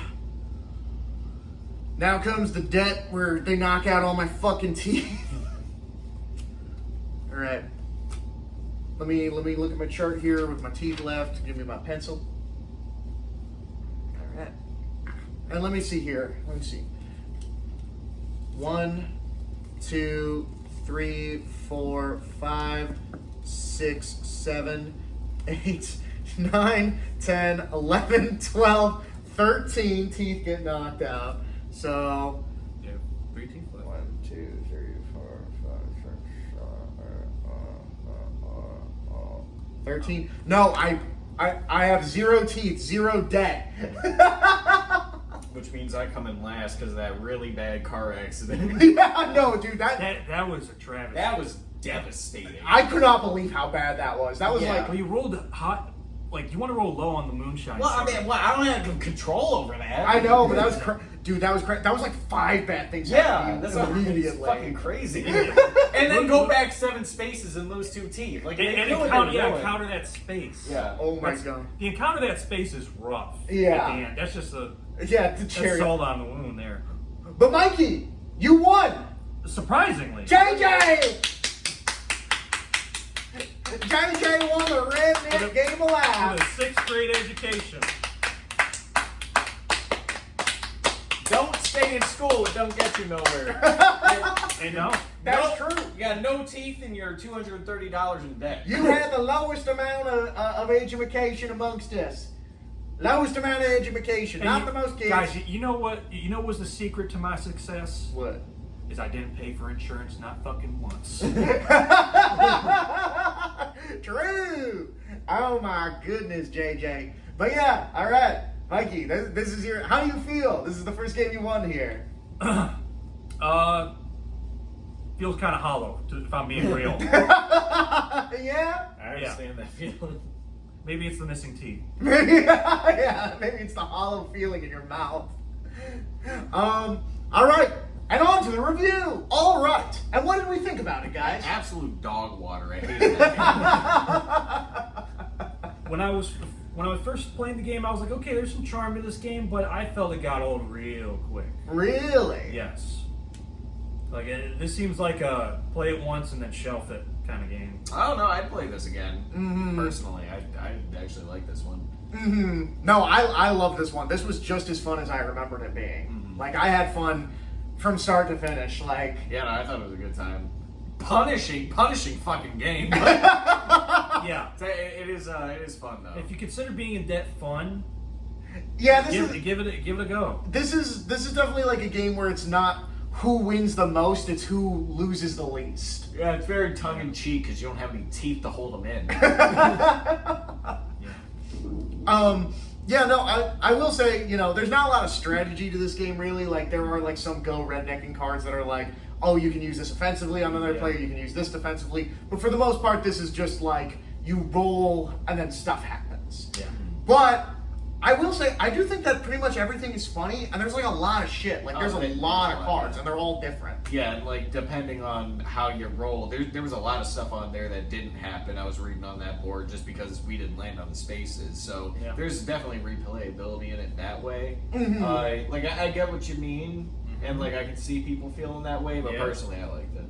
now comes the debt where they knock out all my fucking teeth. All right. Let me look at my chart here with my teeth left. Give me my pencil. All right. And let me see here. Let me see. 1, 2, 3, 4, 5, 6, 7, 8, 9, 10, 11, 12, 13 teeth get knocked out. So, Yeah. 3 teeth left. 1, 2, 3, 4, 5, 6, 13. No, I have 0 teeth, 0 debt. Which means I come in last because of that really bad car accident. Yeah, no, dude, That was a travesty. That was devastating. I could not believe how bad that was. That was Yeah. like, Well, you rolled hot. Like, you want to roll low on the moonshine. Well, I side. mean, I don't have control over that. I know, but that was dude. That was that was like 5 bad things. Yeah, happening that's immediately. fucking crazy. And then go back 7 spaces and lose 2 teeth. Like, And they know what encounter, they're doing. encounter that space. Yeah. Oh my That's- god. The encounter that space is rough. Yeah. At the end. That's just Yeah, the that's cherry. salt on the wound there. But Mikey, you won. Surprisingly. JJ won the Redneck Game For Alive. the 6th grade education. Don't stay in school. It don't get you nowhere. And no. That's No- true. You got no teeth and you're $230 in debt. You had the lowest amount of education amongst us. Lowest amount of education, And not you- the most kids. Guys, you know what? You know what was the secret to my success? What? Is I didn't pay for insurance not fucking once. True. Oh my goodness, JJ. But yeah, all right, Mikey. This is your. How do you feel? This is the first game you won here. Feels kind of hollow, if I'm being real. Yeah. I understand that feeling. Maybe it's the missing teeth. Maybe. Yeah. Maybe it's the hollow feeling in your mouth. All right. And on to the review. All right. And what did we think about it, guys? Absolute dog water. I hated that When I was first playing the game, I was like, okay, there's some charm to this game, but I felt it got old real quick. Really? Yes. Like this seems like a play it once and then shelf it kind of game. game. I don't know. I'd play this again. Mhm. Personally, I actually like this one. No, I love this one. This was just as fun as I remembered it being. Like, I had fun from start to finish. Like, Yeah, no, I thought it was a good time. Punishing fucking game. Yeah. It is fun though. If you consider being in debt fun, yeah, this give it a go. is definitely like a game where it's not who wins the most, it's who loses the least. Yeah, it's very tongue in cheek because you don't have any teeth to hold them in. Yeah, no, I will say, there's not a lot of strategy to this game, really. Like, there are, like, some go rednecking cards that are like, oh, you can use this offensively on another player, you can use this defensively. But for the most part, this is just like, you roll and then stuff happens. Yeah. But I will say, I do think that pretty much everything is funny, and there's, like, a lot of shit. Like, there's a lot of cards, and they're all different. Yeah, and like depending on how you roll, there was a lot of stuff on there that didn't happen. I was reading on that board just because we didn't land on the spaces. So Yeah. there's definitely replayability in it that way. Mhm. Like I get what you mean, and like I can see people feeling that way, but Yeah. personally I liked it.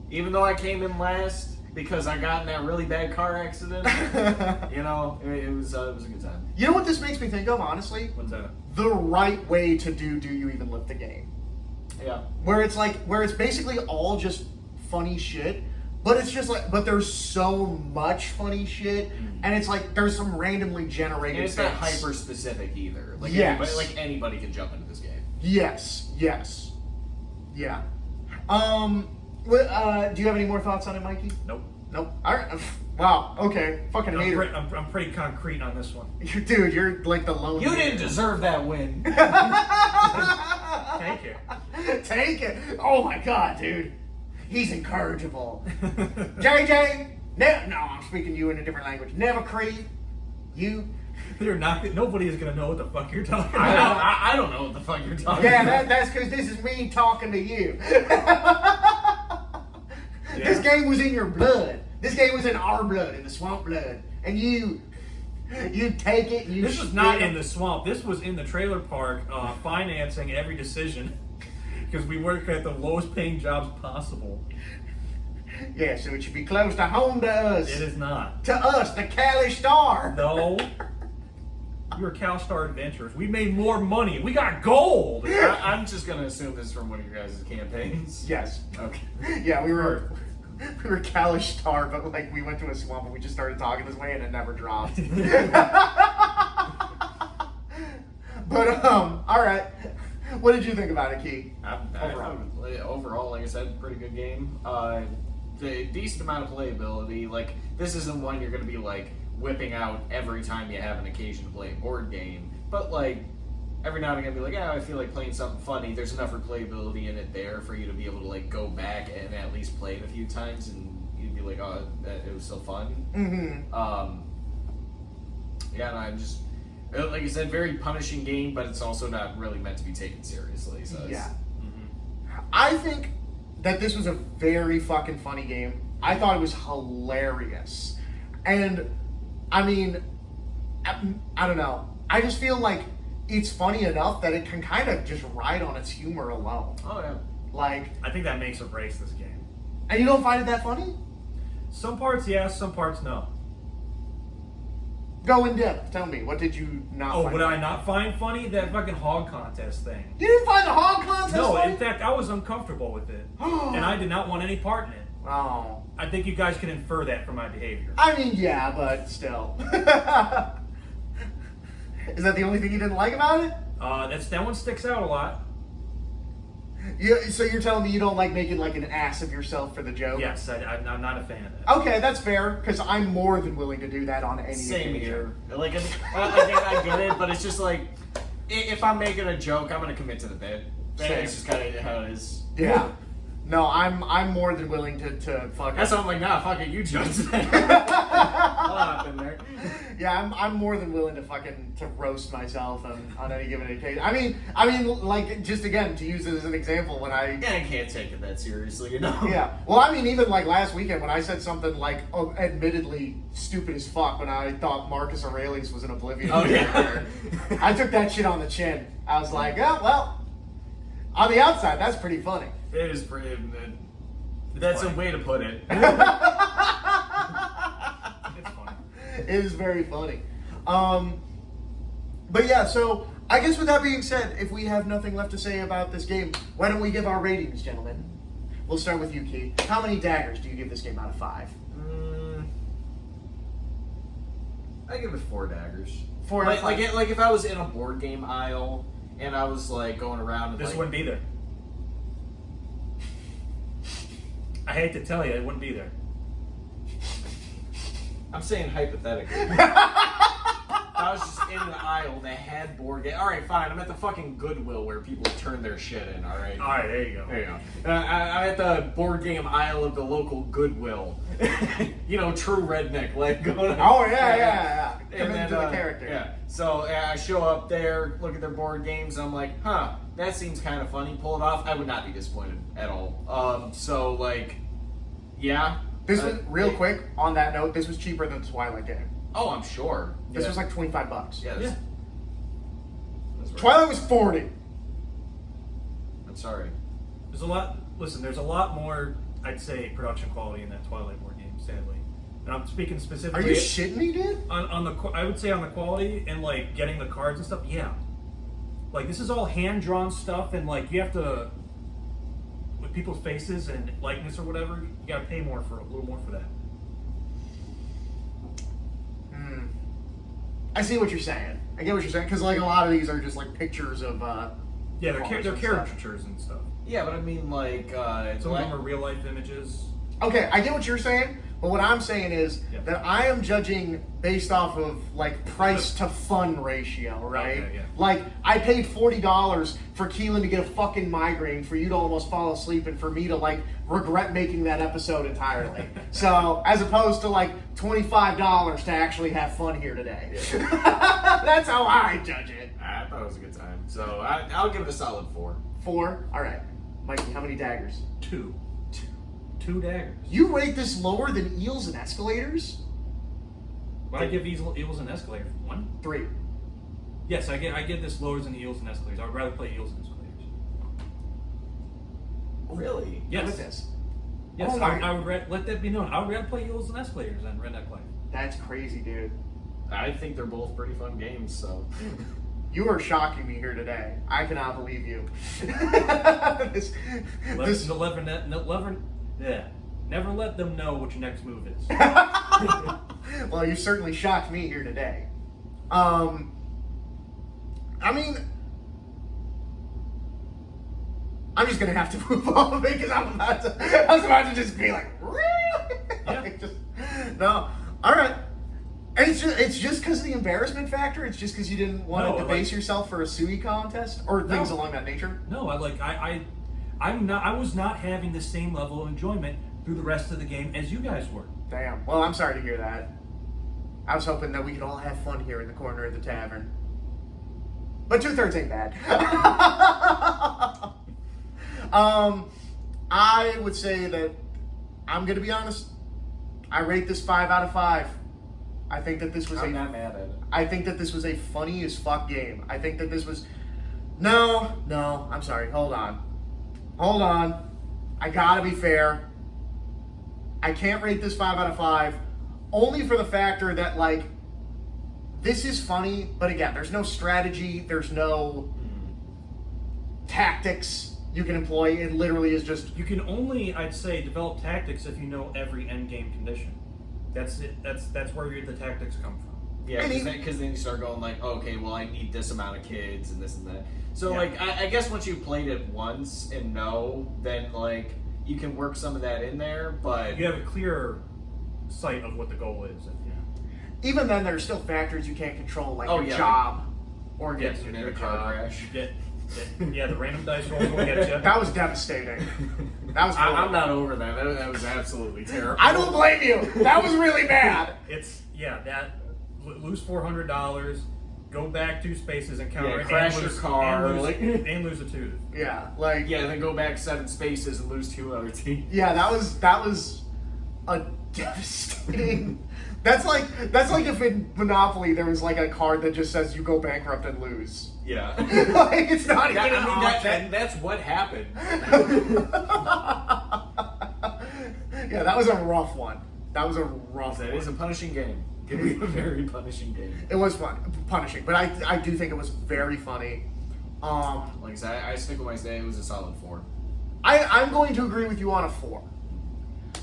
Even though I came in last because I got in that really bad car accident, it was a good time. You know what this makes me think of, honestly? What's that? The right way to do You Even Live the Game. Yeah. Where it's basically all just funny shit, but it's just like, but there's so much funny shit, and it's like, there's some randomly generated And it's not bits. hyper specific either. Like Yes. anybody can jump into this game. Yes, yeah. Do you have any more thoughts on it, Mikey? Nope. Nope. All right. Wow. Okay. Fucking hater. I'm pretty concrete on this one. Dude, you're like the lone. You hater. didn't deserve that win. Take it. Take it. Oh my god, dude. He's incorrigible. JJ, no, I'm speaking to you in a different language. Never creep. You They're not. Nobody is gonna know what the fuck you're talking about. I don't know what the fuck you're talking Yeah, about. that's because this is me talking to you. This game was in your blood. This game was in our blood, in the swamp blood. And you take it. This was not in the swamp. This was in the trailer park, financing every decision because we work at the lowest paying jobs possible. Yeah, so it should be close to home to us. It is not. To us, the Cali Star. No. You're CalStar Adventures. We made more money. We got gold. I'm just gonna assume this is from one of your guys' campaigns. Yes. Okay. Yeah, we were Cali Star, but like we went to a swamp and we just started talking this way and it never dropped. But all right. What did you think about it, Key? Overall, like I said, pretty good game. The decent amount of playability. Like, this isn't one you're going to be like whipping out every time you have an occasion to play a board game. But like, every now and again, be like, yeah, I feel like playing something funny. There's enough replayability in it there for you to be able to like go back and at least play it a few times, and you'd be like, oh, it was so fun. Mm-hmm. Yeah, and I'm just. Like you said, very punishing game, but it's also not really meant to be taken seriously. So Yeah. I think that this was a very fucking funny game. I thought it was hilarious. And, I mean, I don't know. I just feel like it's funny enough that it can kind of just ride on its humor alone. Oh, yeah. Like, I think that makes or breaks this game. and you don't find it that funny? Some parts yes, some parts no. Go in depth. Tell me, what did you not Oh, find would funny? I not find funny? That fucking hog contest thing. You didn't find the hog contest No, funny? in fact, I was uncomfortable with it. And I did not want any part in it. Oh. I think you guys can infer that from my behavior. I mean, yeah, but still. Is that the only thing you didn't like about it? That one sticks out a lot. So you're telling me you don't like making like an ass of yourself for the joke? Yes, I'm not a fan of that. Okay, that's fair, because I'm more than willing to do that on any Same occasion. here. Like, again, I get it, but it's just like, if I'm making a joke, I'm going to commit to the bit. Same. It's just kind of how it is. Yeah. No, I'm more than willing to fuck. That's why I'm like, nah, fuck it, you judge that. I'll hop in there. Yeah, I'm more than willing to roast myself on any given occasion. I mean, like, just again to use it as an example, when I Yeah, I can't take it that seriously, you know? yeah. Well, I mean, even like last weekend when I said something like, admittedly stupid as fuck when I thought Marcus Aurelius was an Oblivion Oh, yeah. character, I took that shit on the chin. I was like, oh, well, on the outside, that's pretty funny. It is pretty. That's a way to put it. It's funny. It is very funny. But yeah, so I guess with that being said, if we have nothing left to say about this game, why don't we give our ratings, gentlemen? We'll start with you, Key. How many daggers do you give this game out of 5? I give it 4 daggers. 4 out of 5. Like if I was in a board game aisle and I was like going around and This like, wouldn't be there. I hate to tell you, it wouldn't be there. I'm saying hypothetically. I was just in an aisle that had board game. All right, fine. I'm at the fucking Goodwill where people turn their shit in. All right. All right, there you go. There you go. I'm at the board game aisle of the local Goodwill. You know, true redneck, like going. Oh, yeah. Come And into then, the character. Yeah. So I show up there, look at their board games, and I'm like, huh, that seems kind of funny. Pull it off. I would not be disappointed at all. So like, yeah. This was, real quick, on that note, this was cheaper than the Twilight game. Oh, I'm sure. This Yeah. was like $25. Yeah. Yeah. That's right. Twilight was 40. I'm sorry. There's a lot. Listen, there's a lot more, I'd say, production quality in that Twilight board game. Sadly, and I'm speaking Are specifically. you shitting me, dude? on the? I would say on the quality and like getting the cards and stuff. Yeah, like this is all hand drawn stuff, and like you have to with people's faces and likeness or whatever. You gotta pay more for a little more for that. I see what you're saying. I get what you're saying, because like a lot of these are just like pictures of Yeah, they're cards and caricatures and stuff. Yeah, but I mean, like, Some of them are real life images. Okay, I get what you're saying, But what I'm saying is that I am judging based off of like price to fun ratio, right? Okay, yeah. Like I paid $40 for Keelan to get a fucking migraine, for you to almost fall asleep, and for me to like regret making that episode entirely. So as opposed to like $25 to actually have fun here today. That's how I judge it. I thought it was a good time. So I'll give it a solid 4. 4? All right. Mikey, how many daggers? 2. 2 daggers. You rate this lower than Eels and Escalators? But I give Eels and Escalators 1. 3. Yes, I get this lower than Eels and Escalators. I would rather play Eels and Escalators. Really? Yes. What is this? Yes, Oh I my- would let that be known. I would rather play Eels and Escalators than Redneck Life. That's crazy, dude. I think they're both pretty fun games, so. You are shocking me here today. I cannot believe you. Never let them know what your next move is. Well, you certainly shocked me here today. I mean, I'm just gonna have to move off of it because I was about to just be like, really? Yeah. Like, just, no. All right. And it's just because of the embarrassment factor. It's just because you didn't want to debase yourself for a Sui contest or things along that nature. No, I was not having the same level of enjoyment through the rest of the game as you guys were. Damn. Well, I'm sorry to hear that. I was hoping that we could all have fun here in the corner of the tavern. But 2/3 ain't bad. I would say that I'm gonna be honest. I rate this 5 out of 5. I think that this was I'm not mad at it. I think that this was a funny as fuck game. I think that this was No, I'm sorry. Hold on. I gotta be fair. I can't rate this 5 out of 5 only for the factor that like this is funny, but again, there's no strategy, there's no tactics you can employ. It literally is just You can only, I'd say, develop tactics if you know every end game condition. That's it. That's where the tactics come from. Yeah, because then you start going like, okay, well, I need this amount of kids and this and that. So like, I guess once you played it once and know, then like you can work some of that in there. But You have a clearer sight of what the goal is. even then there's still factors you can't control, like Oh, your yeah. job or yes, getting in your a car job. crash. The random dice rolls will get you. That was devastating. That was I'm horrible. not over that. That was absolutely terrible. I don't blame you. That was really bad. Lose $400, go back 2 spaces and counter Yeah, it, crash and your lose, car, and lose, like- and lose a tooth. Yeah, like Yeah, then go back 7 spaces and lose 2 other teams. yeah, that was a devastating. That's like if in Monopoly there was like a card that just says you go bankrupt and lose. Yeah. Like it's not even an option. that's what happened. Yeah, that was a rough one. That was a rough That one. is a punishing game. It can be a very punishing game. It was fun, punishing, but I do think it was very funny. Like I said, I stick with my say it was a solid 4. I'm going to agree with you on a 4.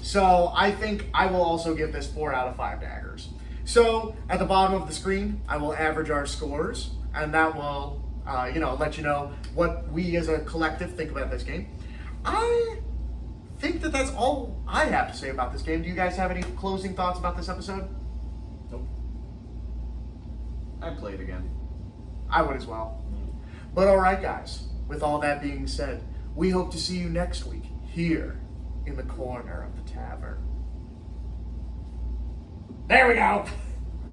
So I think I will also give this 4 out of 5 daggers. So at the bottom of the screen, I will average our scores, and that will, let you know what we as a collective think about this game. I think that that's all I have to say about this game. Do you guys have any closing thoughts about this episode? Nope. I'd play it again. I would as well. But all right, guys, with all that being said, we hope to see you next week here in the corner of the tavern. There we go.